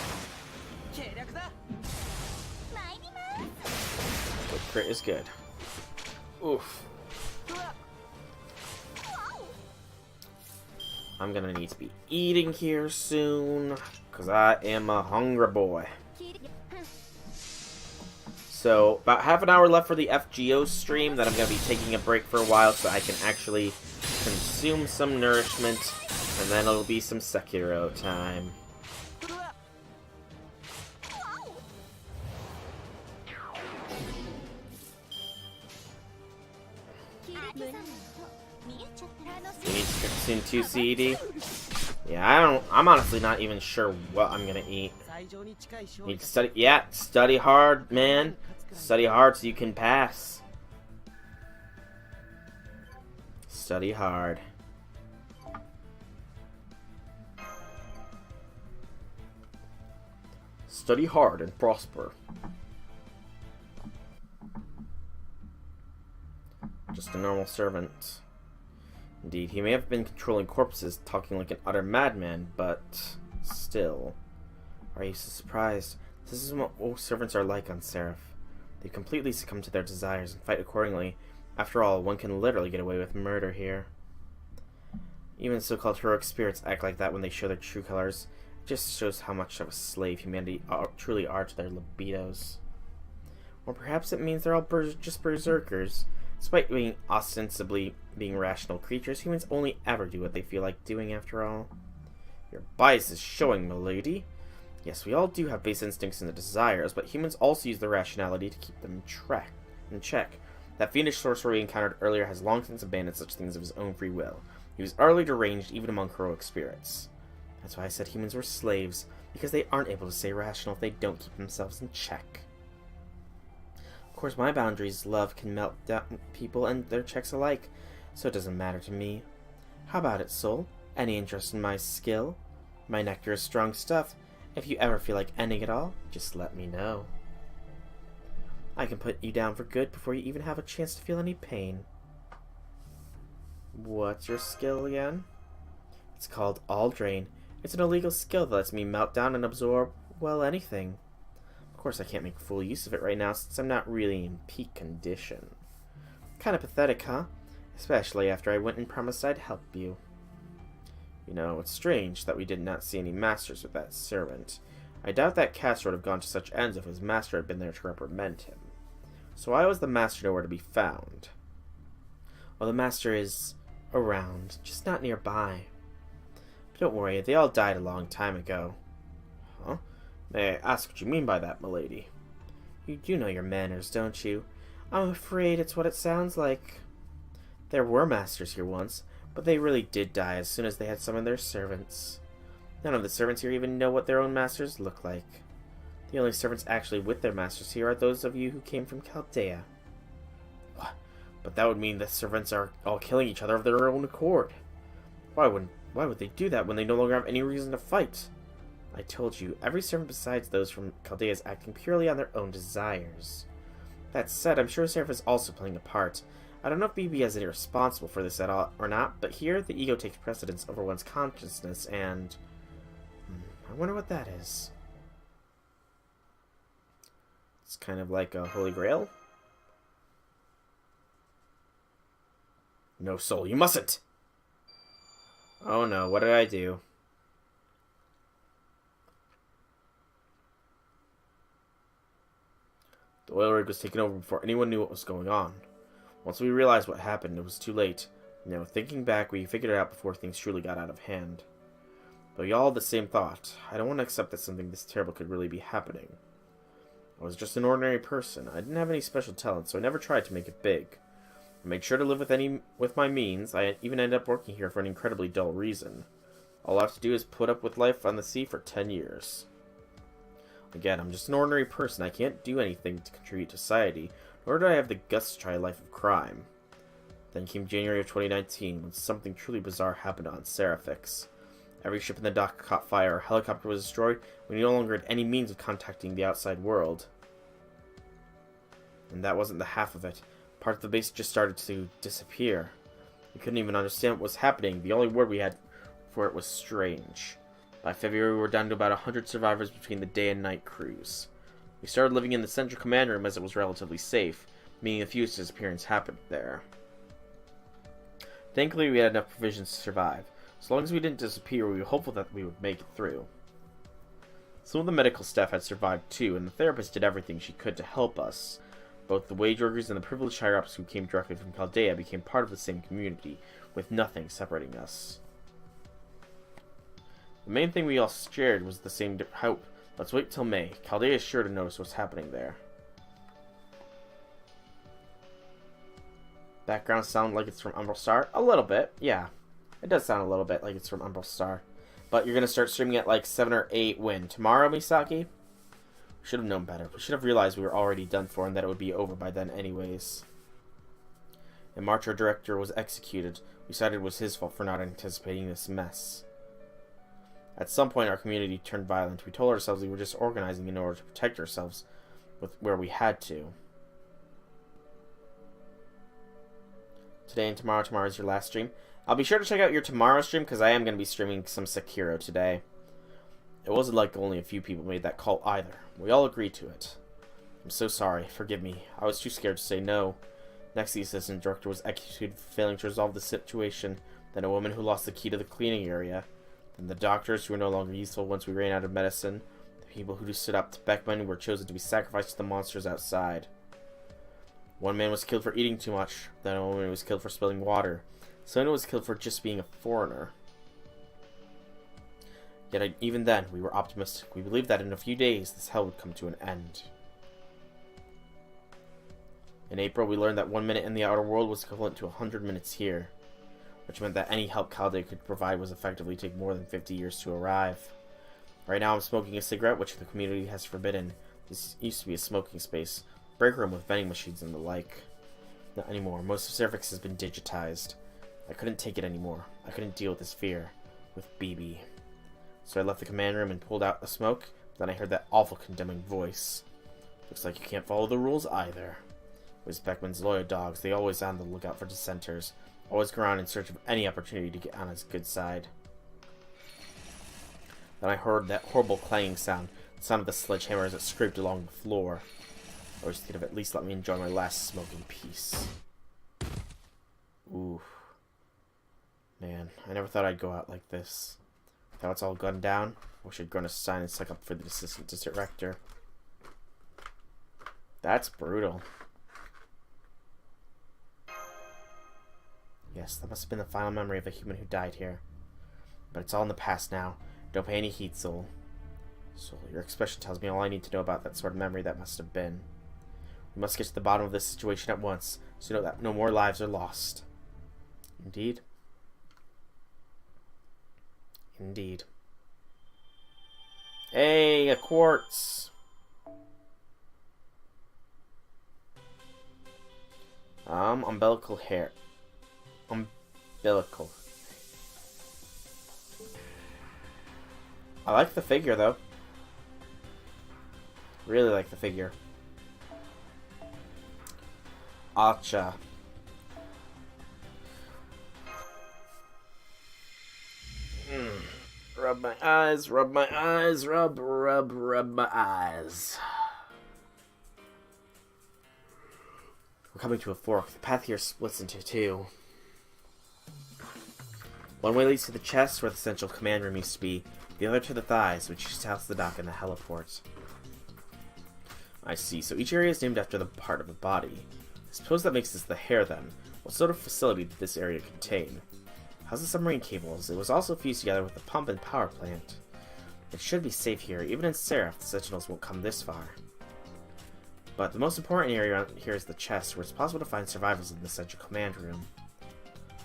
Quick crit is good. Oof. I'm gonna need to be eating here soon, because I am a hungry boy. So, about half an hour left for the FGO stream, then I'm gonna be taking a break for a while so I can actually consume some nourishment, and then it'll be some Sekiro time. We need to consume 2 CED. Yeah, I'm honestly not even sure what I'm gonna eat. Need to study. Yeah, study hard, man. Study hard so you can pass. Study hard. Study hard and prosper. Just a normal servant. Indeed, he may have been controlling corpses, talking like an utter madman, but still. Are you so surprised? This is what all servants are like on Seraph. They completely succumb to their desires and fight accordingly. After all, one can literally get away with murder here. Even so-called heroic spirits act like that when they show their true colors. It just shows how much of a slave humanity truly are to their libidos. Or perhaps it means they're all just berserkers. Despite being ostensibly being rational creatures, humans only ever do what they feel like doing after all. Your bias is showing, milady. Yes, we all do have base instincts and the desires, but humans also use their rationality to keep them in check. That fiendish sorcerer we encountered earlier has long since abandoned such things of his own free will. He was utterly deranged even among heroic spirits. That's why I said humans were slaves, because they aren't able to stay rational if they don't keep themselves in check. Of course, my boundaries, love, can melt down people and their checks alike, so it doesn't matter to me. How about it, soul? Any interest in my skill? My nectar is strong stuff. If you ever feel like ending it all, just let me know. I can put you down for good before you even have a chance to feel any pain. What's your skill again? It's called All Drain. It's an illegal skill that lets me melt down and absorb, well, anything. Of course, I can't make full use of it right now since I'm not really in peak condition. Kinda pathetic, huh? Especially after I went and promised I'd help you. You know, it's strange that we did not see any masters with that servant. I doubt that caster would have gone to such ends if his master had been there to reprimand him. So why was the master nowhere to be found? Well, the master is around, just not nearby. But don't worry, they all died a long time ago. Huh? May I ask what you mean by that, milady? You do know your manners, don't you? I'm afraid it's what it sounds like. There were masters here once, but they really did die as soon as they had summoned their servants. None of the servants here even know what their own masters look like. The only servants actually with their masters here are those of you who came from Chaldea. What? But that would mean the servants are all killing each other of their own accord. Why would they do that when they no longer have any reason to fight? I told you, every servant besides those from Chaldea is acting purely on their own desires. That said, I'm sure Seraph is also playing a part. I don't know if BB is irresponsible for this at all or not, but here the ego takes precedence over one's consciousness, and I wonder what that is. It's kind of like a holy grail. No, soul, you mustn't! Oh no, what did I do? The oil rig was taken over before anyone knew what was going on. Once we realized what happened, it was too late. You know, thinking back, we figured it out before things truly got out of hand. But we all had the same thought. I don't want to accept that something this terrible could really be happening. I was just an ordinary person. I didn't have any special talent, so I never tried to make it big. I made sure to live with my means. I even ended up working here for an incredibly dull reason. All I have to do is put up with life on the sea for 10 years. Again, I'm just an ordinary person. I can't do anything to contribute to society, nor do I have the guts to try a life of crime. Then came January of 2019, when something truly bizarre happened on SE.RA.PH. Every ship in the dock caught fire, a helicopter was destroyed, we no longer had any means of contacting the outside world. And that wasn't the half of it. Part of the base just started to disappear. We couldn't even understand what was happening. The only word we had for it was strange. By February, we were down to about 100 survivors between the day and night crews. We started living in the central command room as it was relatively safe, meaning a few disappearances happened there. Thankfully, we had enough provisions to survive. As long as we didn't disappear, we were hopeful that we would make it through. Some of the medical staff had survived too, and the therapist did everything she could to help us. Both the wage workers and the privileged higher-ups who came directly from Chaldea became part of the same community, with nothing separating us. The main thing we all shared was the same hope. Let's wait till May. Chaldea is sure to notice what's happening there. Background sound like it's from Umbral Star? A little bit, yeah. It does sound a little bit like it's from Umbral Star. But you're going to start streaming at like 7 or 8 when? Tomorrow, Misaki? We should have known better. We should have realized we were already done for and that it would be over by then anyways. In March, our director was executed. We decided it was his fault for not anticipating this mess. At some point, our community turned violent. We told ourselves we were just organizing in order to protect ourselves with where we had to. Today and tomorrow. Tomorrow is your last stream. I'll be sure to check out your tomorrow stream because I am going to be streaming some Sekiro today. It wasn't like only a few people made that call either. We all agreed to it. I'm so sorry. Forgive me. I was too scared to say no. Next, the assistant director was executed for failing to resolve the situation. Then a woman who lost the key to the cleaning area. Then the doctors who were no longer useful once we ran out of medicine. The people who stood up to Beckman were chosen to be sacrificed to the monsters outside. One man was killed for eating too much. Then a woman was killed for spilling water. Someone was killed for just being a foreigner. Yet even then, we were optimistic. We believed that in a few days, this hell would come to an end. In April, we learned that 1 minute in the outer world was equivalent to 100 minutes here, which meant that any help Chaldea could provide was effectively take more than 50 years to arrive. Right now, I'm smoking a cigarette, which the community has forbidden. This used to be a smoking space, break room with vending machines and the like. Not anymore. Most of Cervix has been digitized. I couldn't take it anymore. I couldn't deal with this fear. With BB. So I left the command room and pulled out a smoke. Then I heard that awful condemning voice. Looks like you can't follow the rules either. It was Beckman's loyal dogs. They always on the lookout for dissenters. Always go around in search of any opportunity to get on his good side. Then I heard that horrible clanging sound. The sound of the sledgehammer as it scraped along the floor. I wish they could have at least let me enjoy my last smoke in peace. Ooh. Man, I never thought I'd go out like this. Now it's all gone down. I wish I'd grown a sign and stuck up for the assistant director. That's brutal. Yes, that must have been the final memory of a human who died here. But it's all in the past now. Don't pay any heed, Soul. Soul, your expression tells me all I need to know about that sort of memory that must have been. We must get to the bottom of this situation at once, so you know that no more lives are lost. Indeed. Indeed. Hey, a quartz! Umbilical hair. Umbilical. I like the figure, though. Really like the figure. Acha. Rub my eyes, rub my eyes, rub my eyes. We're coming to a fork. The path here splits into two. One way leads to the chest, where the central command room used to be. The other to the thighs, which used to house the dock and the heliport. I see. So each area is named after the part of the body. I suppose that makes this the hair, then. What sort of facility did this area contain? How's the submarine cables? It was also fused together with the pump and power plant. It should be safe here. Even in SE.RA.PH, the Sentinels won't come this far. But the most important area around here is the chest, where it's possible to find survivors in the central command room.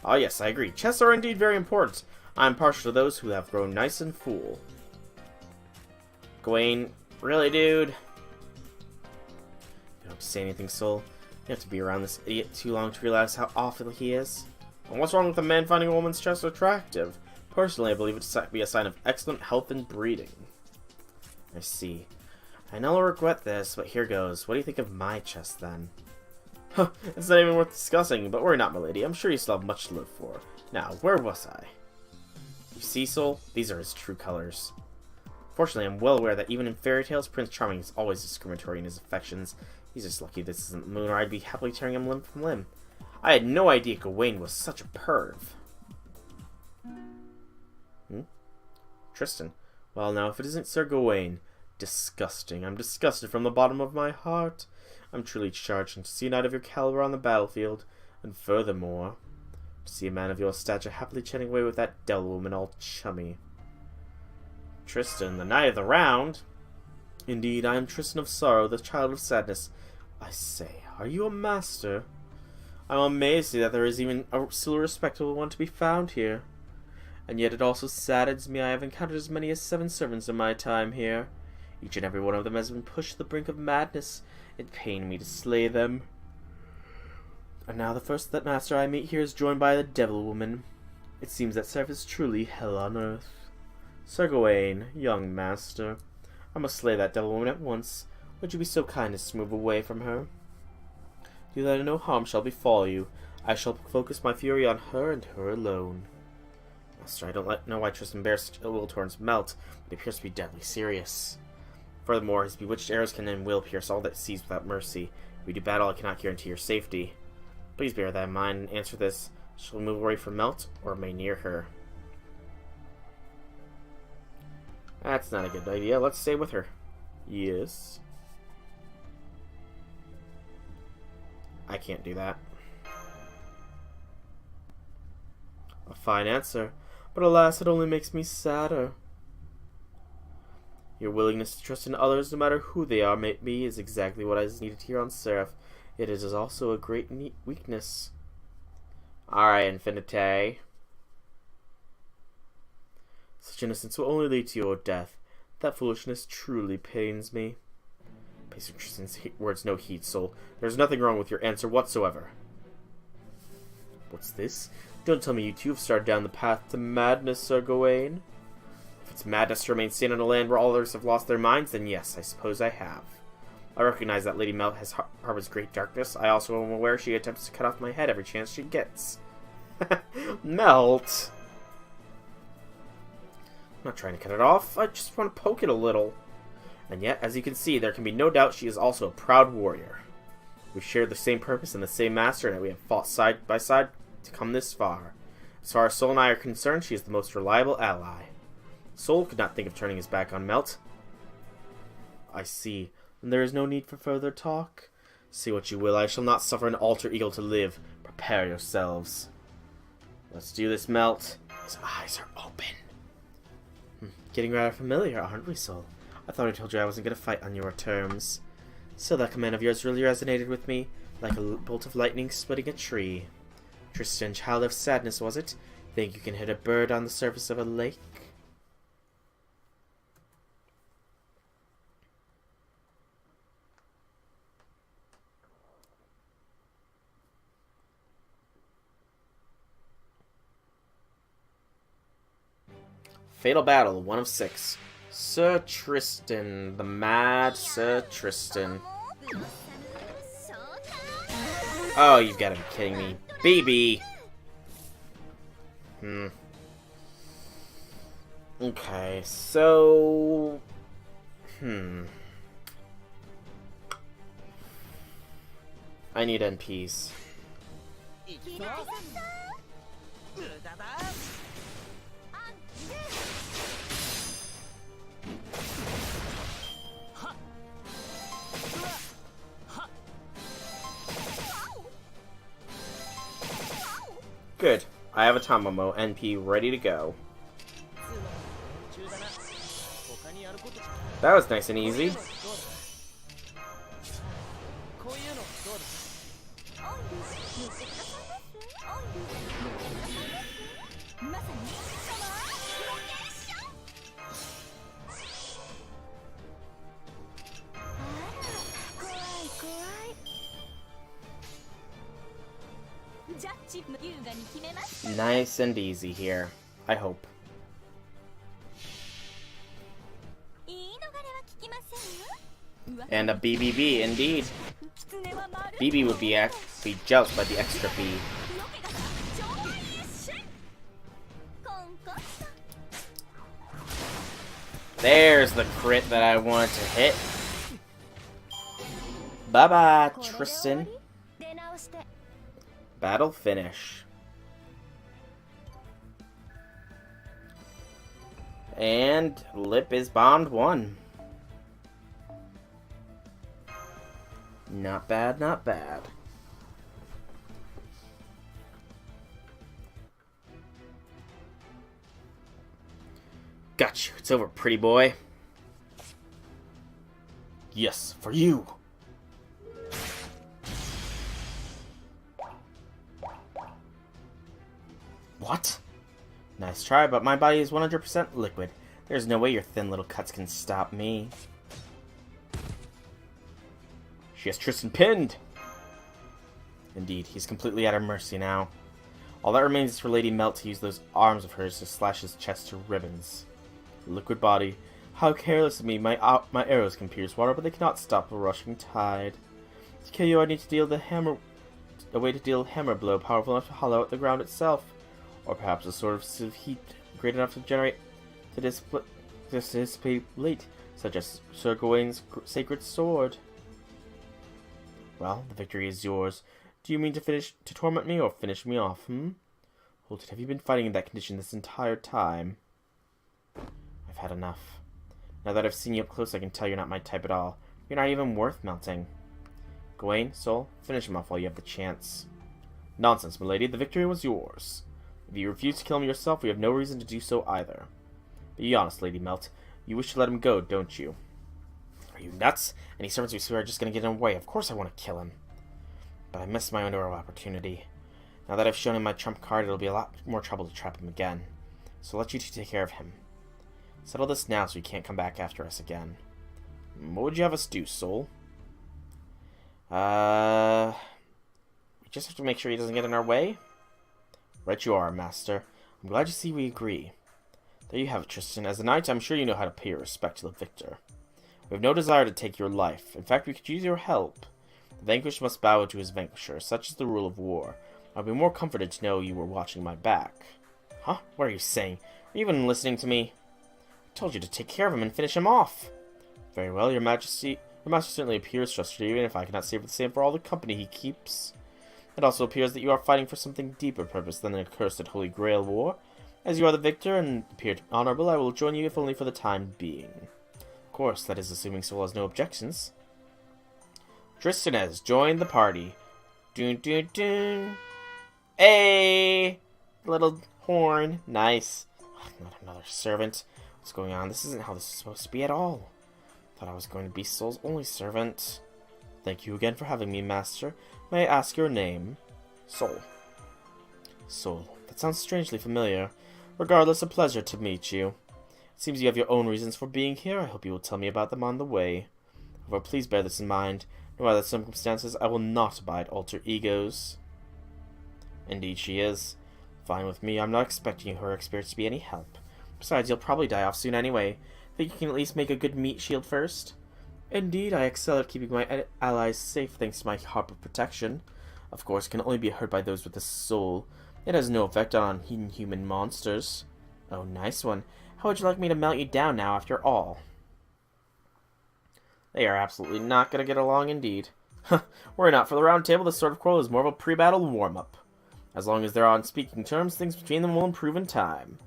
Oh yes, I agree. Chests are indeed very important. I'm partial to those who have grown nice and full. Gawain, really, dude? You don't have to say anything, Soul. You have to be around this idiot too long to realize how awful he is. And what's wrong with a man finding a woman's chest attractive? Personally, I believe it to be a sign of excellent health and breeding. I see. I know I'll regret this, but here goes. What do you think of my chest, then? Huh, it's not even worth discussing, but worry not, milady. I'm sure you still have much to live for. Now, where was I? You see, Soul? These are his true colors. Fortunately, I'm well aware that even in fairy tales, Prince Charming is always discriminatory in his affections. He's just lucky this isn't the moon, or I'd be happily tearing him limb from limb. I had no idea Gawain was such a perv. Tristan. Well, now, if it isn't Sir Gawain. Disgusting. I'm disgusted from the bottom of my heart. I'm truly charged to see a knight of your caliber on the battlefield. And furthermore, to see a man of your stature happily chatting away with that devil woman all chummy. Tristan, the knight of the round? Indeed, I am Tristan of Sorrow, the child of sadness. I say, are you a master? I'm amazed to see that there is even a still respectable one to be found here. And yet it also saddens me I have encountered as many as 7 servants in my time here. Each and every one of them has been pushed to the brink of madness. It pained me to slay them. And now the first that master I meet here is joined by the devil woman. It seems that service is truly hell on earth. Sir Gawain, young master, I must slay that devil woman at once. Would you be so kind as to move away from her? Do that no harm shall befall you. I shall focus my fury on her and her alone. Master, I don't know why Tristan bears such ill will towards Melt, but he appears to be deadly serious. Furthermore, his bewitched arrows can and will pierce all that sees without mercy. If we do battle, I cannot guarantee your safety. Please bear that in mind and answer this. Shall we move away from Melt, or remain near her? That's not a good idea. Let's stay with her. Yes. I can't do that. A fine answer, but alas, it only makes me sadder. Your willingness to trust in others, no matter who they are, may be, is exactly what is needed here on Seraph. It is also a great weakness. Alright, Infinite. Such innocence will only lead to your death. That foolishness truly pains me. Pay Sir Tristan's words no heed, Soul. There's nothing wrong with your answer whatsoever. What's this? Don't tell me you two have started down the path to madness, Sir Gawain. If it's madness to remain sane on a land where all others have lost their minds, then yes, I suppose I have. I recognize that Lady Melt has harbors great darkness. I also am aware she attempts to cut off my head every chance she gets. Melt! I'm not trying to cut it off, I just want to poke it a little. And yet, as you can see, there can be no doubt she is also a proud warrior. We share the same purpose and the same master, and we have fought side by side to come this far. As far as Soul and I are concerned, she is the most reliable ally. Soul could not think of turning his back on Melt. I see. Then there is no need for further talk. Say what you will, I shall not suffer an alter ego to live. Prepare yourselves. Let's do this, Melt. His eyes are open. Getting rather familiar, aren't we, Soul? I thought I told you I wasn't going to fight on your terms. Still, that command of yours really resonated with me, like a bolt of lightning splitting a tree. Tristan, child of sadness, was it? Think you can hit a bird on the surface of a lake? Fatal Battle, 1 of 6. Sir Tristan, the mad Sir Tristan. Oh, you've got to be kidding me. Baby! Okay, so... I need NPs. Good. I have a Tamamo NP ready to go. That was nice and easy. Nice and easy here, I hope. And a BBB, indeed. BB would be jealous by the extra B. There's the crit that I wanted to hit. Bye-bye, Tristan. Battle finish. And Lip is Bond 1. Not bad, not bad. Got you. It's over, pretty boy. Yes, for you. What? Nice try, but my body is 100% liquid. There's no way your thin little cuts can stop me. She has Tristan pinned! Indeed, he's completely at her mercy now. All that remains is for Lady Melt to use those arms of hers to slash his chest to ribbons. Liquid body. How careless of me. My arrows can pierce water, but they cannot stop the rushing tide. To kill you, I need to deal a way to deal a hammer blow powerful enough to hollow out the ground itself. Or perhaps a sort of heat great enough to dissipate light, such as Sir Gawain's sacred sword. Well, the victory is yours. Do you mean to torment me or finish me off, Hold it, have you been fighting in that condition this entire time? I've had enough. Now that I've seen you up close, I can tell you're not my type at all. You're not even worth melting. Gawain, Soul, finish him off while you have the chance. Nonsense, milady, the victory was yours. If you refuse to kill him yourself, we have no reason to do so either. Be honest, Lady Melt. You wish to let him go, don't you? Are you nuts? Any servants we swear are just going to get in the way. Of course I want to kill him. But I missed my own opportunity. Now that I've shown him my trump card, it'll be a lot more trouble to trap him again. So I'll let you two take care of him. Settle this now so he can't come back after us again. What would you have us do, Soul? We just have to make sure he doesn't get in our way? Right you are, Master. I'm glad to see we agree. There you have it, Tristan. As a knight, I'm sure you know how to pay your respect to the victor. We have no desire to take your life. In fact, we could use your help. The vanquished must bow to his vanquisher. Such is the rule of war. I'll be more comforted to know you were watching my back. Huh? What are you saying? Are you even listening to me? I told you to take care of him and finish him off. Very well, your majesty. Your master certainly appears trusted, even if I cannot say the same for all the company he keeps. It also appears that you are fighting for something deeper purpose than an accursed Holy Grail war. As you are the victor and appear honorable, I will join you if only for the time being. Of course, that is assuming Soul has no objections. Tristan has joined the party. Dun dun dun. Hey! Little horn. Nice. Not another servant. What's going on? This isn't how this is supposed to be at all. Thought I was going to be Soul's only servant. Thank you again for having me, Master. May I ask your name? Soul. Soul. That sounds strangely familiar. Regardless, a pleasure to meet you. It seems you have your own reasons for being here. I hope you will tell me about them on the way. However, please bear this in mind. No matter the circumstances, I will not abide alter egos. Indeed she is. Fine with me. I'm not expecting her experience to be any help. Besides, you'll probably die off soon anyway. Think you can at least make a good meat shield first? Indeed, I excel at keeping my allies safe thanks to my harp of protection. Of course, it can only be heard by those with a soul. It has no effect on inhuman monsters. Oh, nice one. How would you like me to melt you down now, after all? They are absolutely not going to get along indeed. Worry not, for the round table, this sort of quarrel is more of a pre-battle warm-up. As long as they're on speaking terms, things between them will improve in time.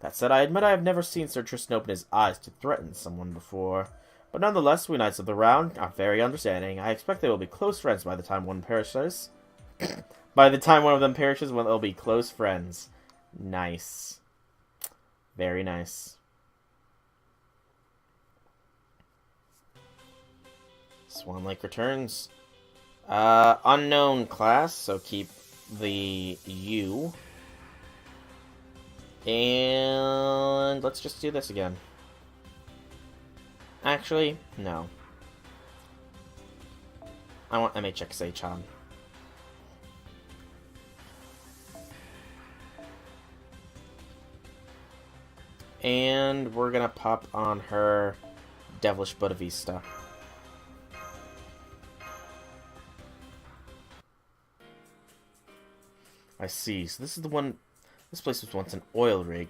That said, I admit I have never seen Sir Tristan open his eyes to threaten someone before. But nonetheless, we Knights of the Round are very understanding. I expect they will be close friends by the time one perishes. By the time one of them perishes, well, they'll be close friends. Nice. Very nice. Swan Lake returns. Unknown class, so keep the U. And let's just do this again. Actually, no. I want MHXH on. And we're gonna pop on her Devilish Buena Vista. I see. So this is the one... This place was once an oil rig.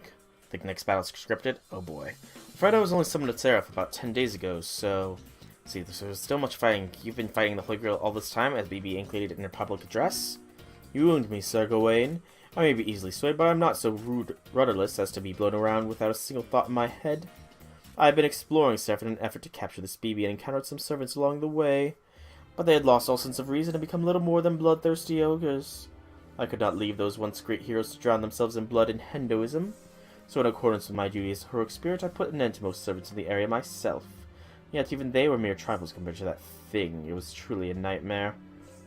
Think next battle's scripted? Oh boy. I'm afraid I was only summoned to Seraph about 10 days ago, so... Let's see, there's still much fighting. You've been fighting the Holy Grail all this time, as BB included in her public address? You wound me, Sir Gawain. I may be easily swayed, but I'm not so rudderless as to be blown around without a single thought in my head. I've been exploring Seraph in an effort to capture this BB and encountered some servants along the way, but they had lost all sense of reason and become little more than bloodthirsty ogres. I could not leave those once great heroes to drown themselves in blood and Hinduism, so in accordance with my duty as a heroic spirit, I put an end to most servants in the area myself. Yet even they were mere trifles compared to that thing. It was truly a nightmare.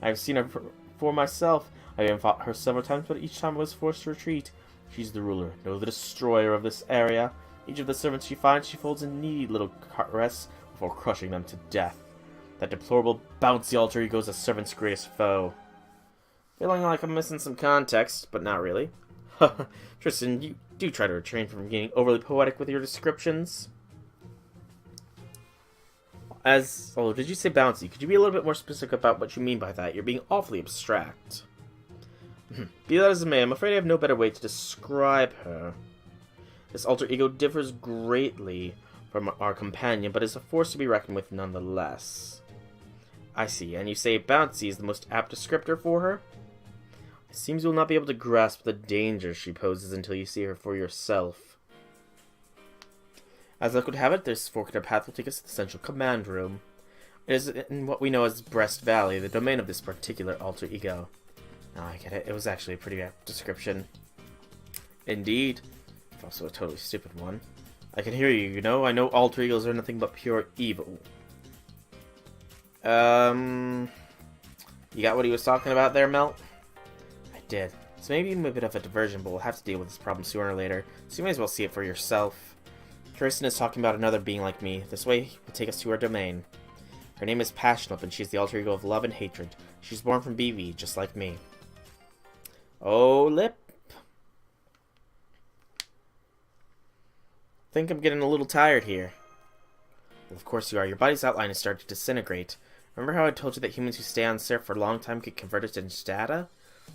I have seen her for myself. I even fought her several times, but each time I was forced to retreat. She's the ruler, no, the destroyer of this area. Each of the servants she finds, she folds in needy little caress before crushing them to death. That deplorable bouncy alter ego is a servant's greatest foe. Feeling like I'm missing some context, but not really. Tristan, you do try to refrain from getting overly poetic with your descriptions. Oh, did you say bouncy? Could you be a little bit more specific about what you mean by that? You're being awfully abstract. Be that as it may, I'm afraid I have no better way to describe her. This alter ego differs greatly from our companion, but is a force to be reckoned with nonetheless. I see, and you say bouncy is the most apt descriptor for her? It seems you will not be able to grasp the danger she poses until you see her for yourself. As luck would have it, this fork in our path will take us to the central command room. It is in what we know as Breast Valley, the domain of this particular alter ego. Now I get it. It was actually a pretty apt description. Indeed. Also a totally stupid one. I can hear you, you know. I know alter egos are nothing but pure evil. You got what he was talking about there, Melt? I did. So maybe even a bit of a diversion, but we'll have to deal with this problem sooner or later. So you may as well see it for yourself. Kirsten is talking about another being like me. This way will take us to her domain. Her name is Passionate, and she's the alter ego of love and hatred. She's born from BB, just like me. Oh, Lip. Think I'm getting a little tired here. Well, of course you are. Your body's outline has started to disintegrate. Remember how I told you that humans who stay on Seraph for a long time get converted into data?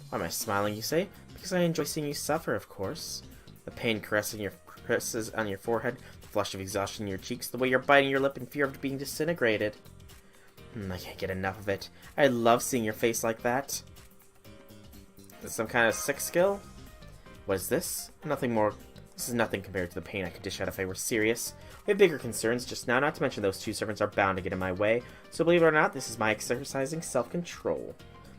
Why am I smiling, you say? Because I enjoy seeing you suffer, of course. The pain caresses on your forehead, the flush of exhaustion in your cheeks, the way you're biting your lip in fear of being disintegrated. I can't get enough of it. I love seeing your face like that. Is this some kind of sick skill? What is this? Nothing more. This is nothing compared to the pain I could dish out if I were serious. We have bigger concerns just now, not to mention those two servants are bound to get in my way, so believe it or not, this is my exercising self-control.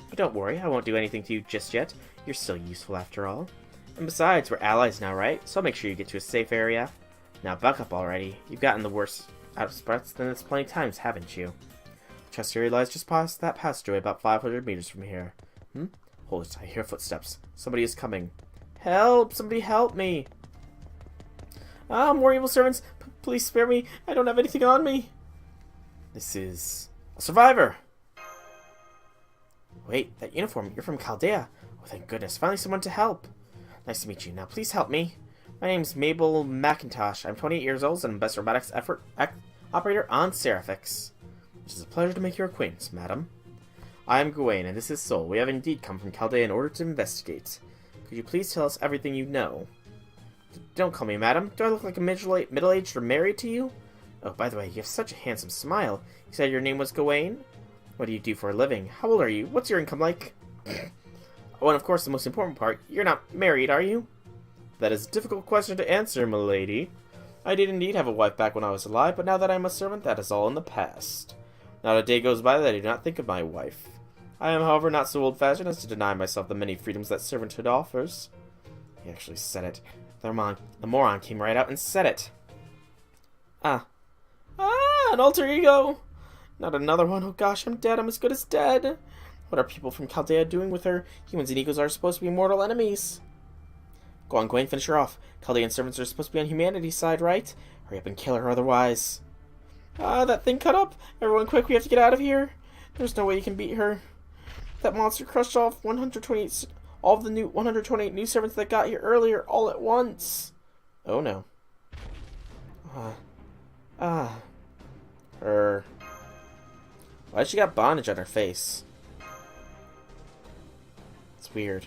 But don't worry, I won't do anything to you just yet. You're still useful after all. And besides, we're allies now, right? So I'll make sure you get to a safe area. Now buck up already. You've gotten the worst out of spots than this plenty times, haven't you? Trust area lies just past that passageway about 500 meters from here. Hold it, I hear footsteps. Somebody is coming. Help! Somebody help me! Ah, more evil servants! Please spare me! I don't have anything on me! This is... a survivor! Wait, that uniform, you're from Chaldea. Oh, thank goodness, finally someone to help. Nice to meet you. Now, please help me. My name's Mabel McIntosh. I'm 28 years old and I'm best robotics operator on SE.RA.PH. It is a pleasure to make your acquaintance, madam. I am Gawain, and this is Sol. We have indeed come from Chaldea in order to investigate. Could you please tell us everything you know? Don't call me madam. Do I look like a middle-aged or married to you? Oh, by the way, you have such a handsome smile. You said your name was Gawain? What do you do for a living? How old are you? What's your income like? Oh, and of course, the most important part, you're not married, are you? That is a difficult question to answer, milady. I did indeed have a wife back when I was alive, but now that I'm a servant, that is all in the past. Not a day goes by that I do not think of my wife. I am, however, not so old-fashioned as to deny myself the many freedoms that servanthood offers. He actually said it. The moron came right out and said it. Ah, an alter ego! Not another one. Oh gosh, I'm dead. I'm as good as dead. What are people from Chaldea doing with her? Humans and egos are supposed to be mortal enemies. Go on, Gwen, finish her off. Chaldean servants are supposed to be on humanity's side, right? Hurry up and kill her otherwise. Ah, that thing cut up! Everyone quick, we have to get out of here! There's no way you can beat her. That monster crushed off all of the 128 new servants that got here earlier, all at once! Oh no. Her. Why she got bondage on her face? It's weird.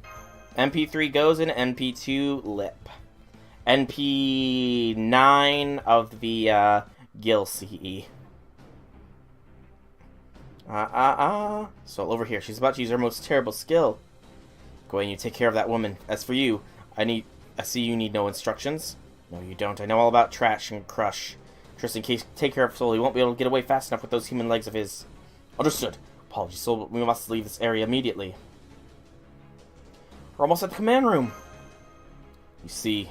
MP3 goes in, MP2 lip. NP9 of the Gil CE. So over here, she's about to use her most terrible skill. Go ahead and you take care of that woman. As for you, I see you need no instructions. No, you don't. I know all about trash and crush. Just in case, take care of Soul. He won't be able to get away fast enough with those human legs of his. Understood. Apologies, Soul, but we must leave this area immediately. We're almost at the command room. You see.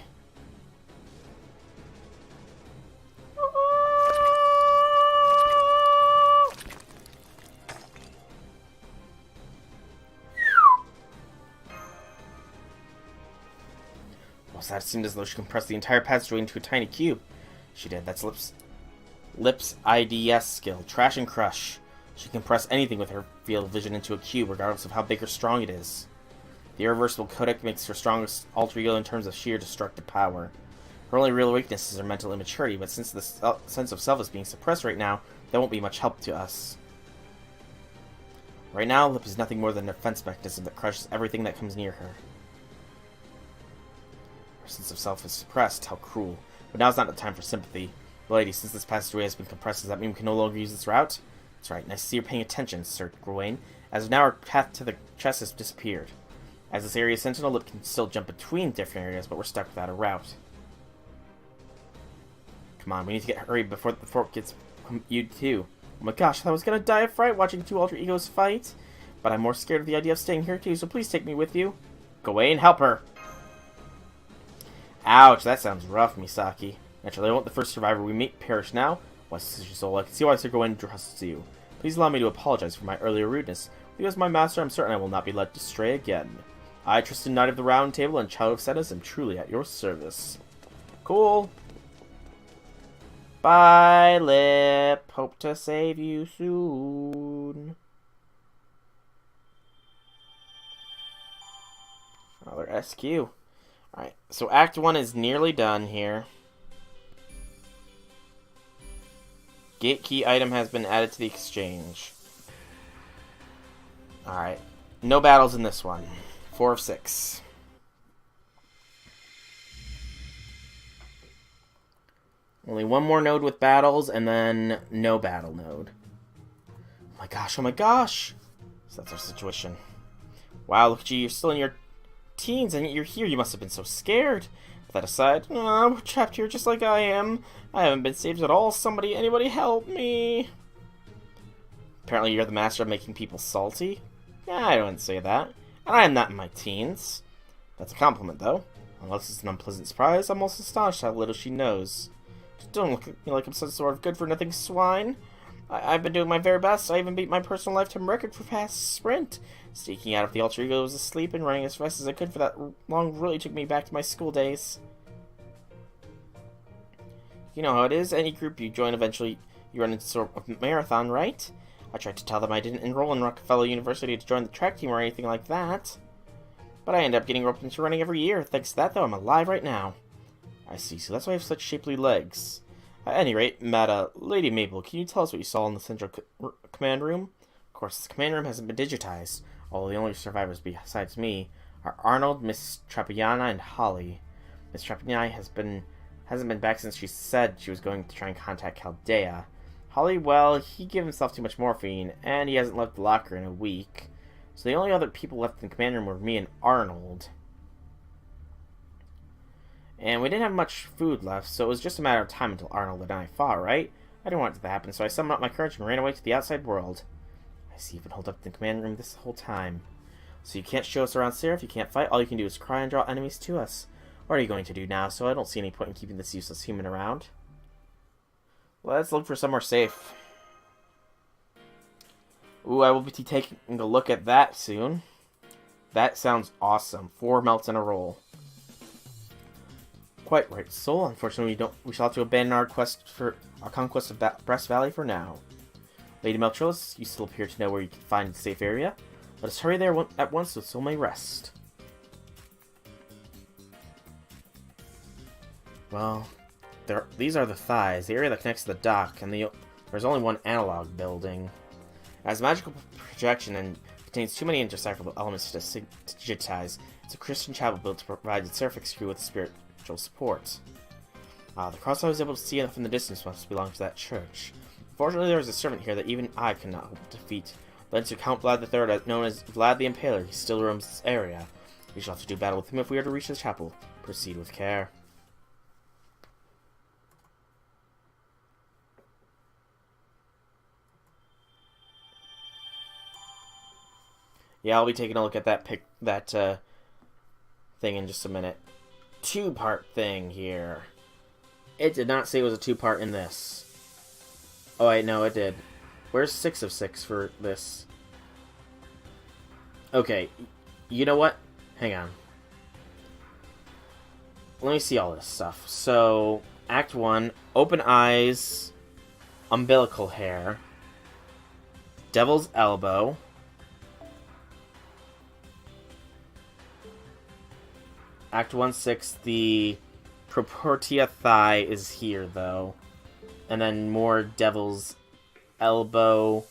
Well, that seemed as though she compressed the entire passageway into a tiny cube. She did. That's Lip's IDS skill. Trash and crush. She can compress anything with her field of vision into a cube, regardless of how big or strong it is. The irreversible codec makes her strongest alter ego in terms of sheer destructive power. Her only real weakness is her mental immaturity, but since the sense of self is being suppressed right now, that won't be much help to us. Right now, Lip is nothing more than a defense mechanism that crushes everything that comes near her. Her sense of self is suppressed. How cruel. But now's not the time for sympathy. Lady, since this passageway has been compressed, does that mean we can no longer use this route? That's right, nice to see you're paying attention, Sir Gawain. As of now, our path to the chest has disappeared. As this area is sentinel, Lip can still jump between different areas, but we're stuck without a route. Come on, we need to get hurried before the fort gets you too. Oh my gosh, I thought I was gonna die of fright watching two alter egos fight. But I'm more scared of the idea of staying here too, so please take me with you. Gawain, help her! Ouch, that sounds rough, Misaki. Naturally, I won't the first survivor we meet perish now. Why, Sister Soul, I can see why Sir Gawain trusts you. Please allow me to apologize for my earlier rudeness. Because my master, I'm certain I will not be led astray again. I, trusted Knight of the Round Table and Child of Setas, am truly at your service. Cool. Bye, Lip. Hope to save you soon. Another SQ. Alright, so Act 1 is nearly done here. Gate key item has been added to the exchange. Alright, no battles in this one. 4 of 6. Only one more node with battles, and then no battle node. Oh my gosh, oh my gosh! So that's our situation. Wow, look at you, you're still in your teens, and you're here. You must have been so scared. With that aside, oh, we're trapped here just like I am. I haven't been saved at all. Anybody help me. Apparently you're the master of making people salty. Yeah, I wouldn't say that. And I am not in my teens. That's a compliment, though. Unless it's an unpleasant surprise, I'm most astonished how little she knows. Just don't look at me like I'm some sort of good-for-nothing swine. I've been doing my very best. I even beat my personal lifetime record for fast sprint. Sneaking out of the alter ego was asleep and running as fast as I could for that long really took me back to my school days. You know how it is. Any group you join, eventually you run into sort of marathon, right? I tried to tell them I didn't enroll in Rockefeller University to join the track team or anything like that. But I end up getting roped into running every year. Thanks to that, though, I'm alive right now. I see, so that's why I have such shapely legs. At any rate, Lady Mabel, can you tell us what you saw in the central command room? Of course, this command room hasn't been digitized. All the only survivors besides me are Arnold, Miss Trapiana, and Holly. Miss Trapiana hasn't been back since she said she was going to try and contact Chaldea. Holly, well, he gave himself too much morphine, and he hasn't left the locker in a week. So the only other people left in the command room were me and Arnold. And we didn't have much food left, so it was just a matter of time until Arnold and I fought, right? I didn't want it to happen, so I summoned up my courage and ran away to the outside world. I see you've been holed up in the command room this whole time. So you can't show us around SE.RA. If you can't fight, all you can do is cry and draw enemies to us. What are you going to do now? So I don't see any point in keeping this useless human around. Let's look for somewhere safe. Ooh, I will be taking a look at that soon. That sounds awesome. 4 melts in a roll. Quite right, Soul. Unfortunately, we shall have to abandon our conquest of Breast Valley for now. Lady Meltros, you still appear to know where you can find a safe area. Let us hurry there at once so Soul may rest. Well, these are the thighs, the area that connects to the dock, and there's only one analog building. It has magical projection and contains too many indecipherable elements to digitize. It's a Christian chapel built to provide the Seraphic crew with spiritual support. The cross I was able to see from the distance must belong to that church. Fortunately, there is a servant here that even I cannot defeat. Led to Count Vlad III, known as Vlad the Impaler. He still roams this area. We shall have to do battle with him if we are to reach the chapel. Proceed with care. Yeah, I'll be taking a look at that thing in just a minute. Two-part thing here. It did not say it was a two-part in this. Oh, wait, no, it did. Where's 6 of 6 for this? Okay, you know what? Hang on. Let me see all this stuff. So, Act 1, open eyes, umbilical hair, devil's elbow, Act 1-6, the Proportia thigh is here, though. And then more devil's elbow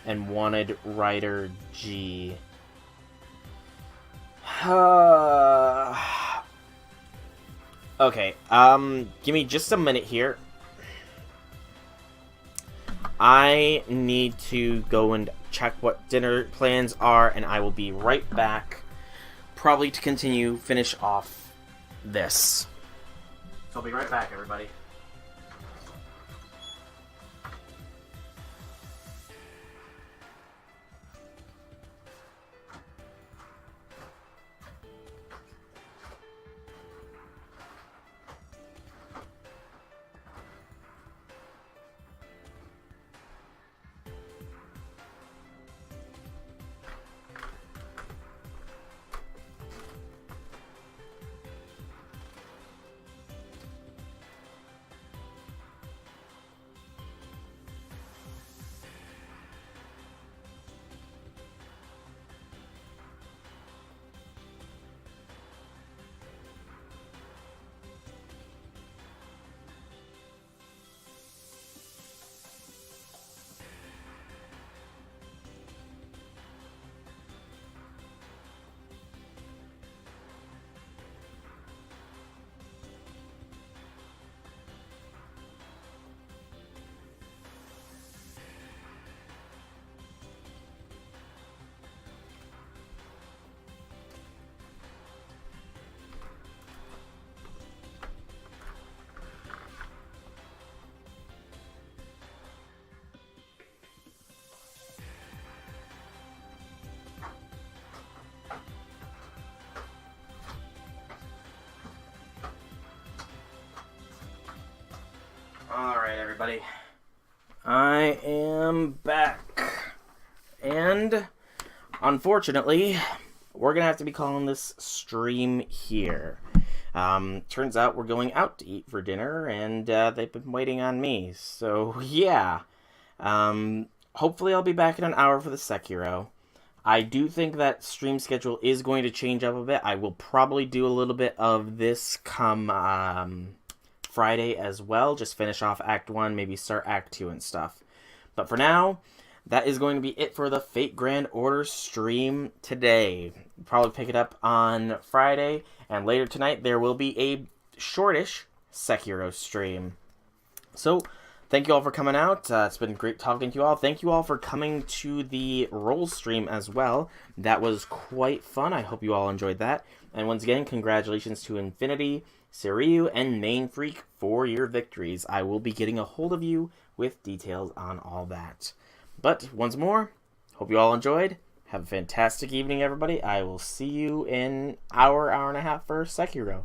and wanted rider G. Okay, give me just a minute here. I need to go and check what dinner plans are, and I will be right back. Probably to finish off this. So I'll be right back, everybody. Alright, everybody. I am back. And, unfortunately, we're going to have to be calling this stream here. Turns out we're going out to eat for dinner, and they've been waiting on me. So, yeah. Hopefully I'll be back in an hour for the Sekiro. I do think that stream schedule is going to change up a bit. I will probably do a little bit of this come Friday as well. Just finish off Act 1, maybe start Act 2 and stuff. But for now, that is going to be it for the Fate Grand Order stream today. Probably pick it up on Friday, and later tonight there will be a shortish Sekiro stream. So, thank you all for coming out. It's been great talking to you all. Thank you all for coming to the roll stream as well. That was quite fun. I hope you all enjoyed that. And once again, congratulations to Infinity, Siriu, and Main Freak for your victories. I will be getting a hold of you with details on all that. But once more, hope you all enjoyed. Have a fantastic evening, everybody. I will see you in hour and a half for Sekiro.